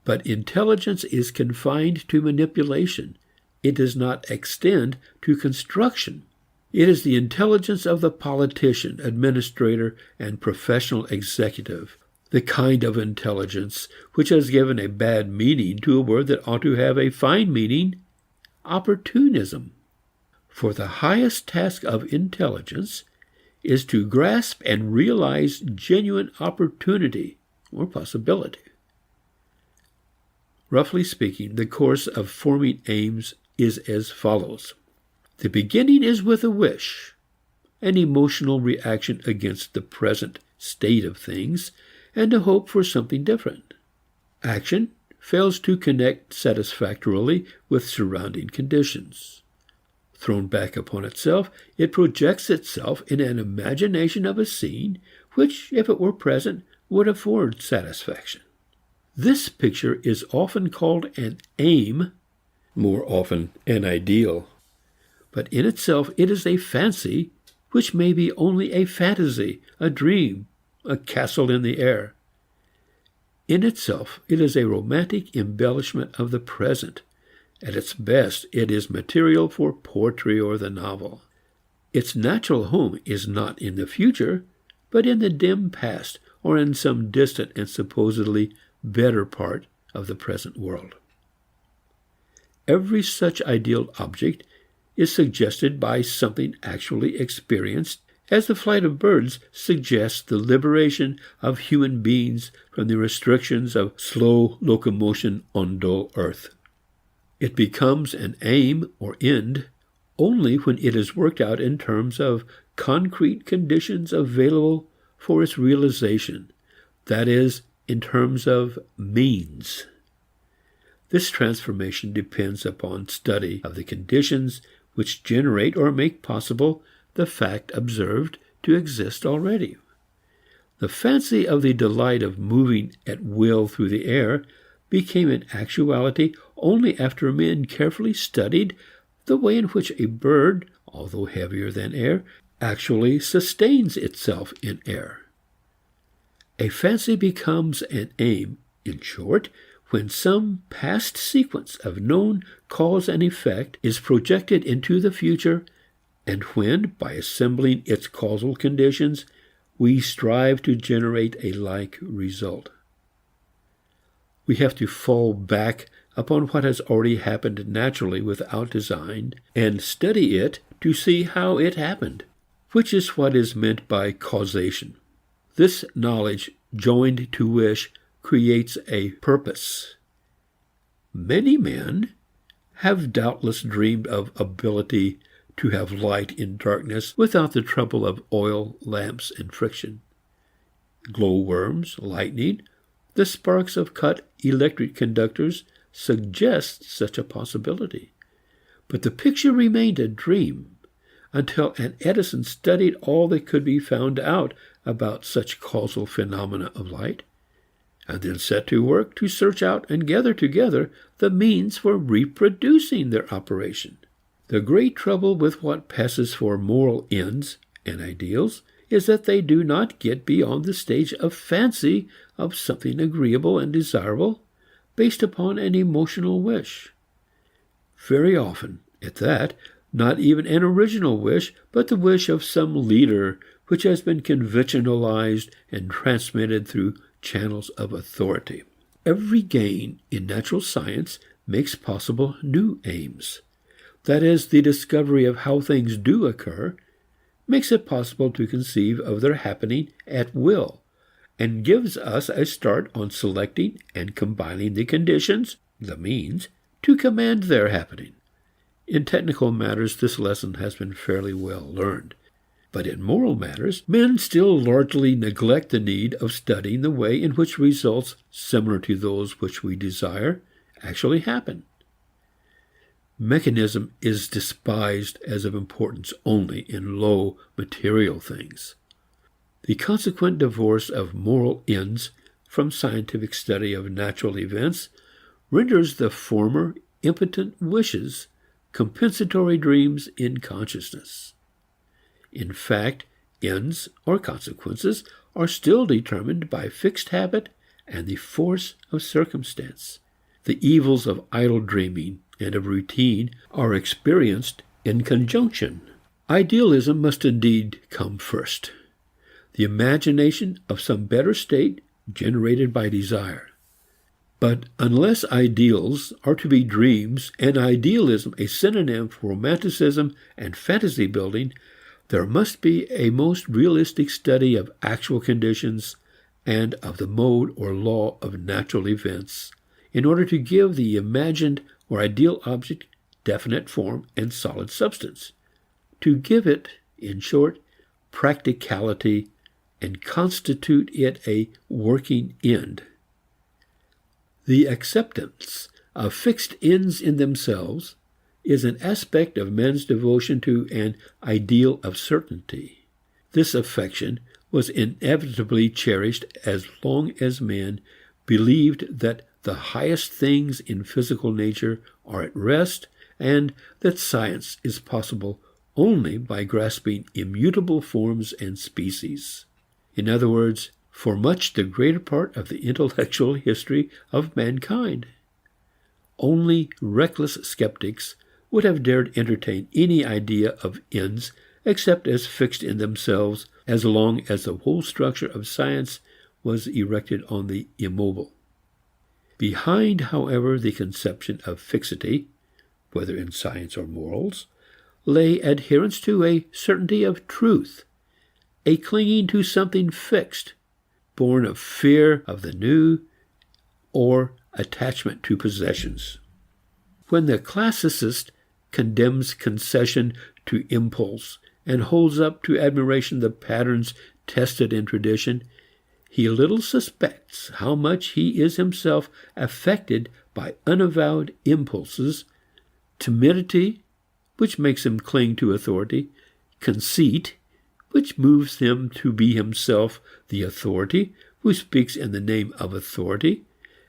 But intelligence is confined to manipulation. It does not extend to construction. It is the intelligence of the politician, administrator, and professional executive, the kind of intelligence which has given a bad meaning to a word that ought to have a fine meaning, opportunism. For the highest task of intelligence is to grasp and realize genuine opportunity or possibility. Roughly speaking, the course of forming aims is as follows. The beginning is with a wish, an emotional reaction against the present state of things, and a hope for something different. Action fails to connect satisfactorily with surrounding conditions. Thrown back upon itself, it projects itself in an imagination of a scene which, if it were present, would afford satisfaction. This picture is often called an aim, more often an ideal. But in itself it is a fancy, which may be only a fantasy, a dream, a castle in the air. In itself it is a romantic embellishment of the present. At its best, it is material for poetry or the novel. Its natural home is not in the future, but in the dim past or in some distant and supposedly better part of the present world. Every such ideal object is suggested by something actually experienced, as the flight of birds suggests the liberation of human beings from the restrictions of slow locomotion on dull earth. It becomes an aim or end only when it is worked out in terms of concrete conditions available for its realization, that is, in terms of means. This transformation depends upon study of the conditions which generate or make possible the fact observed to exist already. The fancy of the delight of moving at will through the air became an actuality only after men carefully studied the way in which a bird, although heavier than air, actually sustains itself in air. A fancy becomes an aim, in short, when some past sequence of known cause and effect is projected into the future, and when, by assembling its causal conditions, we strive to generate a like result. We have to fall back upon what has already happened naturally without design and study it to see how it happened, which is what is meant by causation. This knowledge, joined to wish, creates a purpose. Many men have doubtless dreamed of ability to have light in darkness without the trouble of oil, lamps, and friction. Glowworms, lightning, the sparks of cut electric conductors suggest such a possibility. But the picture remained a dream until an Edison studied all that could be found out about such causal phenomena of light, and then set to work to search out and gather together the means for reproducing their operation. The great trouble with what passes for moral ends and ideals is that they do not get beyond the stage of fancy of something agreeable and desirable based upon an emotional wish. Very often, at that, not even an original wish, but the wish of some leader which has been conventionalized and transmitted through channels of authority. Every gain in natural science makes possible new aims. That is, the discovery of how things do occur makes it possible to conceive of their happening at will, and gives us a start on selecting and combining the conditions, the means, to command their happening. In technical matters, this lesson has been fairly well learned. But in moral matters, men still largely neglect the need of studying the way in which results similar to those which we desire actually happen. Mechanism is despised as of importance only in low material things. The consequent divorce of moral ends from scientific study of natural events renders the former impotent wishes compensatory dreams in consciousness. In fact, ends or consequences are still determined by fixed habit and the force of circumstance. The evils of idle dreaming and of routine are experienced in conjunction. Idealism must indeed come first, the imagination of some better state generated by desire. But unless ideals are to be dreams and idealism a synonym for romanticism and fantasy building, there must be a most realistic study of actual conditions and of the mode or law of natural events in order to give the imagined or ideal object definite form and solid substance, to give it, in short, practicality and constitute it a working end. The acceptance of fixed ends in themselves is an aspect of men's devotion to an ideal of certainty. This affection was inevitably cherished as long as men believed that the highest things in physical nature are at rest and that science is possible only by grasping immutable forms and species. In other words, for much the greater part of the intellectual history of mankind. Only reckless skeptics would have dared entertain any idea of ends except as fixed in themselves as long as the whole structure of science was erected on the immobile. Behind, however, the conception of fixity, whether in science or morals, lay adherence to a certainty of truth, a clinging to something fixed, born of fear of the new or attachment to possessions. When the classicist condemns concession to impulse and holds up to admiration the patterns tested in tradition, he little suspects how much he is himself affected by unavowed impulses, timidity, which makes him cling to authority, conceit, which moves him to be himself the authority who speaks in the name of authority,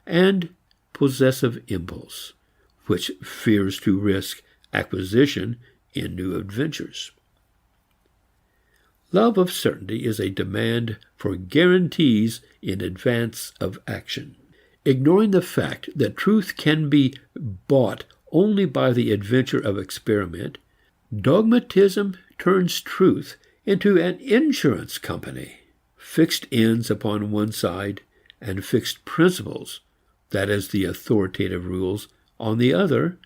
and possessive impulse, which fears to risk acquisition in new adventures. Love of certainty is a demand for guarantees in advance of action. Ignoring the fact that truth can be bought only by the adventure of experiment, dogmatism turns truth into an insurance company. Fixed ends upon one side and fixed principles, that is the authoritative rules, on the other,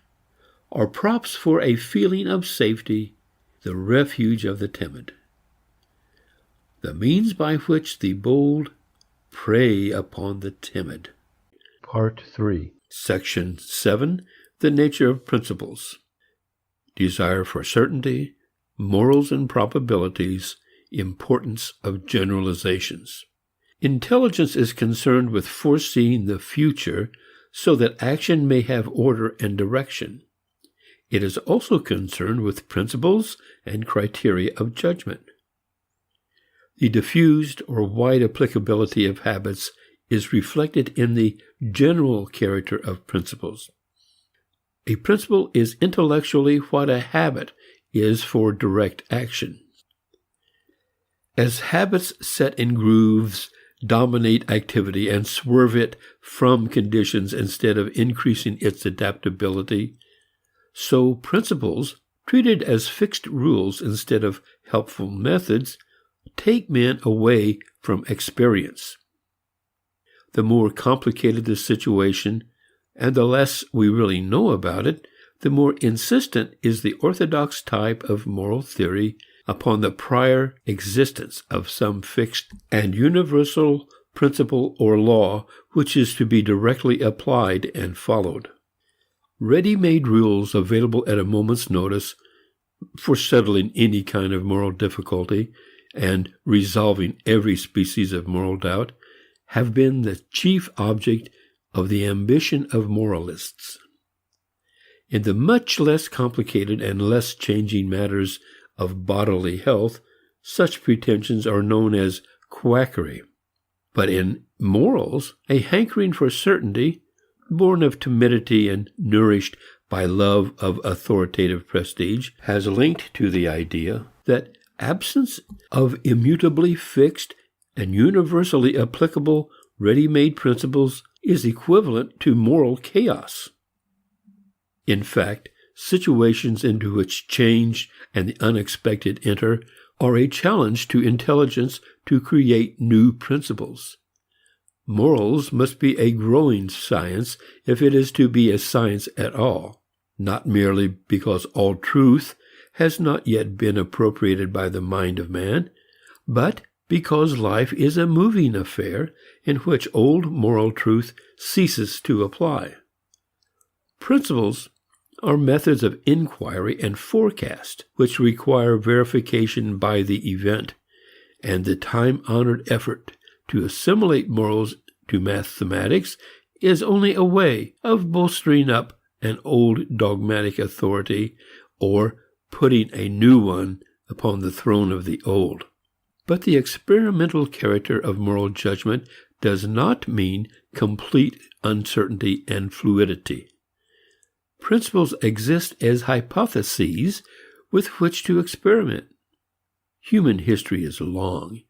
are props for a feeling of safety, the refuge of the timid. The means by which the bold prey upon the timid. Part 3. Section 7. The nature of principles. Desire for certainty, morals and probabilities, importance of generalizations. Intelligence is concerned with foreseeing the future so that action may have order and direction. It is also concerned with principles and criteria of judgment. The diffused or wide applicability of habits is reflected in the general character of principles. A principle is intellectually what a habit is for direct action. As habits set in grooves dominate activity and swerve it from conditions instead of increasing its adaptability, so principles, treated as fixed rules instead of helpful methods, take men away from experience. The more complicated the situation, and the less we really know about it, the more insistent is the orthodox type of moral theory upon the prior existence of some fixed and universal principle or law which is to be directly applied and followed. Ready-made rules available at a moment's notice for settling any kind of moral difficulty and resolving every species of moral doubt have been the chief object of the ambition of moralists. In the much less complicated and less changing matters of bodily health, such pretensions are known as quackery. But in morals, a hankering for certainty, born of timidity and nourished by love of authoritative prestige, has linked to the idea that absence of immutably fixed and universally applicable ready-made principles is equivalent to moral chaos. In fact, situations into which change and the unexpected enter are a challenge to intelligence to create new principles. Morals must be a growing science if it is to be a science at all, not merely because all truth has not yet been appropriated by the mind of man, but because life is a moving affair in which old moral truth ceases to apply. Principles are methods of inquiry and forecast which require verification by the event, and the time-honored effort to assimilate morals to mathematics is only a way of bolstering up an old dogmatic authority or putting a new one upon the throne of the old. But the experimental character of moral judgment does not mean complete uncertainty and fluidity. Principles exist as hypotheses with which to experiment. Human history is long.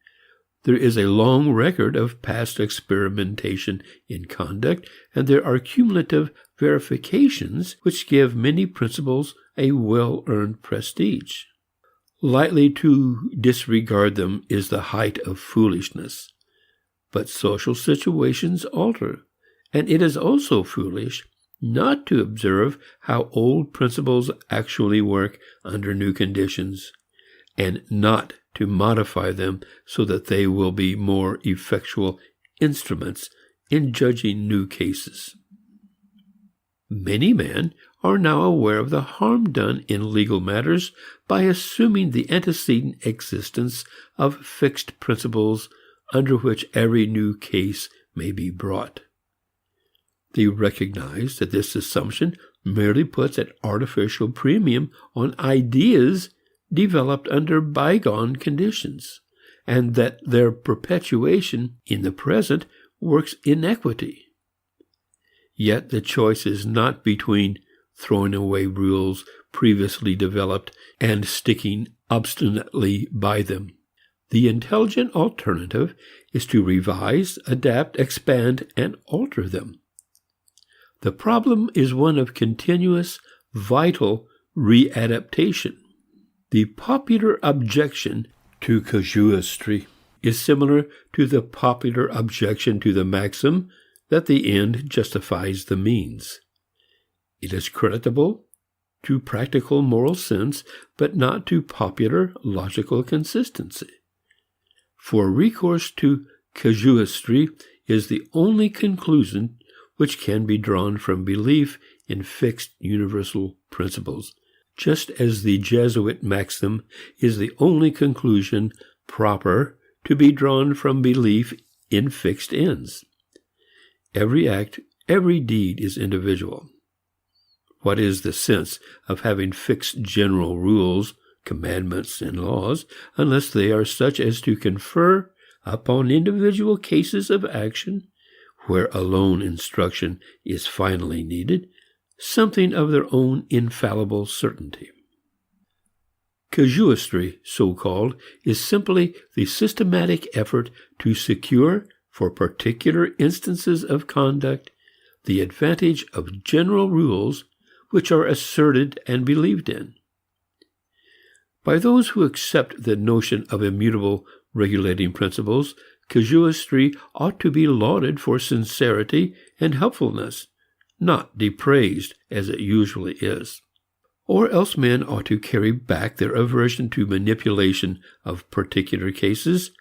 There is a long record of past experimentation in conduct, and there are cumulative verifications which give many principles a well-earned prestige. Lightly to disregard them is the height of foolishness. But social situations alter, and it is also foolish not to observe how old principles actually work under new conditions, and not to modify them so that they will be more effectual instruments in judging new cases. Many men are now aware of the harm done in legal matters by assuming the antecedent existence of fixed principles under which every new case may be brought. They recognize that this assumption merely puts an artificial premium on ideas developed under bygone conditions, and that their perpetuation in the present works inequity. Yet the choice is not between throwing away rules previously developed and sticking obstinately by them. The intelligent alternative is to revise, adapt, expand, and alter them. The problem is one of continuous, vital readaptation. The popular objection to casuistry is similar to the popular objection to the maxim that the end justifies the means. It is creditable to practical moral sense, but not to popular logical consistency. For recourse to casuistry is the only conclusion which can be drawn from belief in fixed universal principles, just as the Jesuit maxim is the only conclusion proper to be drawn from belief in fixed ends. Every act, every deed is individual. What is the sense of having fixed general rules, commandments, and laws, unless they are such as to confer upon individual cases of action, where alone instruction is finally needed, something of their own infallible certainty? Casuistry, so called, is simply the systematic effort to secure, for particular instances of conduct, the advantage of general rules which are asserted and believed in. By those who accept the notion of immutable regulating principles, casuistry ought to be lauded for sincerity and helpfulness, not depraised as it usually is. Or else men ought to carry back their aversion to manipulation of particular cases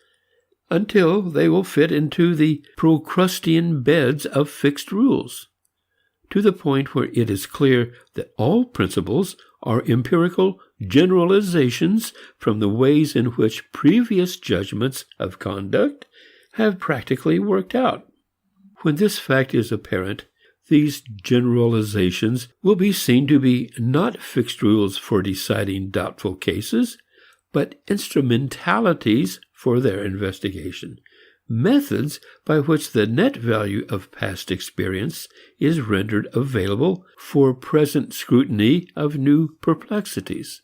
until they will fit into the Procrustean beds of fixed rules, to the point where it is clear that all principles are empirical generalizations from the ways in which previous judgments of conduct have practically worked out. When this fact is apparent, these generalizations will be seen to be not fixed rules for deciding doubtful cases, but instrumentalities for their investigation, methods by which the net value of past experience is rendered available for present scrutiny of new perplexities.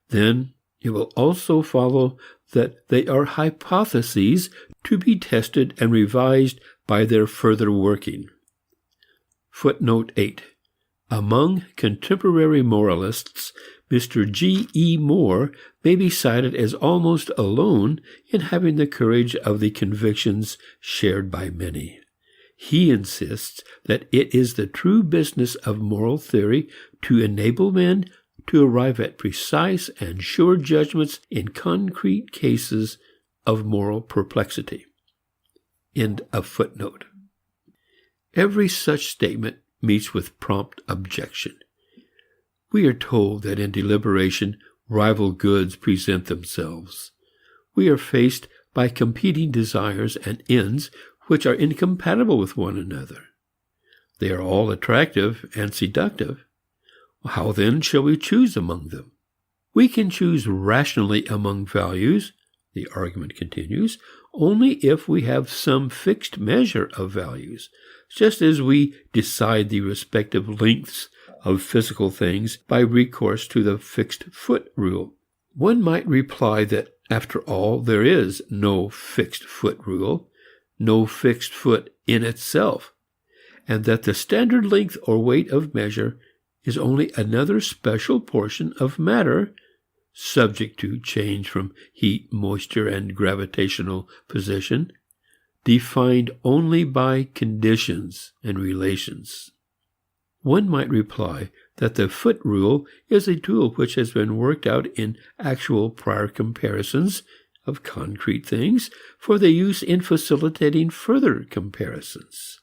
Then it will also follow that they are hypotheses to be tested and revised by their further working. Footnote 8. Among contemporary moralists, Mr. G. E. Moore may be cited as almost alone in having the courage of the convictions shared by many. He insists that it is the true business of moral theory to enable men to arrive at precise and sure judgments in concrete cases of moral perplexity. End of footnote. Every such statement meets with prompt objection. We are told that in deliberation, rival goods present themselves. We are faced by competing desires and ends which are incompatible with one another. They are all attractive and seductive. How then shall we choose among them? We can choose rationally among values, the argument continues, only if we have some fixed measure of values, just as we decide the respective lengths of physical things by recourse to the fixed foot rule. One might reply that, after all, there is no fixed foot rule, no fixed foot in itself, and that the standard length or weight of measure is only another special portion of matter, subject to change from heat, moisture, and gravitational position, defined only by conditions and relations. One might reply that the foot rule is a tool which has been worked out in actual prior comparisons of concrete things for the use in facilitating further comparisons.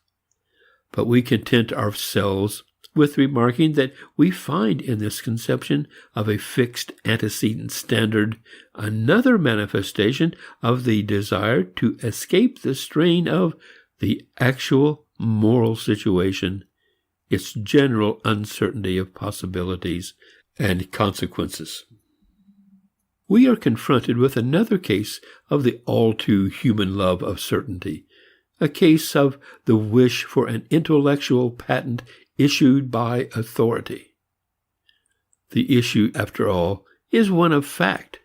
But we content ourselves with remarking that we find in this conception of a fixed antecedent standard another manifestation of the desire to escape the strain of the actual moral situation, its general uncertainty of possibilities and consequences. We are confronted with another case of the all-too-human love of certainty, a case of the wish for an intellectual patent issued by authority. The issue, after all, is one of fact.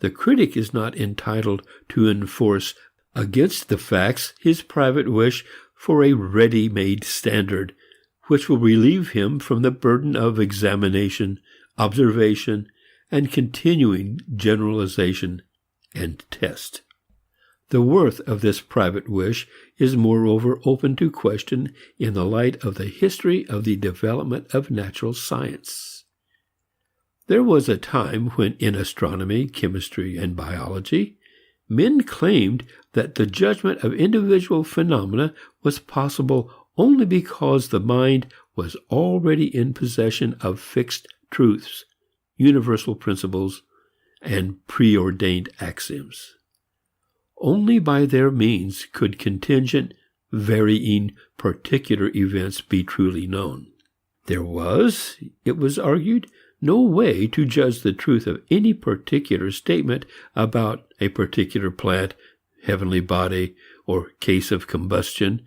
The critic is not entitled to enforce against the facts his private wish for a ready-made standard, which will relieve him from the burden of examination, observation, and continuing generalization and test. The worth of this private wish is moreover open to question in the light of the history of the development of natural science. There was a time when in astronomy, chemistry, and biology, men claimed that the judgment of individual phenomena was possible only because the mind was already in possession of fixed truths, universal principles, and preordained axioms. Only by their means could contingent, varying, particular events be truly known. There was, it was argued, no way to judge the truth of any particular statement about a particular plant, heavenly body, or case of combustion,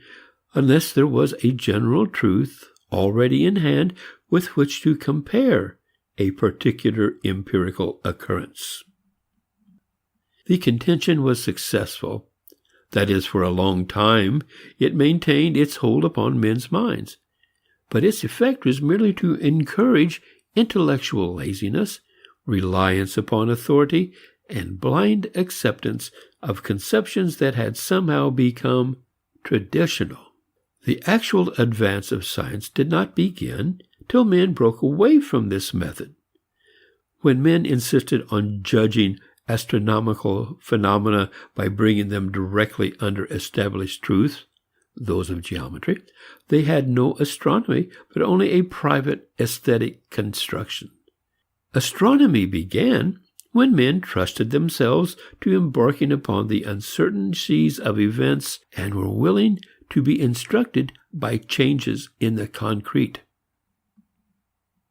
unless there was a general truth already in hand with which to compare a particular empirical occurrence. The contention was successful. That is, for a long time it maintained its hold upon men's minds. But its effect was merely to encourage intellectual laziness, reliance upon authority, and blind acceptance of conceptions that had somehow become traditional. The actual advance of science did not begin till men broke away from this method. When men insisted on judging astronomical phenomena by bringing them directly under established truths, those of geometry, they had no astronomy, but only a private aesthetic construction. Astronomy began when men trusted themselves to embarking upon the uncertain seas of events and were willing to be instructed by changes in the concrete.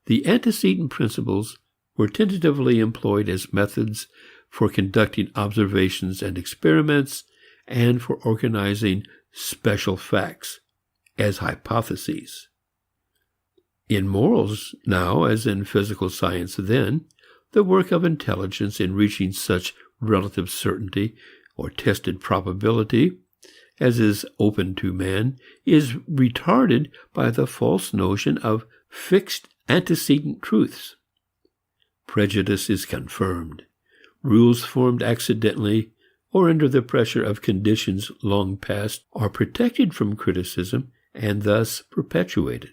The antecedent principles were tentatively employed as methods for conducting observations and experiments, and for organizing special facts as hypotheses. In morals now, as in physical science then, the work of intelligence in reaching such relative certainty or tested probability as is open to man is retarded by the false notion of fixed antecedent truths. Prejudice is confirmed. Rules formed accidentally or under the pressure of conditions long past are protected from criticism and thus perpetuated.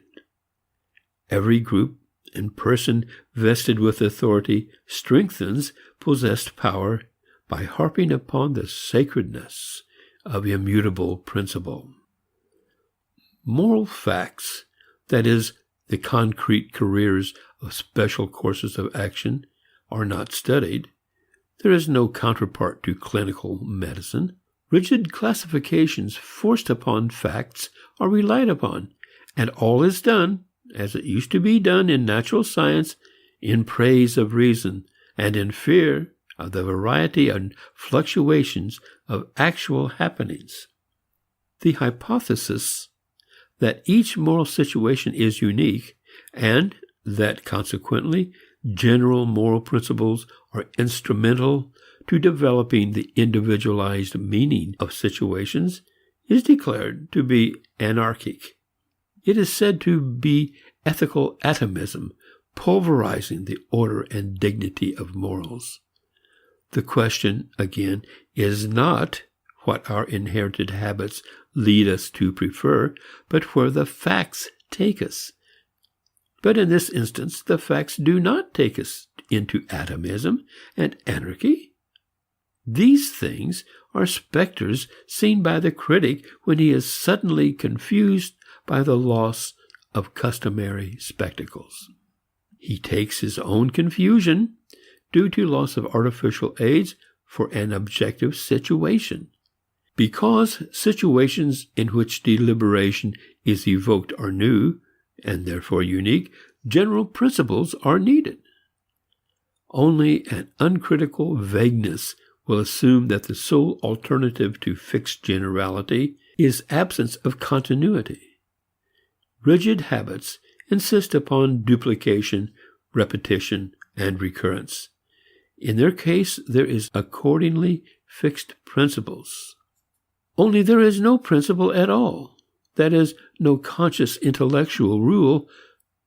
Every group and person vested with authority strengthens possessed power by harping upon the sacredness of immutable principle. Moral facts, that is, the concrete careers of special courses of action, are not studied. There is no counterpart to clinical medicine. Rigid classifications forced upon facts are relied upon, and all is done, as it used to be done in natural science, in praise of reason and in fear of the variety and fluctuations of actual happenings. The hypothesis that each moral situation is unique and that consequently general moral principles are instrumental to developing the individualized meaning of situations is declared to be anarchic. It is said to be ethical atomism, pulverizing the order and dignity of morals. The question, again, is not what our inherited habits lead us to prefer, but where the facts take us. But in this instance, the facts do not take us into atomism and anarchy. These things are specters seen by the critic when he is suddenly confused by the loss of customary spectacles. He takes his own confusion due to loss of artificial aids for an objective situation. Because situations in which deliberation is evoked are new, and therefore unique, general principles are needed. Only an uncritical vagueness will assume that the sole alternative to fixed generality is absence of continuity. Rigid habits insist upon duplication, repetition, and recurrence. In their case, there is accordingly fixed principles. Only there is no principle at all. That is, no conscious intellectual rule,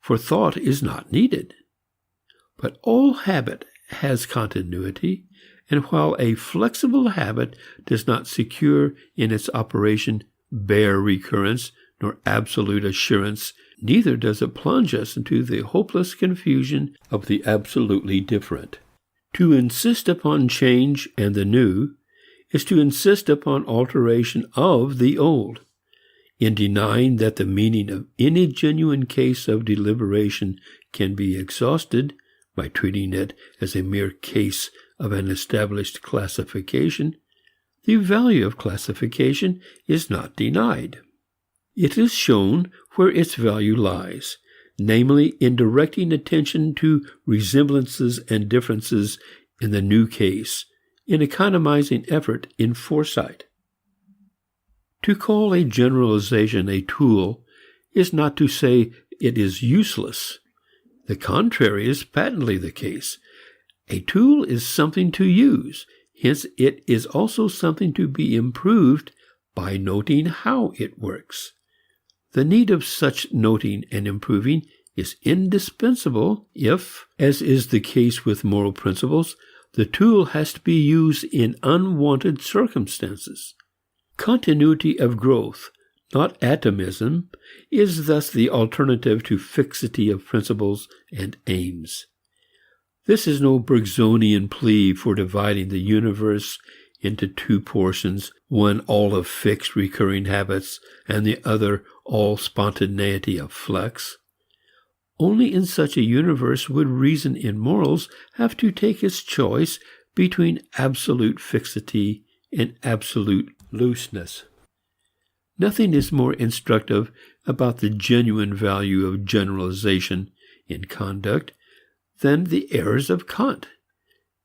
for thought is not needed. But all habit has continuity, and while a flexible habit does not secure in its operation bare recurrence nor absolute assurance, neither does it plunge us into the hopeless confusion of the absolutely different. To insist upon change and the new is to insist upon alteration of the old. In denying that the meaning of any genuine case of deliberation can be exhausted by treating it as a mere case of an established classification, the value of classification is not denied. It is shown where its value lies, namely in directing attention to resemblances and differences in the new case, in economizing effort in foresight. To call a generalization a tool is not to say it is useless. The contrary is patently the case. A tool is something to use, hence it is also something to be improved by noting how it works. The need of such noting and improving is indispensable if, as is the case with moral principles, the tool has to be used in unwanted circumstances. Continuity of growth, not atomism, is thus the alternative to fixity of principles and aims. This is no Bergsonian plea for dividing the universe into two portions, one all of fixed recurring habits and the other all spontaneity of flux. Only in such a universe would reason in morals have to take its choice between absolute fixity and absolute looseness. Nothing is more instructive about the genuine value of generalization in conduct than the errors of Kant.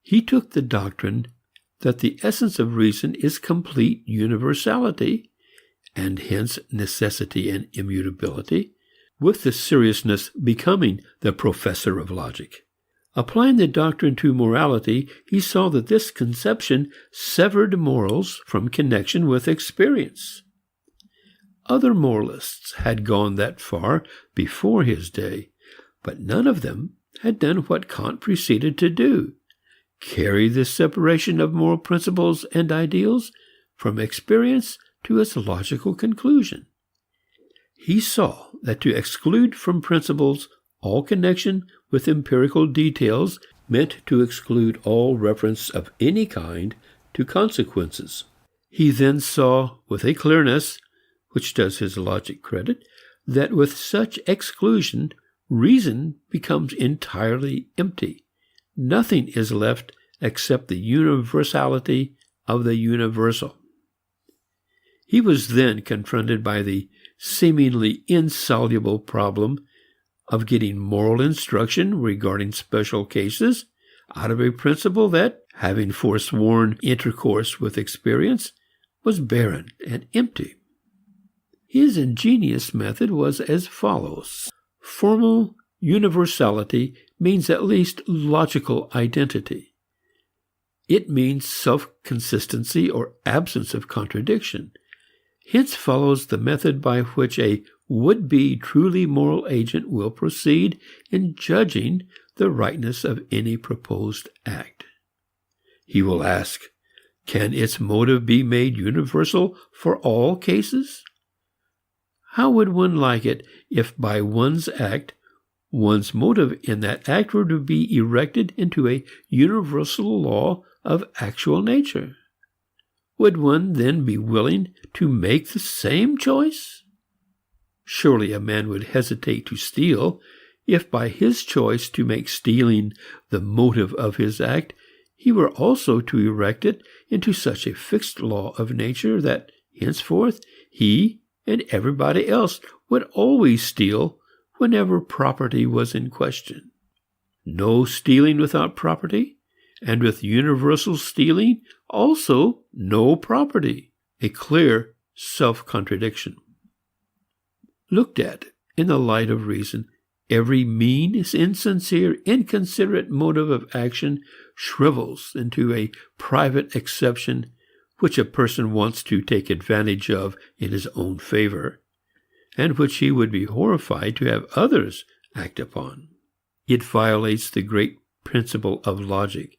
He took the doctrine that the essence of reason is complete universality, and hence necessity and immutability, with the seriousness becoming the professor of logic. Applying the doctrine to morality, he saw that this conception severed morals from connection with experience. Other moralists had gone that far before his day, but none of them had done what Kant proceeded to do: carry this separation of moral principles and ideals from experience to its logical conclusion. He saw that to exclude from principles all connection with empirical details meant to exclude all reference of any kind to consequences. He then saw with a clearness, which does his logic credit, that with such exclusion, reason becomes entirely empty. Nothing is left except the universality of the universal. He was then confronted by the seemingly insoluble problem of getting moral instruction regarding special cases out of a principle that, having forsworn intercourse with experience, was barren and empty. His ingenious method was as follows. Formal universality means at least logical identity. It means self-consistency or absence of contradiction. Hence follows the method by which a would-be truly moral agent will proceed in judging the rightness of any proposed act. He will ask, can its motive be made universal for all cases? How would one like it if by one's act, one's motive in that act were to be erected into a universal law of actual nature? Would one then be willing to make the same choice? Surely a man would hesitate to steal if by his choice to make stealing the motive of his act, he were also to erect it into such a fixed law of nature that henceforth he and everybody else would always steal whenever property was in question. No stealing without property, and with universal stealing also no property. A clear self-contradiction. Looked at in the light of reason, every mean, insincere, inconsiderate motive of action shrivels into a private exception which a person wants to take advantage of in his own favor, and which he would be horrified to have others act upon. It violates the great principle of logic,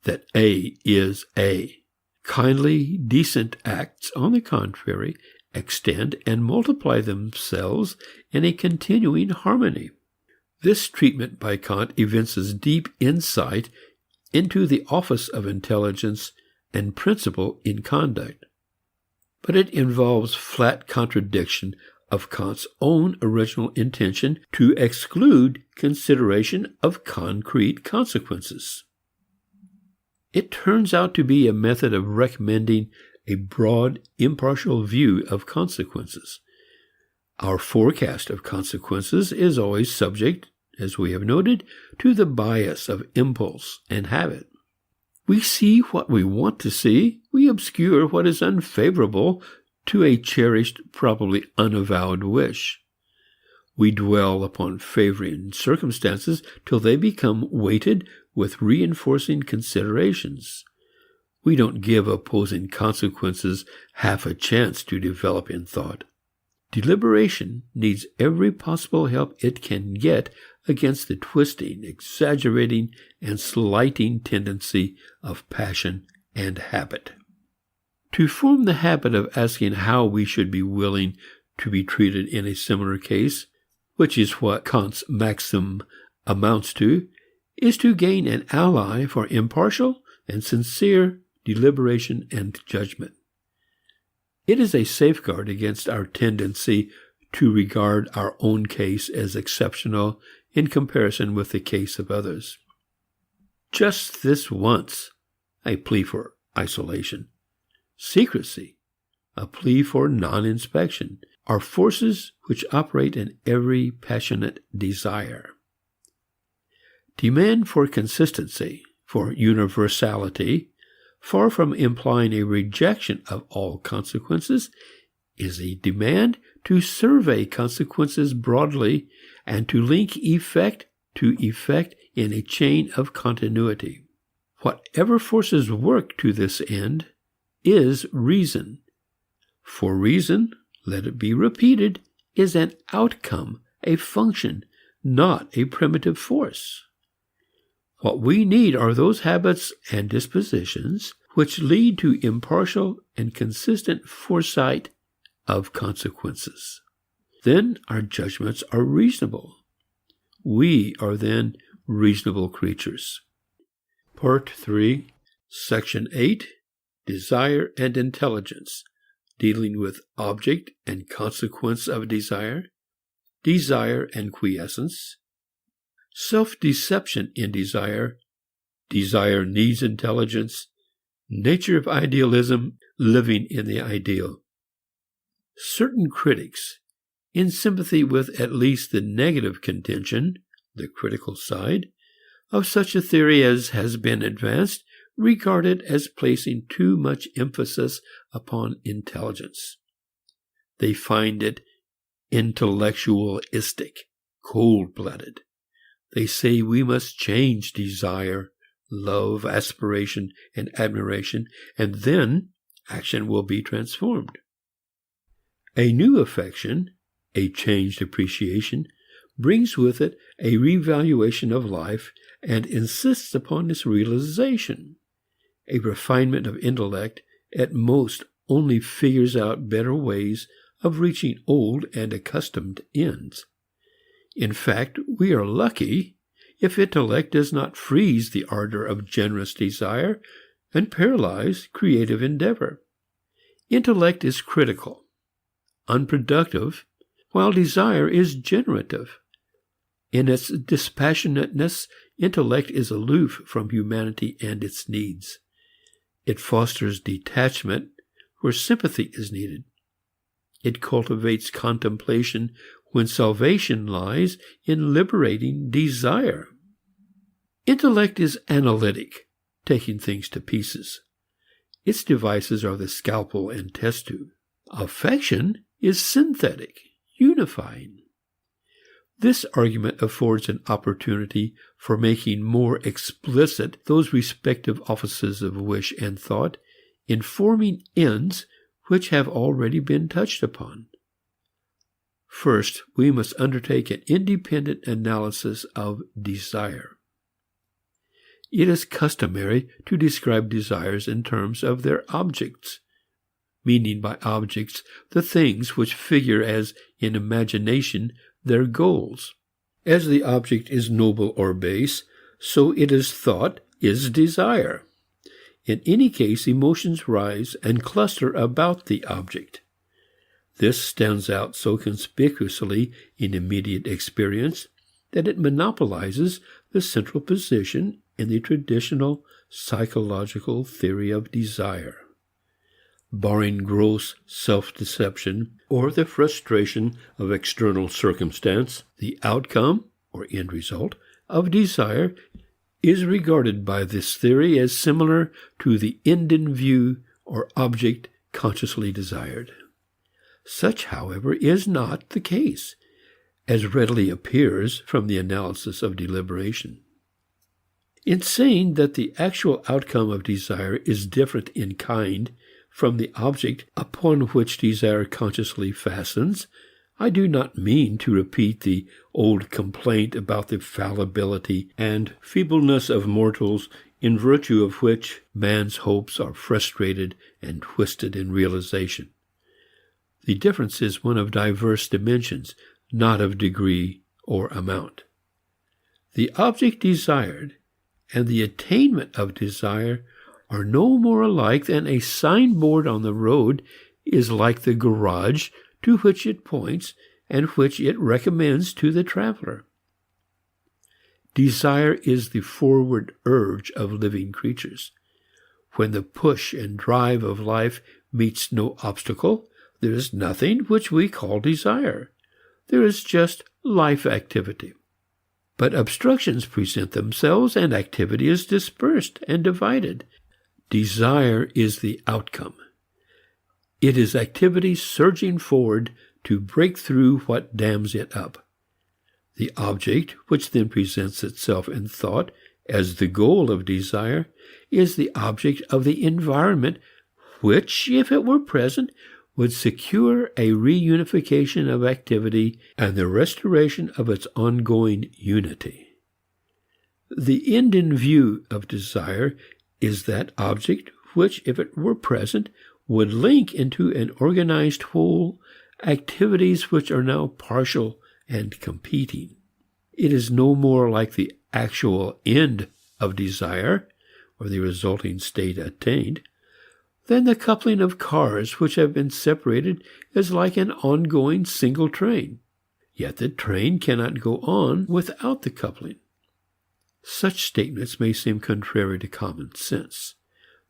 that A is A. Kindly, decent acts, on the contrary, extend and multiply themselves in a continuing harmony. This treatment by Kant evinces deep insight into the office of intelligence and principle in conduct, but it involves flat contradiction of Kant's own original intention to exclude consideration of concrete consequences. It turns out to be a method of recommending a broad, impartial view of consequences. Our forecast of consequences is always subject, as we have noted, to the bias of impulse and habit. We see what we want to see, we obscure what is unfavorable to a cherished, probably unavowed wish. We dwell upon favoring circumstances till they become weighted with reinforcing considerations. We don't give opposing consequences half a chance to develop in thought. Deliberation needs every possible help it can get against the twisting, exaggerating, and slighting tendency of passion and habit. To form the habit of asking how we should be willing to be treated in a similar case, which is what Kant's maxim amounts to, is to gain an ally for impartial and sincere deliberation and judgment. It is a safeguard against our tendency to regard our own case as exceptional in comparison with the case of others. Just this once, a plea for isolation. Secrecy, a plea for non-inspection, are forces which operate in every passionate desire. Demand for consistency, for universality, far from implying a rejection of all consequences, is a demand to survey consequences broadly and to link effect to effect in a chain of continuity. Whatever forces work to this end is reason. For reason, let it be repeated, is an outcome, a function, not a primitive force. What we need are those habits and dispositions which lead to impartial and consistent foresight of consequences. Then our judgments are reasonable. We are then reasonable creatures. Part 3, Section 8, Desire and Intelligence, dealing with object and consequence of desire, desire and quiescence, self-deception in desire, desire needs intelligence, nature of idealism, living in the ideal. Certain critics, in sympathy with at least the negative contention, the critical side, of such a theory as has been advanced, regard it as placing too much emphasis upon intelligence. They find it intellectualistic, cold-blooded. They say we must change desire, love, aspiration, and admiration, and then action will be transformed. A new affection, a changed appreciation, brings with it a revaluation of life and insists upon its realization. A refinement of intellect at most only figures out better ways of reaching old and accustomed ends. In fact, we are lucky if intellect does not freeze the ardor of generous desire and paralyze creative endeavor. Intellect is critical, unproductive, while desire is generative. In its dispassionateness, intellect is aloof from humanity and its needs. It fosters detachment where sympathy is needed. It cultivates contemplation when salvation lies in liberating desire. Intellect is analytic, taking things to pieces. Its devices are the scalpel and test tube. Affection is synthetic, unifying. This argument affords an opportunity for making more explicit those respective offices of wish and thought in forming ends which have already been touched upon. First, we must undertake an independent analysis of desire. It is customary to describe desires in terms of their objects, meaning by objects the things which figure as in imagination their goals. As the object is noble or base, so it is thought is desire. In any case, emotions rise and cluster about the object. This stands out so conspicuously in immediate experience that it monopolizes the central position in the traditional psychological theory of desire. Barring gross self-deception or the frustration of external circumstance, the outcome, or end result, of desire is regarded by this theory as similar to the end in view or object consciously desired. Such, however, is not the case, as readily appears from the analysis of deliberation. In saying that the actual outcome of desire is different in kind from the object upon which desire consciously fastens, I do not mean to repeat the old complaint about the fallibility and feebleness of mortals, in virtue of which man's hopes are frustrated and twisted in realization. The difference is one of diverse dimensions, not of degree or amount. The object desired and the attainment of desire are no more alike than a signboard on the road is like the garage to which it points and which it recommends to the traveler. Desire is the forward urge of living creatures. When the push and drive of life meets no obstacle, there is nothing which we call desire. There is just life activity. But obstructions present themselves and activity is dispersed and divided. Desire is the outcome. It is activity surging forward to break through what dams it up. The object, which then presents itself in thought as the goal of desire, is the object of the environment which, if it were present, would secure a reunification of activity and the restoration of its ongoing unity. The end in view of desire is that object which, if it were present, would link into an organized whole activities which are now partial and competing. It is no more like the actual end of desire, or the resulting state attained, than the coupling of cars which have been separated is like an ongoing single train. Yet the train cannot go on without the coupling. Such statements may seem contrary to common sense.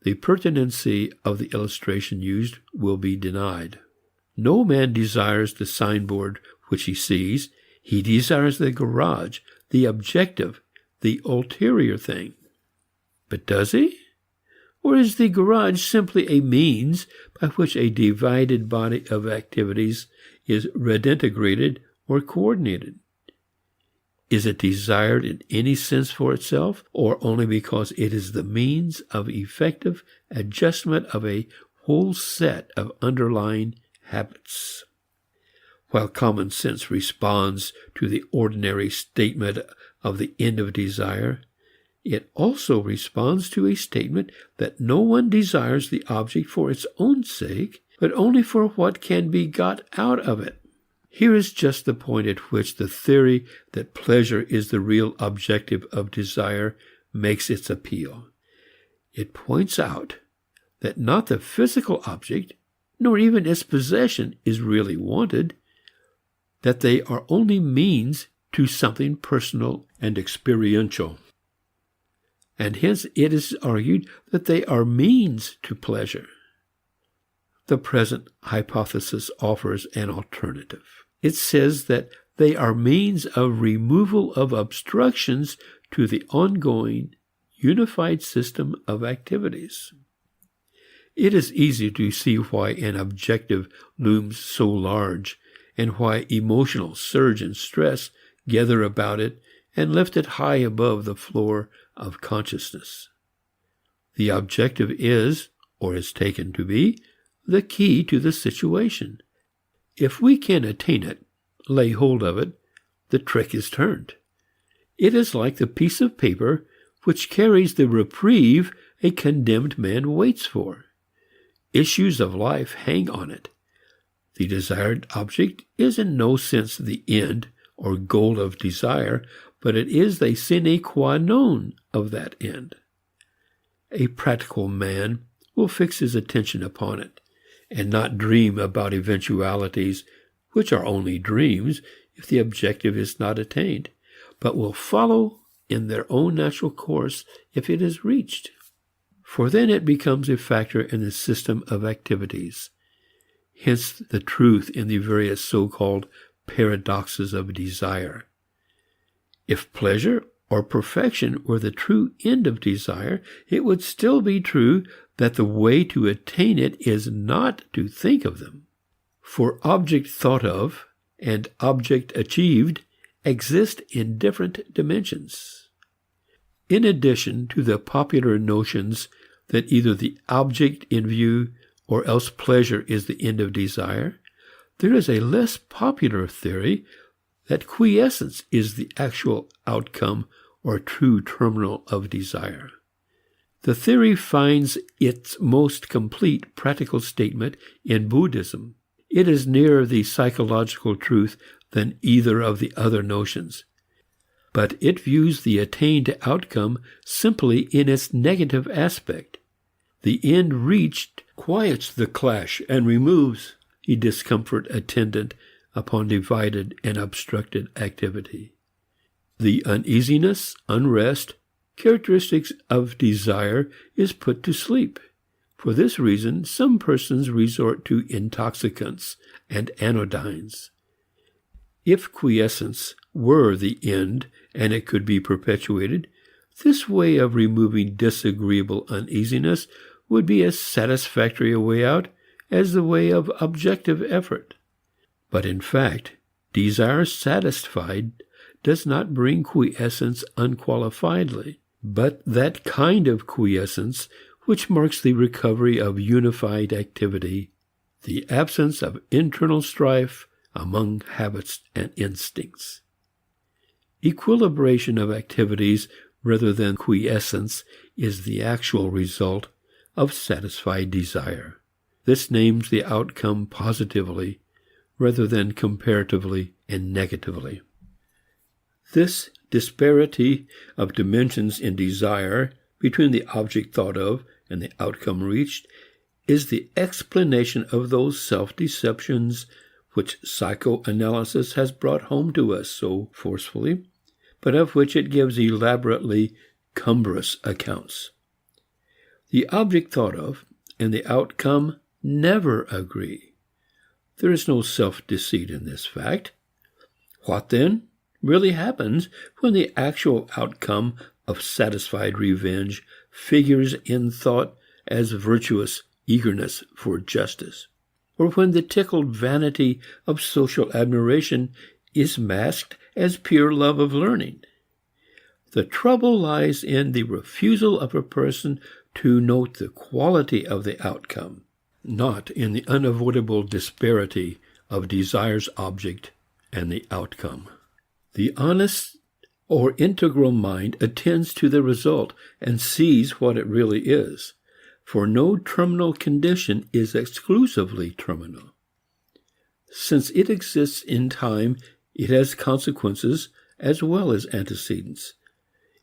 The pertinency of the illustration used will be denied. No man desires the signboard which he sees. He desires the garage, the objective, the ulterior thing. But does he? Or is the garage simply a means by which a divided body of activities is redintegrated or coordinated? Is it desired in any sense for itself, or only because it is the means of effective adjustment of a whole set of underlying habits? While common sense responds to the ordinary statement of the end of desire, it also responds to a statement that no one desires the object for its own sake, but only for what can be got out of it. Here is just the point at which the theory that pleasure is the real objective of desire makes its appeal. It points out that not the physical object, nor even its possession, is really wanted, that they are only means to something personal and experiential. And hence it is argued that they are means to pleasure. The present hypothesis offers an alternative. It says that they are means of removal of obstructions to the ongoing, unified system of activities. It is easy to see why an objective looms so large, and why emotional surge and stress gather about it and lift it high above the floor of consciousness. The objective is, or is taken to be, the key to the situation. If we can attain it, lay hold of it, the trick is turned. It is like the piece of paper which carries the reprieve a condemned man waits for. Issues of life hang on it. The desired object is in no sense the end or goal of desire, but it is the sine qua non of that end. A practical man will fix his attention upon it, and not dream about eventualities which are only dreams if the objective is not attained, but will follow in their own natural course if it is reached. For then it becomes a factor in the system of activities. Hence the truth in the various so-called paradoxes of desire. If pleasure or perfection were the true end of desire, it would still be true that the way to attain it is not to think of them. For object thought of and object achieved exist in different dimensions. In addition to the popular notions that either the object in view or else pleasure is the end of desire, there is a less popular theory that quiescence is the actual outcome or true terminal of desire. The theory finds its most complete practical statement in Buddhism. It is nearer the psychological truth than either of the other notions, but it views the attained outcome simply in its negative aspect. The end reached quiets the clash and removes the discomfort attendant upon divided and obstructed activity. The uneasiness, unrest, characteristics of desire is put to sleep. For this reason, some persons resort to intoxicants and anodynes. If quiescence were the end and it could be perpetuated, this way of removing disagreeable uneasiness would be as satisfactory a way out as the way of objective effort. But in fact, desire satisfied does not bring quiescence unqualifiedly, but that kind of quiescence which marks the recovery of unified activity, the absence of internal strife among habits and instincts. Equilibration of activities rather than quiescence is the actual result of satisfied desire. This names the outcome positively rather than comparatively and negatively. This disparity of dimensions in desire between the object thought of and the outcome reached is the explanation of those self-deceptions which psychoanalysis has brought home to us so forcefully, but of which it gives elaborately cumbrous accounts. The object thought of and the outcome never agree. There is no self-deceit in this fact. What then really happens when the actual outcome of satisfied revenge figures in thought as virtuous eagerness for justice, or when the tickled vanity of social admiration is masked as pure love of learning? The trouble lies in the refusal of a person to note the quality of the outcome, not in the unavoidable disparity of desire's object and the outcome. The honest or integral mind attends to the result and sees what it really is, for no terminal condition is exclusively terminal. Since it exists in time, it has consequences as well as antecedents.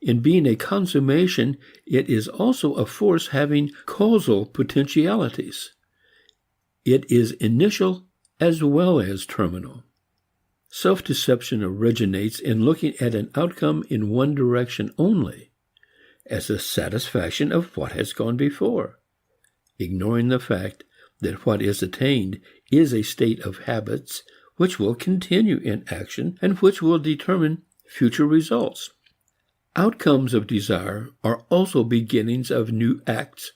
In being a consummation, it is also a force having causal potentialities. It is initial as well as terminal. Self-deception originates in looking at an outcome in one direction only, as a satisfaction of what has gone before, ignoring the fact that what is attained is a state of habits which will continue in action and which will determine future results. Outcomes of desire are also beginnings of new acts,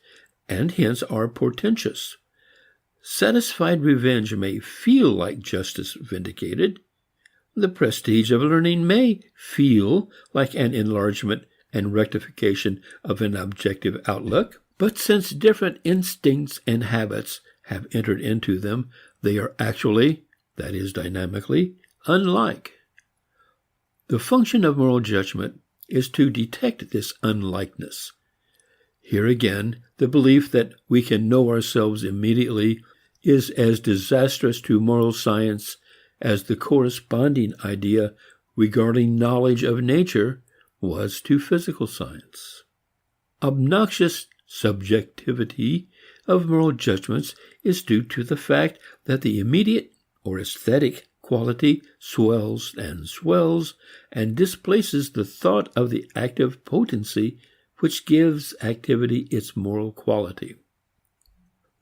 and hence are portentous. Satisfied revenge may feel like justice vindicated. The prestige of learning may feel like an enlargement and rectification of an objective outlook, but since different instincts and habits have entered into them, they are actually, that is dynamically, unlike. The function of moral judgment is to detect this unlikeness. Here again, the belief that we can know ourselves immediately is as disastrous to moral science as the corresponding idea regarding knowledge of nature was to physical science. Obnoxious subjectivity of moral judgments is due to the fact that the immediate or aesthetic quality swells and displaces the thought of the active potency which gives activity its moral quality.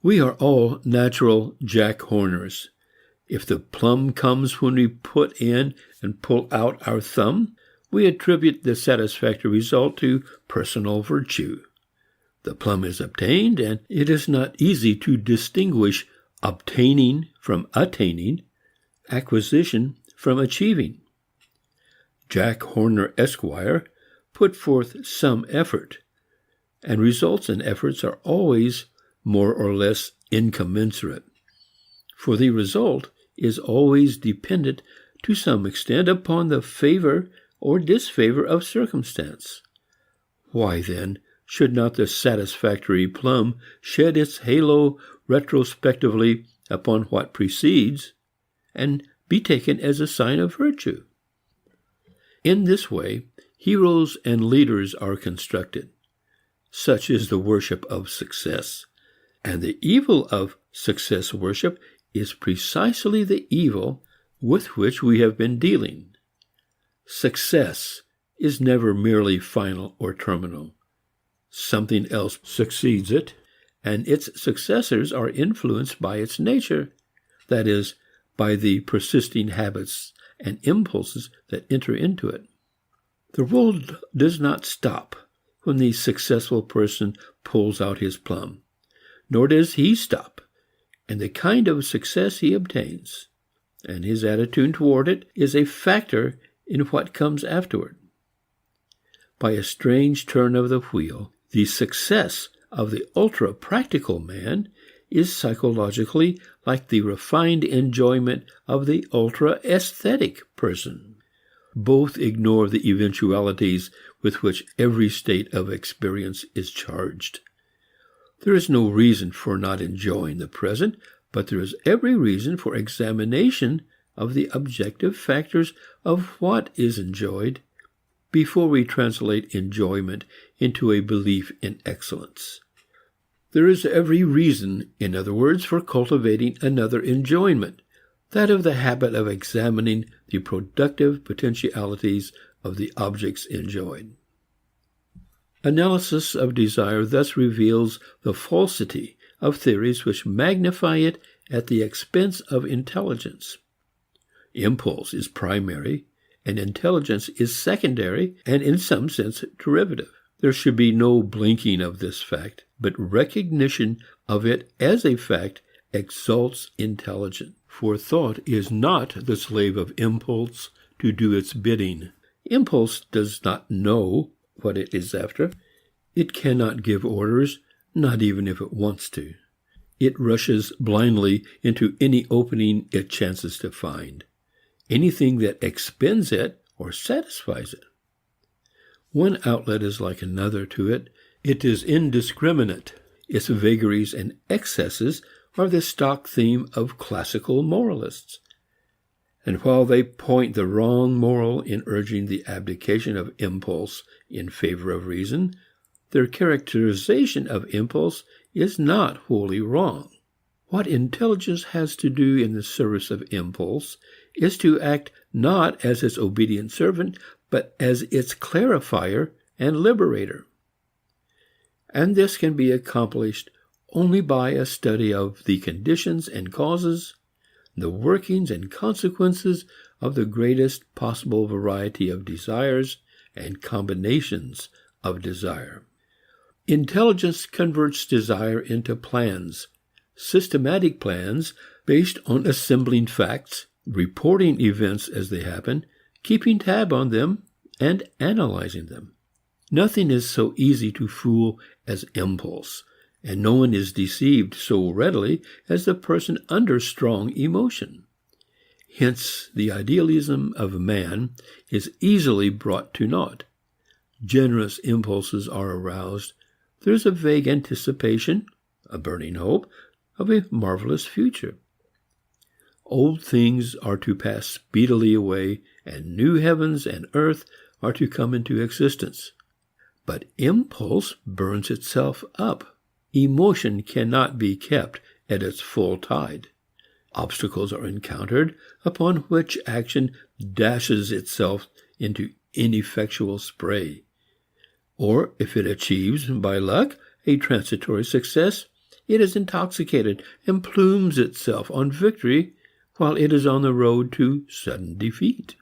We are all natural Jack Horners. If the plum comes when we put in and pull out our thumb, we attribute the satisfactory result to personal virtue. The plum is obtained, and it is not easy to distinguish obtaining from attaining, acquisition from achieving. Jack Horner, Esquire, put forth some effort, and results in efforts are always more or less incommensurate, for the result is always dependent to some extent upon the favor or disfavor of circumstance. Why then should not the satisfactory plum shed its halo retrospectively upon what precedes, and be taken as a sign of virtue? In this way, heroes and leaders are constructed. Such is the worship of success. And the evil of success worship is precisely the evil with which we have been dealing. Success is never merely final or terminal. Something else succeeds it, and its successors are influenced by its nature, that is, by the persisting habits and impulses that enter into it. The world does not stop when the successful person pulls out his plum. nor does he stop, and the kind of success he obtains and his attitude toward it is a factor in what comes afterward. By a strange turn of the wheel, the success of the ultra-practical man is psychologically like the refined enjoyment of the ultra-aesthetic person. Both ignore the eventualities with which every state of experience is charged. There is no reason for not enjoying the present, but there is every reason for examination of the objective factors of what is enjoyed before we translate enjoyment into a belief in excellence. There is every reason, in other words, for cultivating another enjoyment, that of the habit of examining the productive potentialities of the objects enjoyed. Analysis of desire thus reveals the falsity of theories which magnify it at the expense of intelligence. Impulse is primary, and intelligence is secondary and in some sense derivative. There should be no blinking of this fact, but recognition of it as a fact exalts intelligence. For thought is not the slave of impulse to do its bidding. Impulse does not know what it is after. It cannot give orders, not even if it wants to. It rushes blindly into any opening it chances to find, anything that expends it or satisfies it. One outlet is like another to it. It is indiscriminate. Its vagaries and excesses are the stock theme of classical moralists. And while they point the wrong moral in urging the abdication of impulse in favor of reason, their characterization of impulse is not wholly wrong. What intelligence has to do in the service of impulse is to act not as its obedient servant, but as its clarifier and liberator. And this can be accomplished only by a study of the conditions and causes, the workings and consequences of the greatest possible variety of desires and combinations of desire. Intelligence converts desire into plans, systematic plans based on assembling facts, reporting events as they happen, keeping tab on them, and analyzing them. Nothing is so easy to fool as impulse, and no one is deceived so readily as the person under strong emotion. Hence, the idealism of man is easily brought to naught. Generous impulses are aroused. There is a vague anticipation, a burning hope, of a marvelous future. Old things are to pass speedily away, and new heavens and earth are to come into existence. But impulse burns itself up. Emotion cannot be kept at its full tide. Obstacles are encountered upon which action dashes itself into ineffectual spray. Or if it achieves, by luck, a transitory success, it is intoxicated and plumes itself on victory while it is on the road to sudden defeat.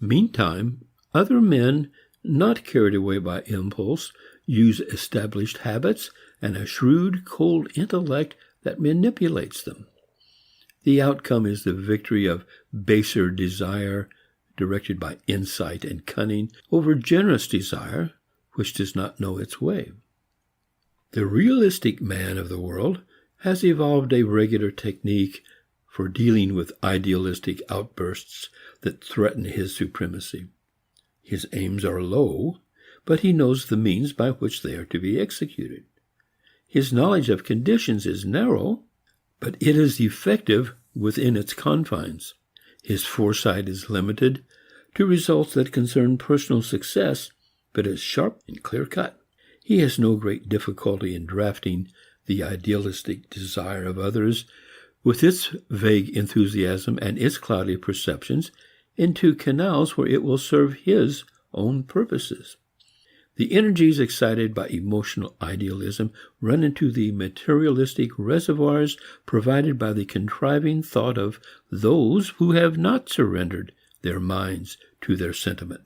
Meantime, other men, not carried away by impulse, use established habits and a shrewd, cold intellect that manipulates them. The outcome is the victory of baser desire, directed by insight and cunning, over generous desire, which does not know its way. The realistic man of the world has evolved a regular technique for dealing with idealistic outbursts that threaten his supremacy. His aims are low, but he knows the means by which they are to be executed. His knowledge of conditions is narrow, but it is effective within its confines. His foresight is limited to results that concern personal success, but is sharp and clear-cut. He has no great difficulty in drafting the idealistic desire of others, with its vague enthusiasm and its cloudy perceptions, into canals where it will serve his own purposes. The energies excited by emotional idealism run into the materialistic reservoirs provided by the contriving thought of those who have not surrendered their minds to their sentiment.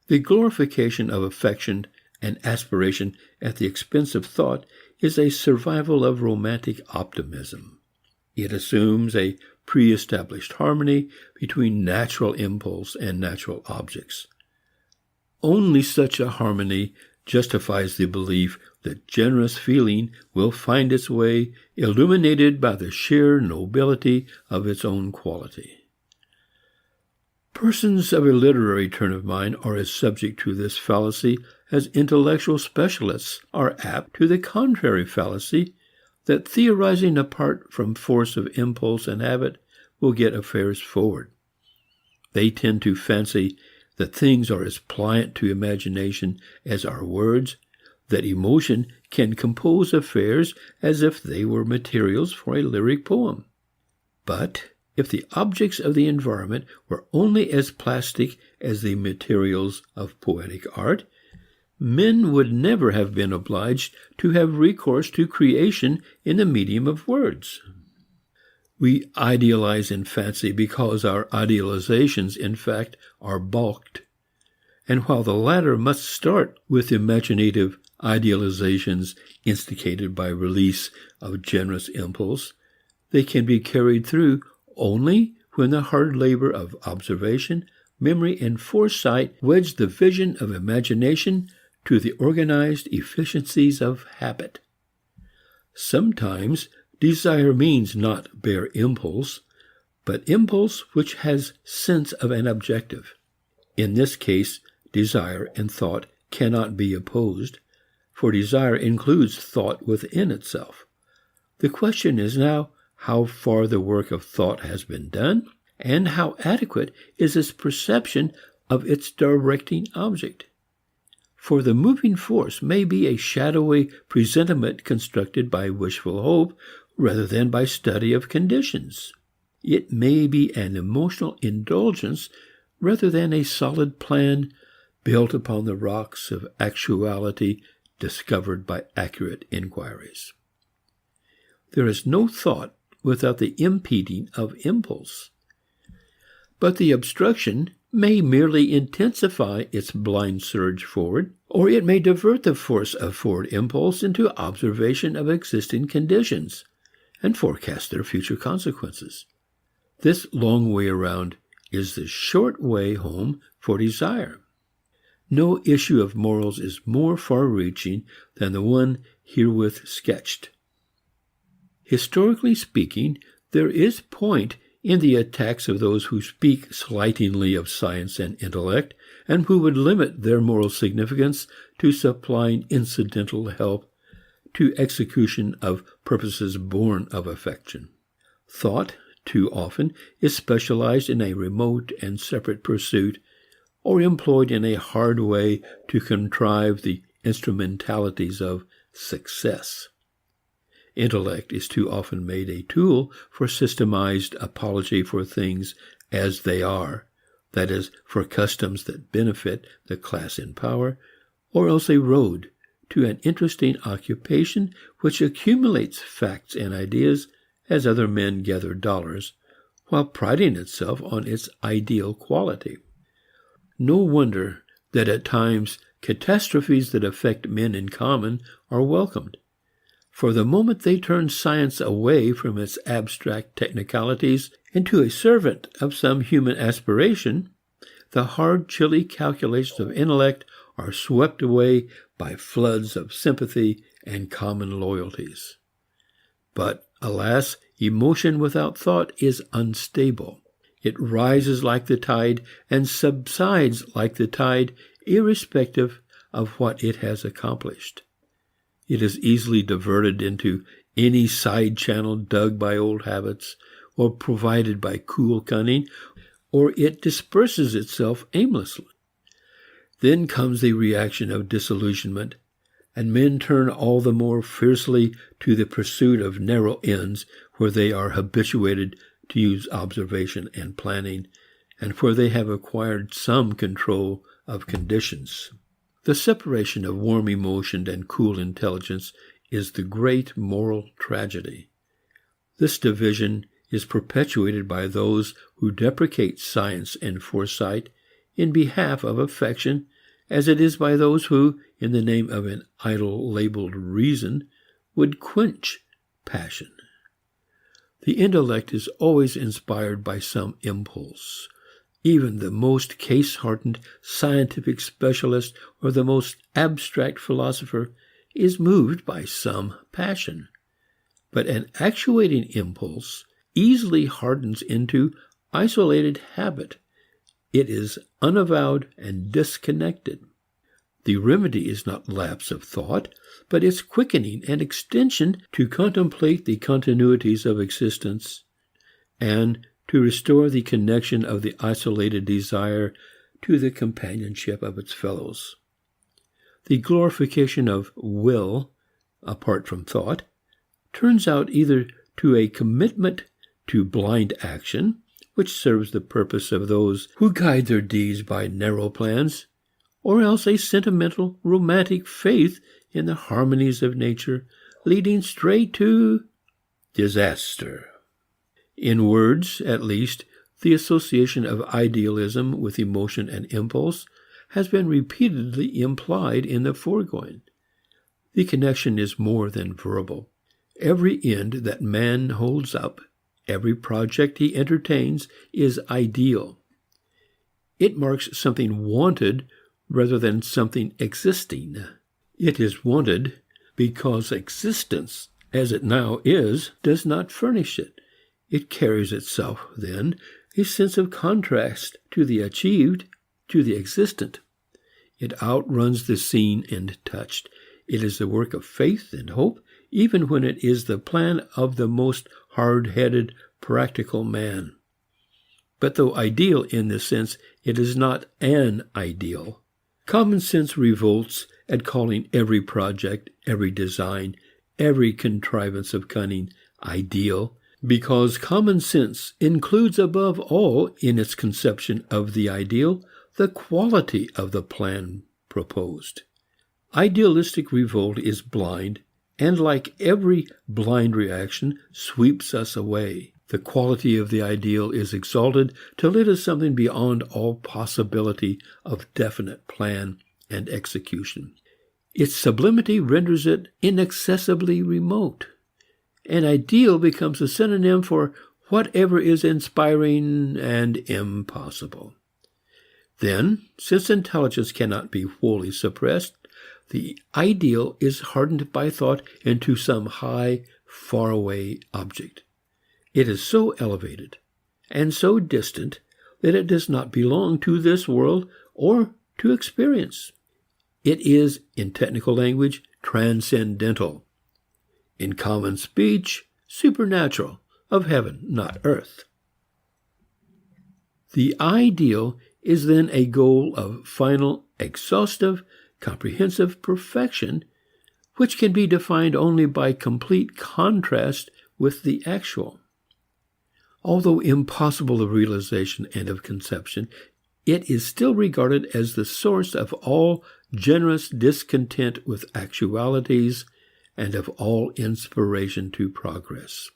The glorification of affection and aspiration at the expense of thought is a survival of romantic optimism. It assumes a pre-established harmony between natural impulse and natural objects. Only such a harmony justifies the belief that generous feeling will find its way illuminated by the sheer nobility of its own quality. Persons of a literary turn of mind are as subject to this fallacy as intellectual specialists are apt to the contrary fallacy that theorizing apart from force of impulse and habit will get affairs forward. They tend to fancy that things are as pliant to imagination as are words, that emotion can compose affairs as if they were materials for a lyric poem. But if the objects of the environment were only as plastic as the materials of poetic art, men would never have been obliged to have recourse to creation in the medium of words. We idealize in fancy because our idealizations, in fact, are balked. And while the latter must start with imaginative idealizations instigated by release of generous impulse, they can be carried through only when the hard labor of observation, memory, and foresight wedge the vision of imagination to the organized efficiencies of habit. Sometimes desire means not bare impulse, but impulse which has sense of an objective. In this case, desire and thought cannot be opposed, for desire includes thought within itself. The question is now how far the work of thought has been done, and how adequate is its perception of its directing object. For the moving force may be a shadowy presentiment constructed by wishful hope rather than by study of conditions. It may be an emotional indulgence rather than a solid plan built upon the rocks of actuality discovered by accurate inquiries. There is no thought without the impeding of impulse. But the obstruction may merely intensify its blind surge forward, or it may divert the force of forward impulse into observation of existing conditions and forecast their future consequences. This long way around is the short way home for desire. No issue of morals is more far-reaching than the one herewith sketched. Historically speaking, there is point in the attacks of those who speak slightingly of science and intellect, and who would limit their moral significance to supplying incidental help to execution of purposes born of affection. Thought, too often, is specialized in a remote and separate pursuit, or employed in a hard way to contrive the instrumentalities of success. Intellect is too often made a tool for systemized apology for things as they are, that is, for customs that benefit the class in power, or else a road to an interesting occupation which accumulates facts and ideas as other men gather dollars, while priding itself on its ideal quality. No wonder that at times catastrophes that affect men in common are welcomed. For the moment they turn science away from its abstract technicalities into a servant of some human aspiration, the hard, chilly calculations of intellect are swept away by floods of sympathy and common loyalties. But, alas, emotion without thought is unstable. It rises like the tide and subsides like the tide, irrespective of what it has accomplished. It is easily diverted into any side channel dug by old habits, or provided by cool cunning, or it disperses itself aimlessly. Then comes the reaction of disillusionment, and men turn all the more fiercely to the pursuit of narrow ends where they are habituated to use observation and planning, and where they have acquired some control of conditions. The separation of warm emotion and cool intelligence is the great moral tragedy. This division is perpetuated by those who deprecate science and foresight in behalf of affection, as it is by those who, in the name of an idol labeled reason, would quench passion. The intellect is always inspired by some impulse. Even the most case-hardened scientific specialist or the most abstract philosopher is moved by some passion. But an actuating impulse easily hardens into isolated habit. It is unavowed and disconnected. The remedy is not lapse of thought, but its quickening and extension to contemplate the continuities of existence and to restore the connection of the isolated desire to the companionship of its fellows. The glorification of will, apart from thought, turns out either to a commitment to blind action, which serves the purpose of those who guide their deeds by narrow plans, or else a sentimental, romantic faith in the harmonies of nature, leading straight to disaster. In words, at least, the association of idealism with emotion and impulse has been repeatedly implied in the foregoing. The connection is more than verbal. Every end that man holds up, every project he entertains, is ideal. It marks something wanted rather than something existing. It is wanted because existence, as it now is, does not furnish it. It carries itself, then, a sense of contrast to the achieved, to the existent. It outruns the seen and touched. It is the work of faith and hope, even when it is the plan of the most hard-headed, practical man. But though ideal in this sense, it is not an ideal. Common sense revolts at calling every project, every design, every contrivance of cunning ideal, because common sense includes above all in its conception of the ideal the quality of the plan proposed. Idealistic revolt is blind, and like every blind reaction, sweeps us away. The quality of the ideal is exalted till it is something beyond all possibility of definite plan and execution. Its sublimity renders it inaccessibly remote. An ideal becomes a synonym for whatever is inspiring and impossible. Then, since intelligence cannot be wholly suppressed, the ideal is hardened by thought into some high, faraway object. It is so elevated and so distant that it does not belong to this world or to experience. It is, in technical language, transcendental. In common speech, supernatural, of heaven, not earth. The ideal is then a goal of final, exhaustive, comprehensive perfection, which can be defined only by complete contrast with the actual. Although impossible of realization and of conception, it is still regarded as the source of all generous discontent with actualities and of all inspiration to progress.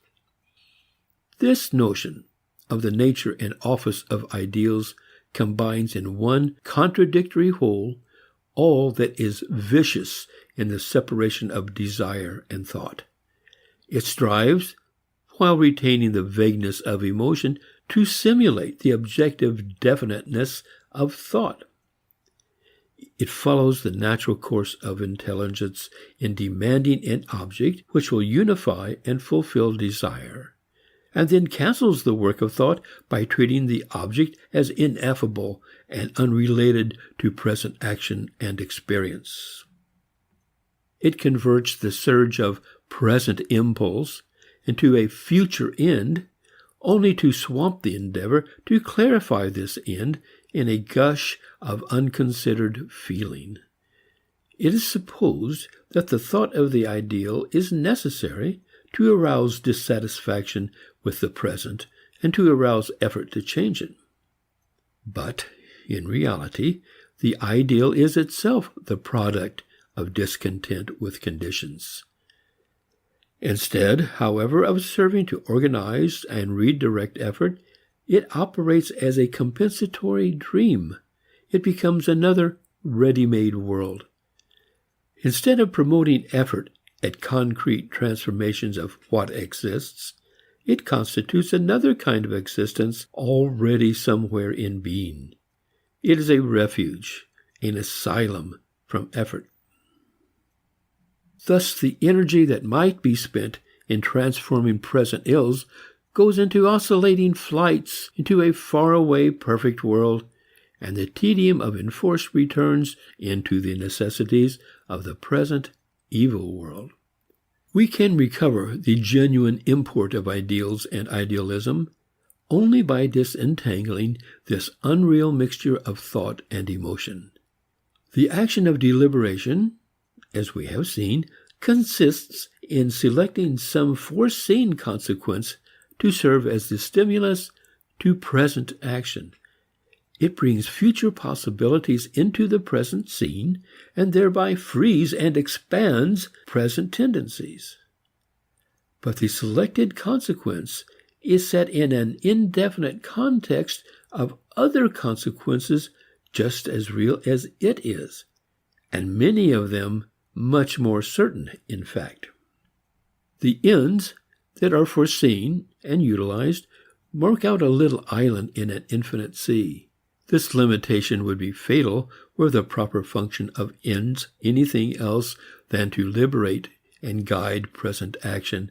This notion of the nature and office of ideals combines in one contradictory whole all that is vicious in the separation of desire and thought. It strives, while retaining the vagueness of emotion, to simulate the objective definiteness of thought. It follows the natural course of intelligence in demanding an object which will unify and fulfill desire, and then cancels the work of thought by treating the object as ineffable and unrelated to present action and experience. It converts the surge of present impulse into a future end, only to swamp the endeavor to clarify this end in a gush of unconsidered feeling. It is supposed that the thought of the ideal is necessary to arouse dissatisfaction with the present and to arouse effort to change it. But, in reality, the ideal is itself the product of discontent with conditions. Instead, however, of serving to organize and redirect effort, it operates as a compensatory dream. It becomes another ready-made world. Instead of promoting effort at concrete transformations of what exists, it constitutes another kind of existence already somewhere in being. It is a refuge, an asylum from effort. Thus, the energy that might be spent in transforming present ills goes into oscillating flights into a faraway perfect world, and the tedium of enforced returns into the necessities of the present evil world. We can recover the genuine import of ideals and idealism only by disentangling this unreal mixture of thought and emotion. The action of deliberation, as we have seen, consists in selecting some foreseen consequence to serve as the stimulus to present action. It brings future possibilities into the present scene and thereby frees and expands present tendencies. But the selected consequence is set in an indefinite context of other consequences just as real as it is, and many of them much more certain, in fact. The ends that are foreseen and utilized mark out a little island in an infinite sea. This limitation would be fatal were the proper function of ends anything else than to liberate and guide present action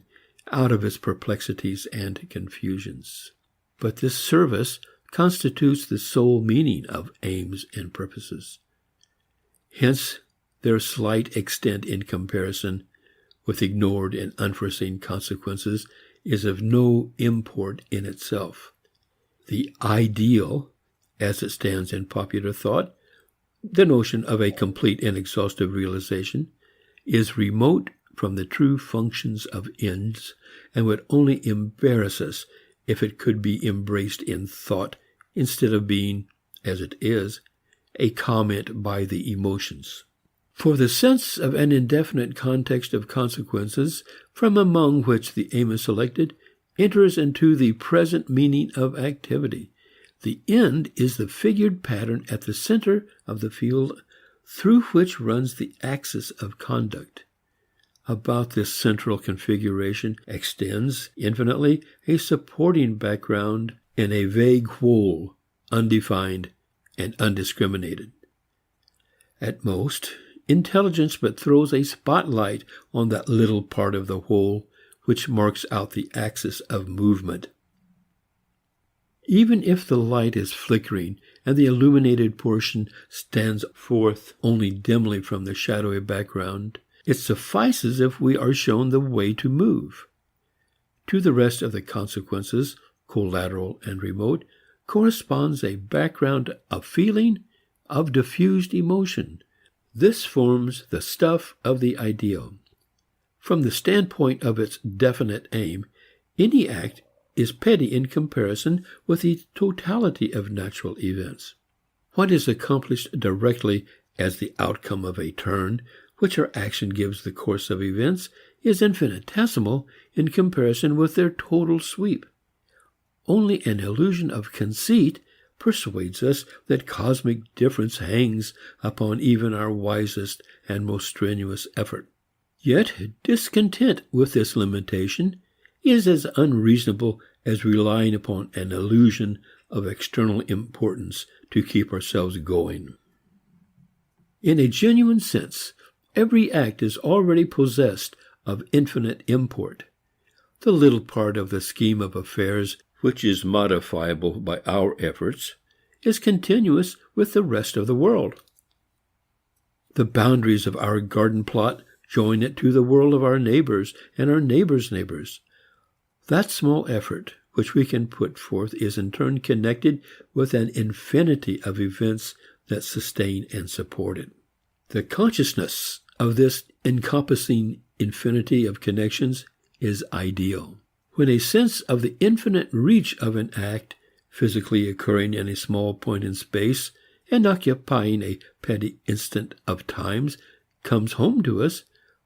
out of its perplexities and confusions. But this service constitutes the sole meaning of aims and purposes. Hence, their slight extent in comparison with ignored and unforeseen consequences is of no import in itself. The ideal, as it stands in popular thought, the notion of a complete and exhaustive realization, is remote from the true functions of ends and would only embarrass us if it could be embraced in thought instead of being, as it is, a comment by the emotions. For the sense of an indefinite context of consequences, from among which the aim is selected, enters into the present meaning of activity. The end is the figured pattern at the center of the field through which runs the axis of conduct. About this central configuration extends infinitely a supporting background in a vague whole, undefined and undiscriminated. At most, intelligence but throws a spotlight on that little part of the whole which marks out the axis of movement. Even if the light is flickering and the illuminated portion stands forth only dimly from the shadowy background, it suffices if we are shown the way to move. To the rest of the consequences, collateral and remote, corresponds a background of feeling, of diffused emotion. This forms the stuff of the ideal. From the standpoint of its definite aim, any act is petty in comparison with the totality of natural events. What is accomplished directly as the outcome of a turn, which our action gives the course of events, is infinitesimal in comparison with their total sweep. Only an illusion of conceit persuades us that cosmic difference hangs upon even our wisest and most strenuous effort. Yet discontent with this limitation is as unreasonable as relying upon an illusion of external importance to keep ourselves going. In a genuine sense, every act is already possessed of infinite import. The little part of the scheme of affairs which is modifiable by our efforts is continuous with the rest of the world. The boundaries of our garden plot join it to the world of our neighbors and our neighbors' neighbors. That small effort which we can put forth is in turn connected with an infinity of events that sustain and support it. The consciousness of this encompassing infinity of connections is ideal. When a sense of the infinite reach of an act, physically occurring in a small point in space and occupying a petty instant of times, comes home to us,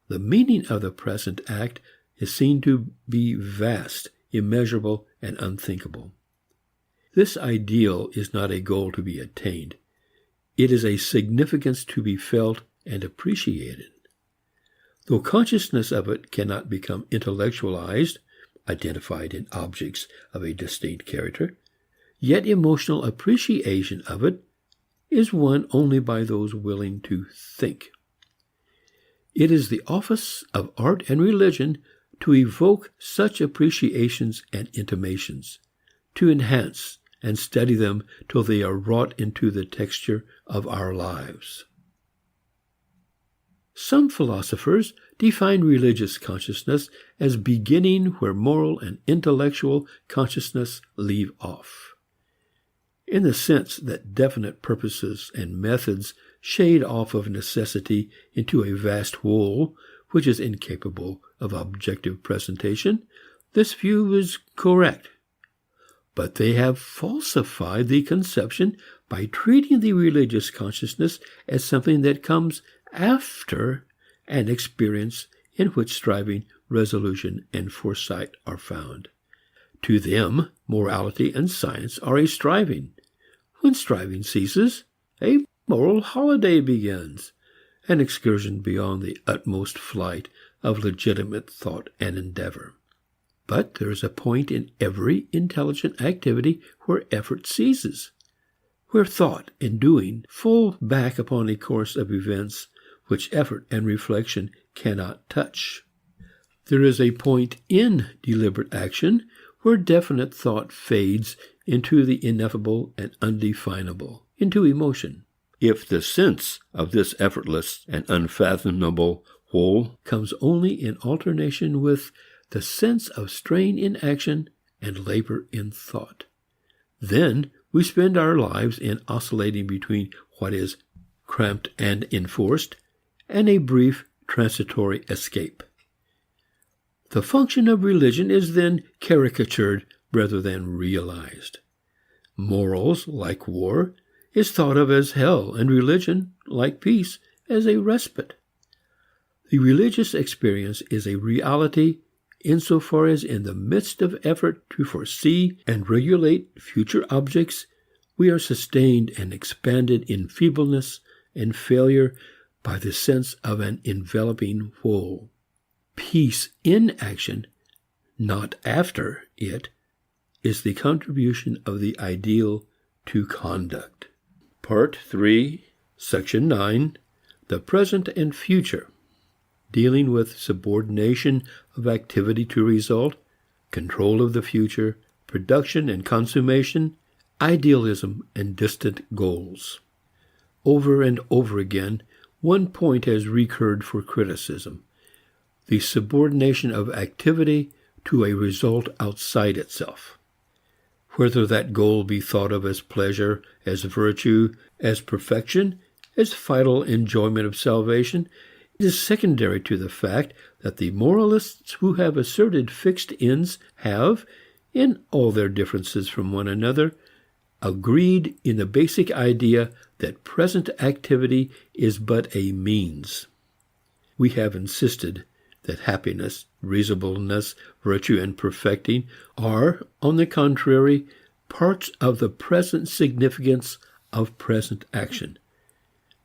the meaning of the present act is seen to be vast, immeasurable, and unthinkable. This ideal is not a goal to be attained. It is a significance to be felt and appreciated. Though consciousness of it cannot become intellectualized, identified in objects of a distinct character, yet emotional appreciation of it is won only by those willing to think. It is the office of art and religion to evoke such appreciations and intimations, to enhance and study them till they are wrought into the texture of our lives. Some philosophers define religious consciousness as beginning where moral and intellectual consciousness leave off, in the sense that definite purposes and methods shade off of necessity into a vast whole which is incapable of objective presentation. This view is correct. But they have falsified the conception by treating the religious consciousness as something that comes after an experience in which striving, resolution, and foresight are found. To them, morality and science are a striving. When striving ceases, a moral holiday begins, an excursion beyond the utmost flight of legitimate thought and endeavor. But there is a point in every intelligent activity where effort ceases, where thought and doing fall back upon a course of events which effort and reflection cannot touch. There is a point in deliberate action where definite thought fades into the ineffable and undefinable, into emotion. If the sense of this effortless and unfathomable whole comes only in alternation with the sense of strain in action and labor in thought, then we spend our lives in oscillating between what is cramped and enforced and a brief transitory escape. The function of religion is then caricatured rather than realized. Morals, like war, is thought of as hell, and religion, like peace, as a respite. The religious experience is a reality insofar as in the midst of effort to foresee and regulate future objects, we are sustained and expanded in feebleness and failure by the sense of an enveloping whole. Peace in action, not after it, is the contribution of the ideal to conduct. Part 3, Section 9, The Present and Future, dealing with subordination of activity to result, control of the future, production and consummation, idealism and distant goals. Over and over again, one point has recurred for criticism: the subordination of activity to a result outside itself. Whether that goal be thought of as pleasure, as virtue, as perfection, as vital enjoyment of salvation, it is secondary to the fact that the moralists who have asserted fixed ends have, in all their differences from one another, agreed in the basic idea that present activity is but a means. We have insisted that happiness, reasonableness, virtue, and perfecting are, on the contrary, parts of the present significance of present action.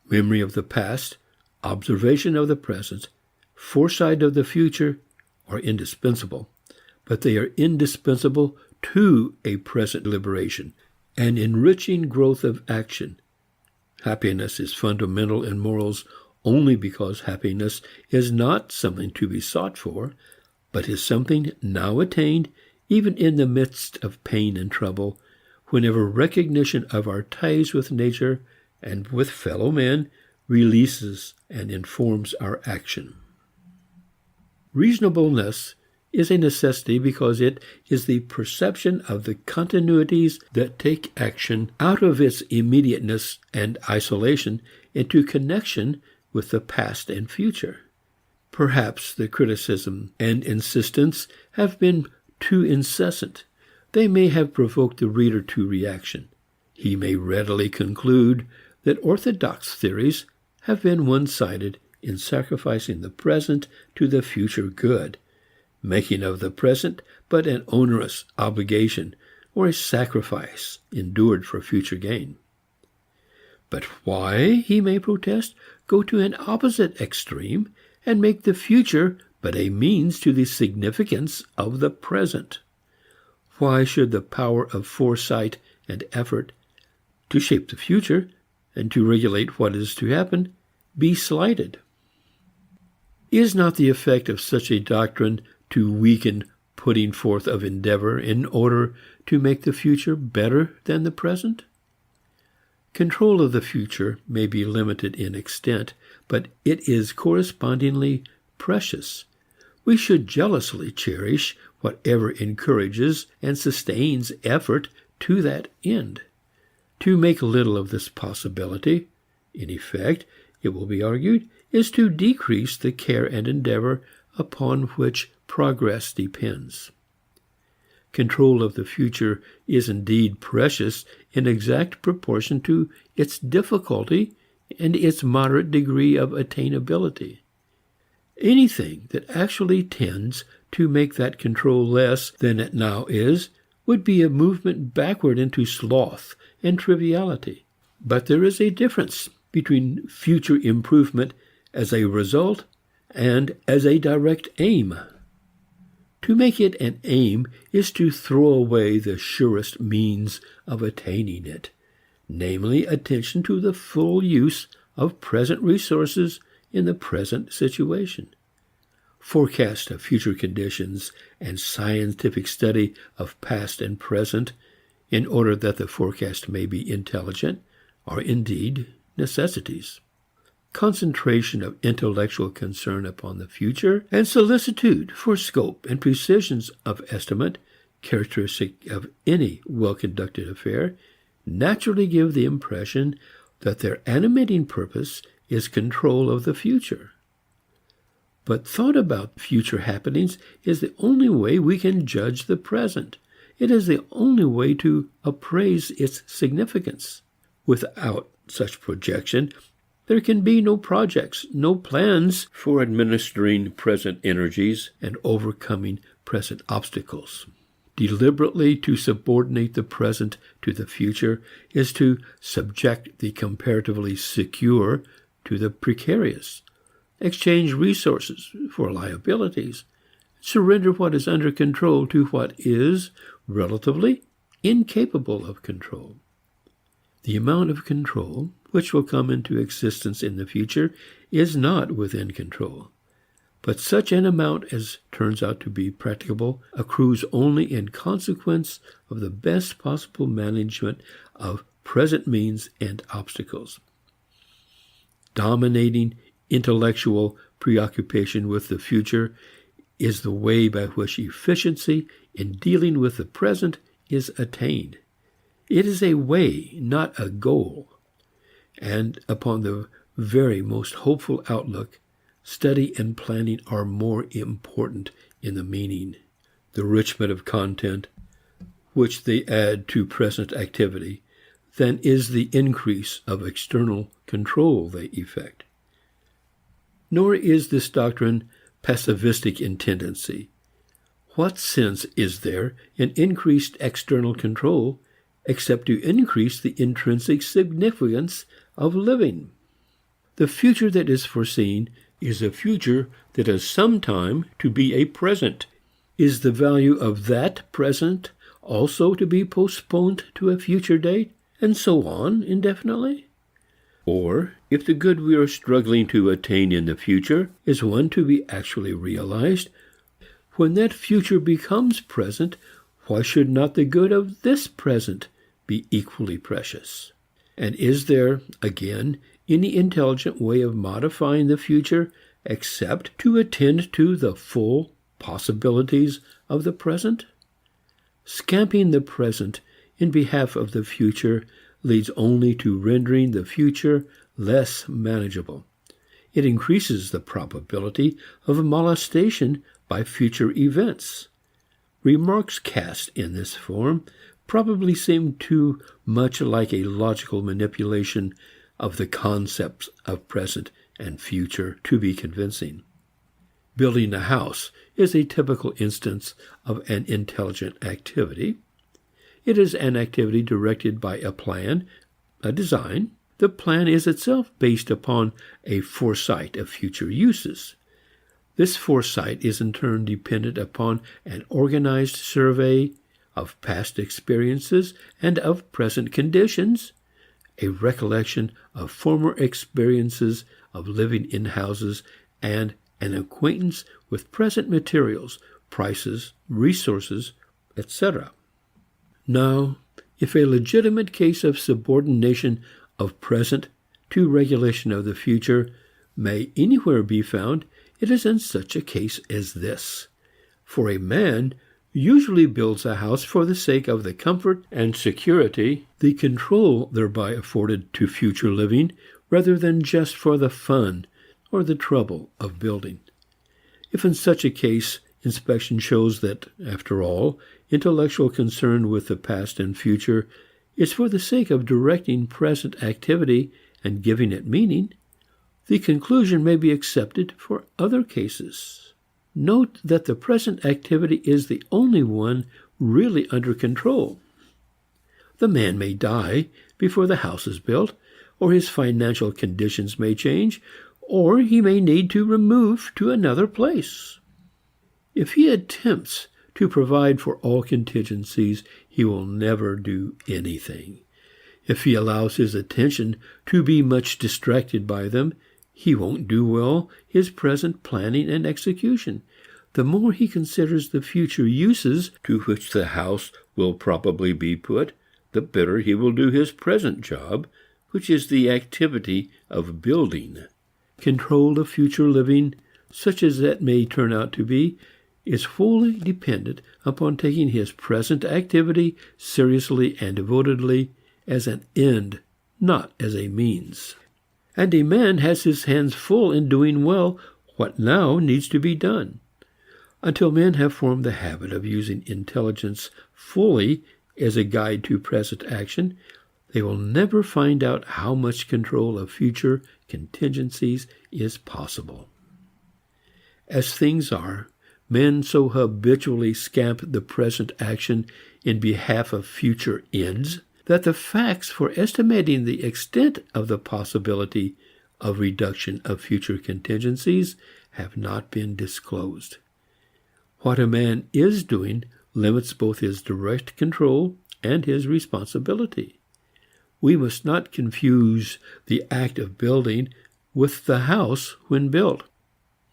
Memory of the past, observation of the present, foresight of the future are indispensable, but they are indispensable to a present liberation, an enriching growth of action. Happiness is fundamental in morals only because happiness is not something to be sought for, but is something now attained even in the midst of pain and trouble, whenever recognition of our ties with nature and with fellow men releases and informs our action. Reasonableness is a necessity because it is the perception of the continuities that take action out of its immediateness and isolation into connection with the past and future. Perhaps the criticism and insistence have been too incessant. They may have provoked the reader to reaction. He may readily conclude that orthodox theories have been one-sided in sacrificing the present to the future good, making of the present but an onerous obligation or a sacrifice endured for future gain. But why, he may protest, go to an opposite extreme and make the future but a means to the significance of the present. Why should the power of foresight and effort to shape the future and to regulate what is to happen be slighted? Is not the effect of such a doctrine to weaken putting forth of endeavor in order to make the future better than the present? Control of the future may be limited in extent, but it is correspondingly precious. We should jealously cherish whatever encourages and sustains effort to that end. To make little of this possibility, in effect, it will be argued, is to decrease the care and endeavor upon which progress depends. Control of the future is indeed precious in exact proportion to its difficulty and its moderate degree of attainability. Anything that actually tends to make that control less than it now is would be a movement backward into sloth and triviality. But there is a difference between future improvement as a result and as a direct aim. To make it an aim is to throw away the surest means of attaining it, namely attention to the full use of present resources in the present situation. Forecast of future conditions and scientific study of past and present, in order that the forecast may be intelligent, are indeed necessities. Concentration of intellectual concern upon the future and solicitude for scope and precisions of estimate, characteristic of any well-conducted affair, naturally give the impression that their animating purpose is control of the future. But thought about future happenings is the only way we can judge the present. It is the only way to appraise its significance. Without such projection, there can be no projects, no plans for administering present energies and overcoming present obstacles. Deliberately to subordinate the present to the future is to subject the comparatively secure to the precarious, exchange resources for liabilities, surrender what is under control to what is relatively incapable of control. The amount of control which will come into existence in the future is not within control, but such an amount as turns out to be practicable accrues only in consequence of the best possible management of present means and obstacles. Dominating intellectual preoccupation with the future is the way by which efficiency in dealing with the present is attained. It is a way, not a goal. And upon the very most hopeful outlook, study and planning are more important in the meaning, the enrichment of content, which they add to present activity, than is the increase of external control they effect. Nor is this doctrine passivistic in tendency. What sense is there in increased external control except to increase the intrinsic significance of living? The future that is foreseen is a future that is sometime to be a present. Is the value of that present also to be postponed to a future date, and so on indefinitely? Or, if the good we are struggling to attain in the future is one to be actually realized, when that future becomes present, why should not the good of this present be equally precious? And is there, again, any intelligent way of modifying the future except to attend to the full possibilities of the present? Scamping the present in behalf of the future leads only to rendering the future less manageable. It increases the probability of molestation by future events. Remarks cast in this form probably seem too much like a logical manipulation of the concepts of present and future to be convincing. Building a house is a typical instance of an intelligent activity. It is an activity directed by a plan, a design. The plan is itself based upon a foresight of future uses. This foresight is in turn dependent upon an organized survey of past experiences and of present conditions, a recollection of former experiences of living in houses, and an acquaintance with present materials, prices, resources, etc. Now, if a legitimate case of subordination of present to regulation of the future may anywhere be found, it is in such a case as this. For a man usually builds a house for the sake of the comfort and security, the control thereby afforded to future living, rather than just for the fun or the trouble of building. If in such a case inspection shows that, after all, intellectual concern with the past and future is for the sake of directing present activity and giving it meaning, the conclusion may be accepted for other cases. Note that the present activity is the only one really under control. The man may die before the house is built, or his financial conditions may change, or he may need to remove to another place. If he attempts to provide for all contingencies, he will never do anything. If he allows his attention to be much distracted by them, he won't do well his present planning and execution. The more he considers the future uses to which the house will probably be put, the better he will do his present job, which is the activity of building. Control of future living, such as that may turn out to be, is fully dependent upon taking his present activity seriously and devotedly as an end, not as a means. And a man has his hands full in doing well what now needs to be done. Until men have formed the habit of using intelligence fully as a guide to present action, they will never find out how much control of future contingencies is possible. As things are, men so habitually scamp the present action in behalf of future ends that the facts for estimating the extent of the possibility of reduction of future contingencies have not been disclosed. What a man is doing limits both his direct control and his responsibility. We must not confuse the act of building with the house when built.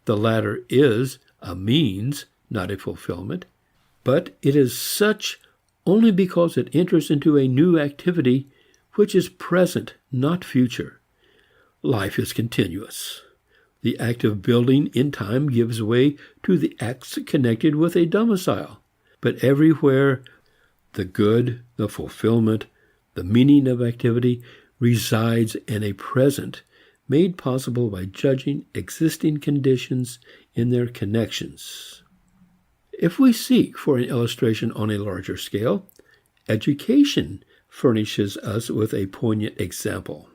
The latter is a means, not a fulfillment, but it is such only because it enters into a new activity which is present, not future. Life is continuous. The act of building in time gives way to the acts connected with a domicile, but everywhere the good, the fulfillment, the meaning of activity resides in a present made possible by judging existing conditions in their connections. If we seek for an illustration on a larger scale, education furnishes us with a poignant example.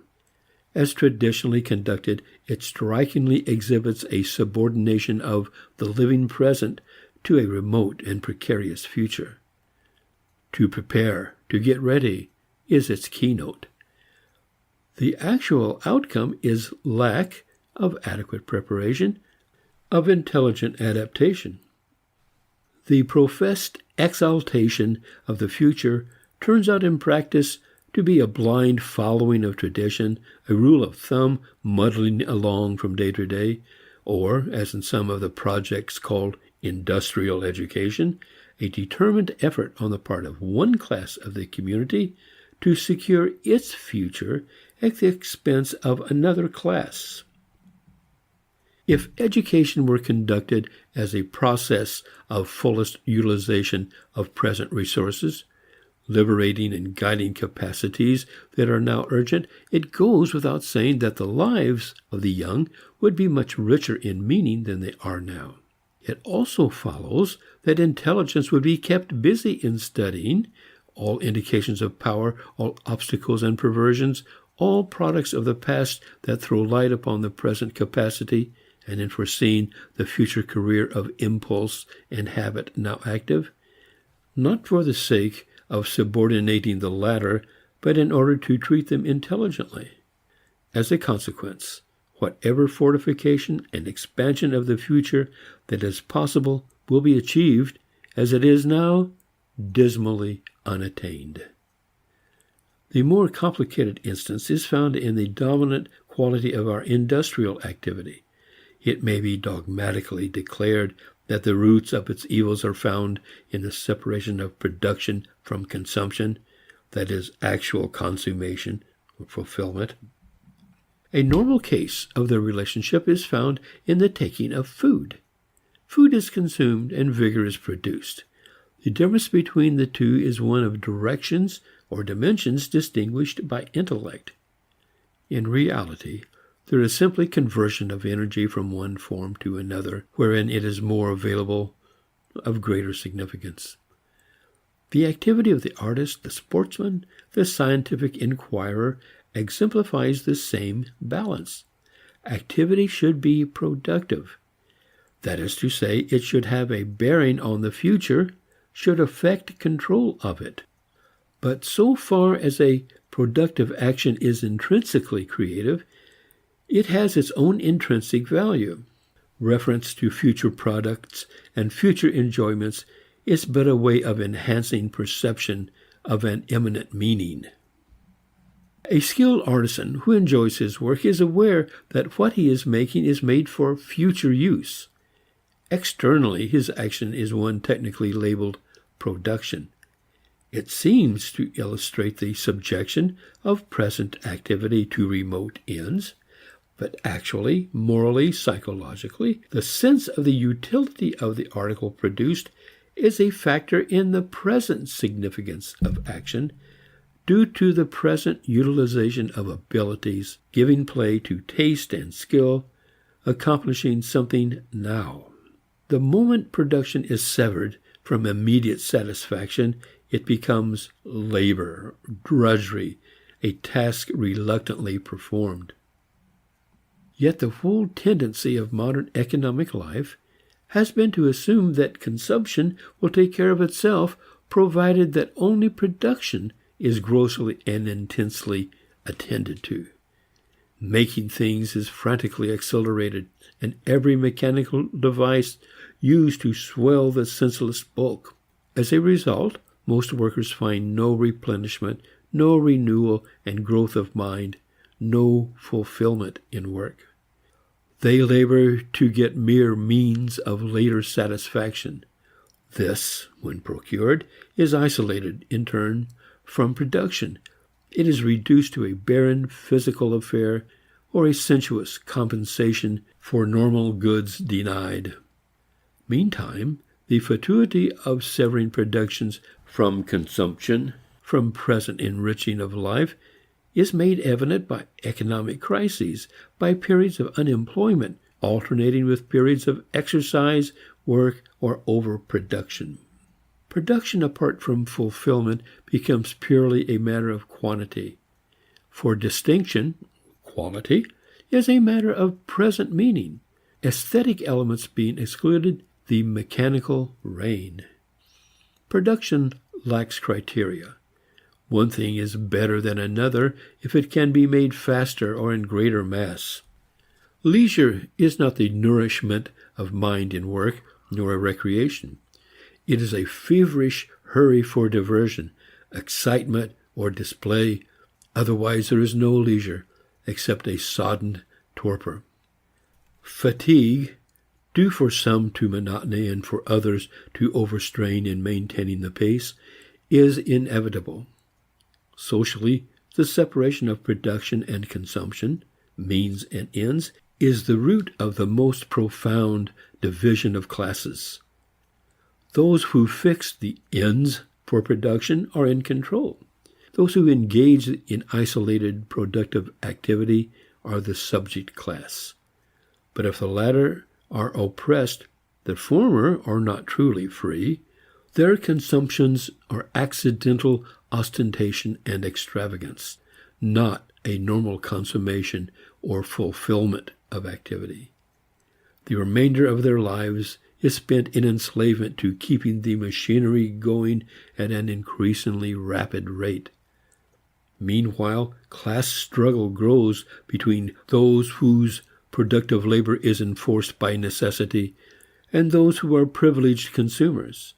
As traditionally conducted, it strikingly exhibits a subordination of the living present to a remote and precarious future. To prepare, to get ready, is its keynote. The actual outcome is lack of adequate preparation, of intelligent adaptation. The professed exaltation of the future turns out in practice to be a blind following of tradition, a rule of thumb muddling along from day to day, or, as in some of the projects called industrial education, a determined effort on the part of one class of the community to secure its future at the expense of another class. If education were conducted as a process of fullest utilization of present resources, liberating and guiding capacities that are now urgent, it goes without saying that the lives of the young would be much richer in meaning than they are now. It also follows that intelligence would be kept busy in studying all indications of power, all obstacles and perversions, all products of the past that throw light upon the present capacity, and in foreseeing the future career of impulse and habit now active, not for the sake of subordinating the latter, but in order to treat them intelligently. As a consequence, whatever fortification and expansion of the future that is possible will be achieved, as it is now, dismally unattained. The more complicated instance is found in the dominant quality of our industrial activity. It may be dogmatically declared that the roots of its evils are found in the separation of production from consumption, that is, actual consummation or fulfillment. A normal case of the relationship is found in the taking of food. Food is consumed and vigor is produced. The difference between the two is one of directions or dimensions distinguished by intellect. In reality, there is simply conversion of energy from one form to another, wherein it is more available, of greater significance. The activity of the artist, the sportsman, the scientific inquirer exemplifies the same balance. Activity should be productive. That is to say, it should have a bearing on the future, should affect control of it. But so far as a productive action is intrinsically creative, it has its own intrinsic value. Reference to future products and future enjoyments is but a way of enhancing perception of an imminent meaning. A skilled artisan who enjoys his work is aware that what he is making is made for future use. Externally, his action is one technically labeled production. It seems to illustrate the subjection of present activity to remote ends, but actually, morally, psychologically, the sense of the utility of the article produced is a factor in the present significance of action, due to the present utilization of abilities, giving play to taste and skill, accomplishing something now. The moment production is severed from immediate satisfaction, it becomes labor, drudgery, a task reluctantly performed. Yet the whole tendency of modern economic life has been to assume that consumption will take care of itself, provided that only production is grossly and intensely attended to. Making things is frantically accelerated, and every mechanical device used to swell the senseless bulk. As a result, most workers find no replenishment, no renewal and growth of mind, no fulfillment in work. They labor to get mere means of later satisfaction. This, when procured, is isolated, in turn, from production. It is reduced to a barren physical affair or a sensuous compensation for normal goods denied. Meantime, the fatuity of severing productions from consumption, from present enriching of life, is made evident by economic crises, by periods of unemployment, alternating with periods of exercise, work, or overproduction. Production apart from fulfillment becomes purely a matter of quantity. For distinction, quality, is a matter of present meaning. Aesthetic elements being excluded, the mechanical reign. Production lacks criteria. One thing is better than another if it can be made faster or in greater mass. Leisure is not the nourishment of mind in work, nor a recreation. It is a feverish hurry for diversion, excitement, or display. Otherwise there is no leisure, except a sodden torpor. Fatigue, due for some to monotony and for others to overstrain in maintaining the pace, is inevitable. Socially, the separation of production and consumption, means and ends, is the root of the most profound division of classes. Those who fix the ends for production are in control. Those who engage in isolated productive activity are the subject class. But if the latter are oppressed, the former are not truly free. Their consumptions are accidental ostentation and extravagance, not a normal consummation or fulfillment of activity. The remainder of their lives is spent in enslavement to keeping the machinery going at an increasingly rapid rate. Meanwhile, class struggle grows between those whose productive labor is enforced by necessity, and those who are privileged consumers.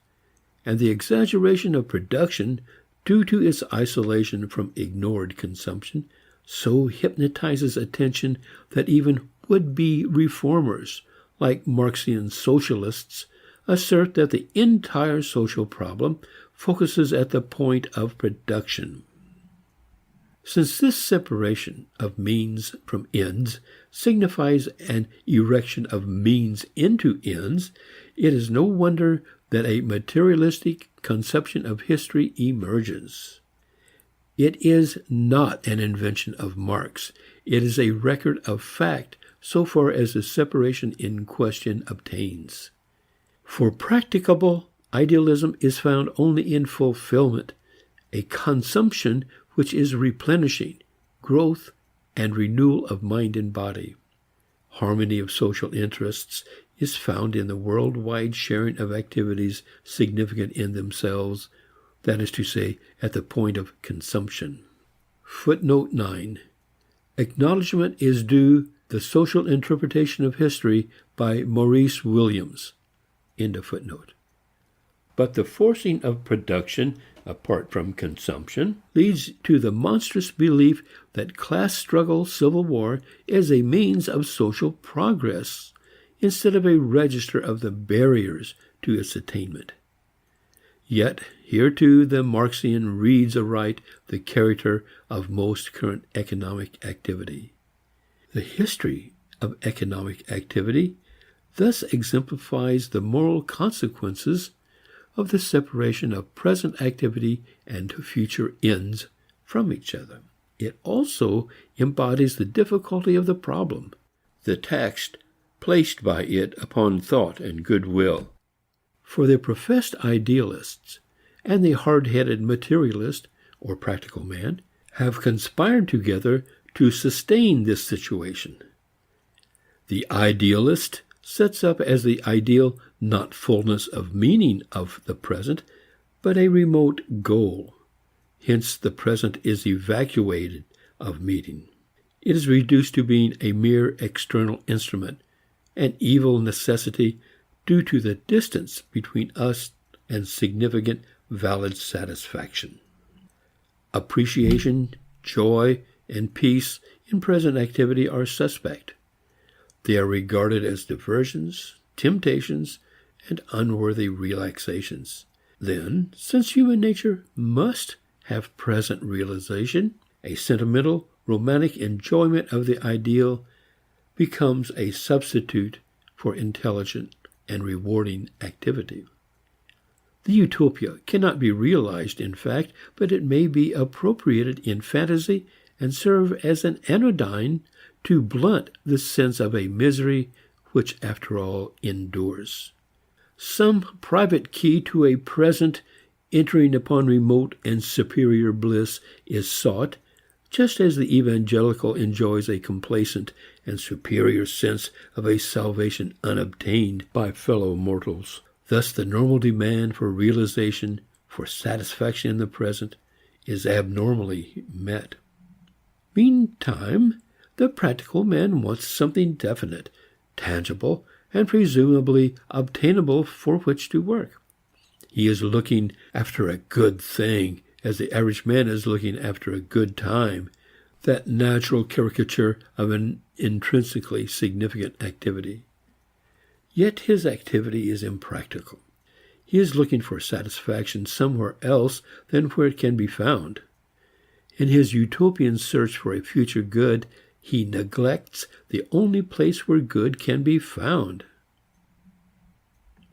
And the exaggeration of production, due to its isolation from ignored consumption, so hypnotizes attention that even would-be reformers, like Marxian socialists, assert that the entire social problem focuses at the point of production. Since this separation of means from ends signifies an erection of means into ends, it is no wonder that a materialistic conception of history emerges. It is not an invention of Marx. It is a record of fact so far as the separation in question obtains. For practicable idealism is found only in fulfillment, a consumption which is replenishing, growth, and renewal of mind and body. Harmony of social interests is found in the worldwide sharing of activities significant in themselves, that is to say, at the point of consumption. Footnote 9. Acknowledgment is due the social interpretation of history by Maurice Williams. End of footnote. But the forcing of production, apart from consumption, leads to the monstrous belief that class struggle, civil war, is a means of social progress, instead of a register of the barriers to its attainment. Yet, here too the Marxian reads aright the character of most current economic activity. The history of economic activity thus exemplifies the moral consequences of the separation of present activity and future ends from each other. It also embodies the difficulty of the problem, the tax placed by it upon thought and goodwill. For the professed idealists and the hard-headed materialist, or practical man, have conspired together to sustain this situation. The idealist sets up as the ideal not fullness of meaning of the present, but a remote goal. Hence the present is evacuated of meaning. It is reduced to being a mere external instrument, an evil necessity due to the distance between us and significant, valid satisfaction. Appreciation, joy, and peace in present activity are suspect. They are regarded as diversions, temptations, and unworthy relaxations. Then, since human nature must have present realization, a sentimental, romantic enjoyment of the ideal becomes a substitute for intelligent and rewarding activity. The utopia cannot be realized, in fact, but it may be appropriated in fantasy and serve as an anodyne to blunt the sense of a misery which, after all, endures. Some private key to a present entering upon remote and superior bliss is sought, just as the evangelical enjoys a complacent and superior sense of a salvation unobtained by fellow mortals. Thus the normal demand for realization, for satisfaction in the present, is abnormally met. Meantime, the practical man wants something definite, tangible, and presumably obtainable for which to work. He is looking after a good thing, as the average man is looking after a good time, that natural caricature of an intrinsically significant activity. Yet his activity is impractical. He is looking for satisfaction somewhere else than where it can be found. In his utopian search for a future good, he neglects the only place where good can be found.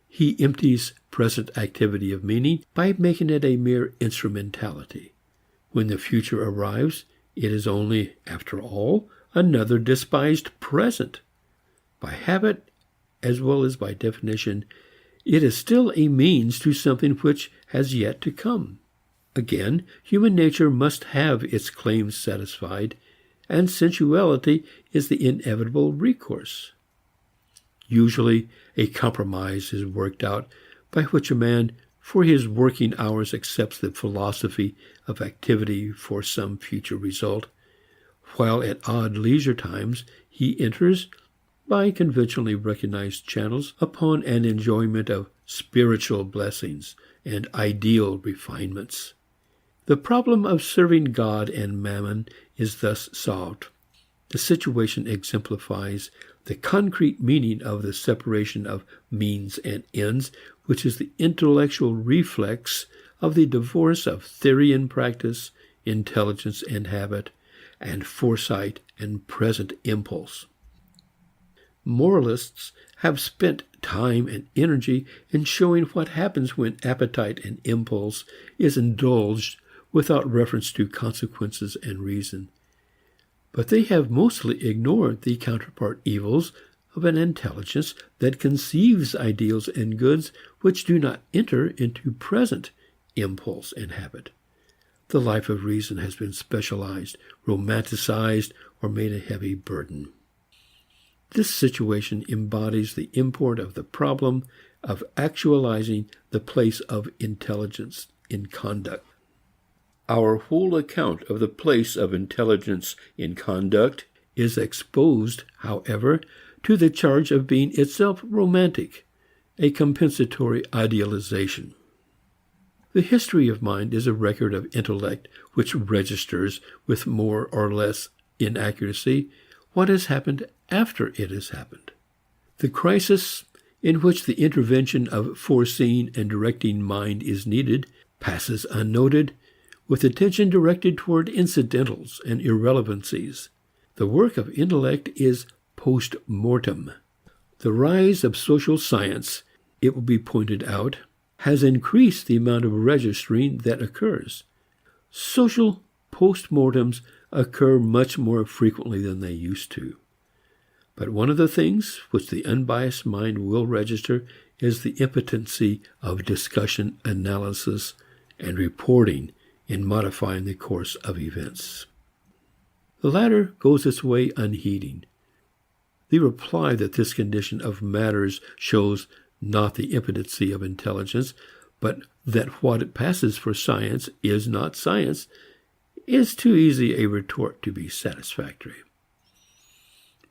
He empties present activity of meaning by making it a mere instrumentality. When the future arrives, it is only, after all, another despised present. By habit, as well as by definition, it is still a means to something which has yet to come. Again, human nature must have its claims satisfied, and sensuality is the inevitable recourse. Usually, a compromise is worked out by which a man for his working hours accepts the philosophy of activity for some future result, while at odd leisure times he enters, by conventionally recognized channels upon an enjoyment of spiritual blessings and ideal refinements. The problem of serving God and mammon is thus solved. The situation exemplifies the concrete meaning of the separation of means and ends, which is the intellectual reflex of the divorce of theory and practice, intelligence and habit, and foresight and present impulse. Moralists have spent time and energy in showing what happens when appetite and impulse is indulged without reference to consequences and reason. But they have mostly ignored the counterpart evils of an intelligence that conceives ideals and goods which do not enter into present impulse and habit. The life of reason has been specialized, romanticized, or made a heavy burden. This situation embodies the import of the problem of actualizing the place of intelligence in conduct. Our whole account of the place of intelligence in conduct is exposed, however, to the charge of being itself romantic, a compensatory idealization. The history of mind is a record of intellect which registers with more or less inaccuracy what has happened after it has happened. The crisis in which the intervention of foreseeing and directing mind is needed passes unnoted, with attention directed toward incidentals and irrelevancies. The work of intellect is post-mortem. The rise of social science, it will be pointed out, has increased the amount of registering that occurs. Social post-mortems occur much more frequently than they used to. But one of the things which the unbiased mind will register is the impotency of discussion, analysis, and reporting in modifying the course of events. The latter goes its way unheeding. The reply that this condition of matters shows not the impotency of intelligence, but that what it passes for science is not science, is too easy a retort to be satisfactory.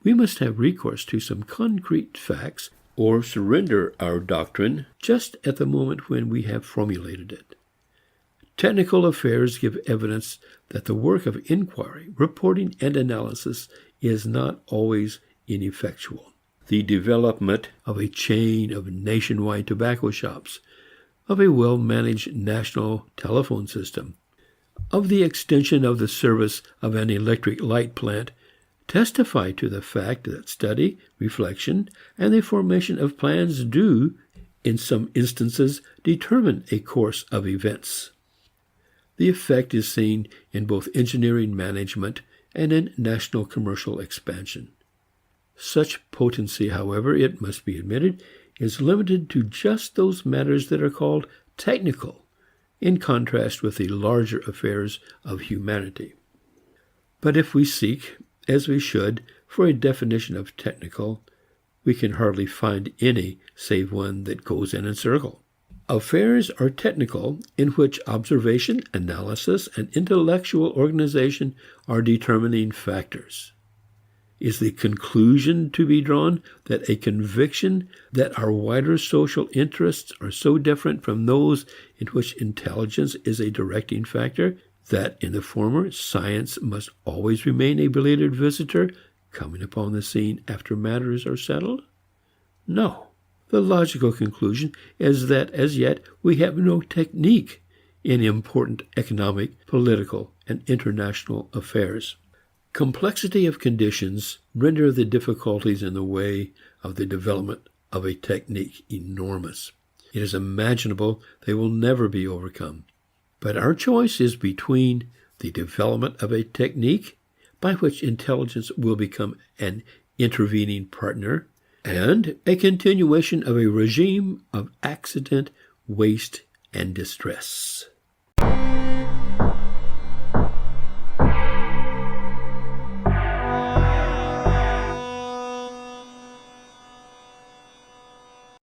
We must have recourse to some concrete facts or surrender our doctrine just at the moment when we have formulated it. Technical affairs give evidence that the work of inquiry, reporting, and analysis is not always ineffectual. The development of a chain of nationwide tobacco shops, of a well-managed national telephone system, of the extension of the service of an electric light plant testify to the fact that study, reflection, and the formation of plans do, in some instances, determine a course of events. The effect is seen in both engineering management and in national commercial expansion. Such potency, however, it must be admitted, is limited to just those matters that are called technical, in contrast with the larger affairs of humanity. But if we seek, as we should, for a definition of technical, we can hardly find any save one that goes in a circle. Affairs are technical in which observation, analysis, and intellectual organization are determining factors. Is the conclusion to be drawn that a conviction that our wider social interests are so different from those in which intelligence is a directing factor that in the former science must always remain a belated visitor coming upon the scene after matters are settled? No. The logical conclusion is that as yet we have no technique in important economic, political, and international affairs. Complexity of conditions render the difficulties in the way of the development of a technique enormous. It is imaginable they will never be overcome. But our choice is between the development of a technique by which intelligence will become an intervening partner and a continuation of a regime of accident, waste, and distress.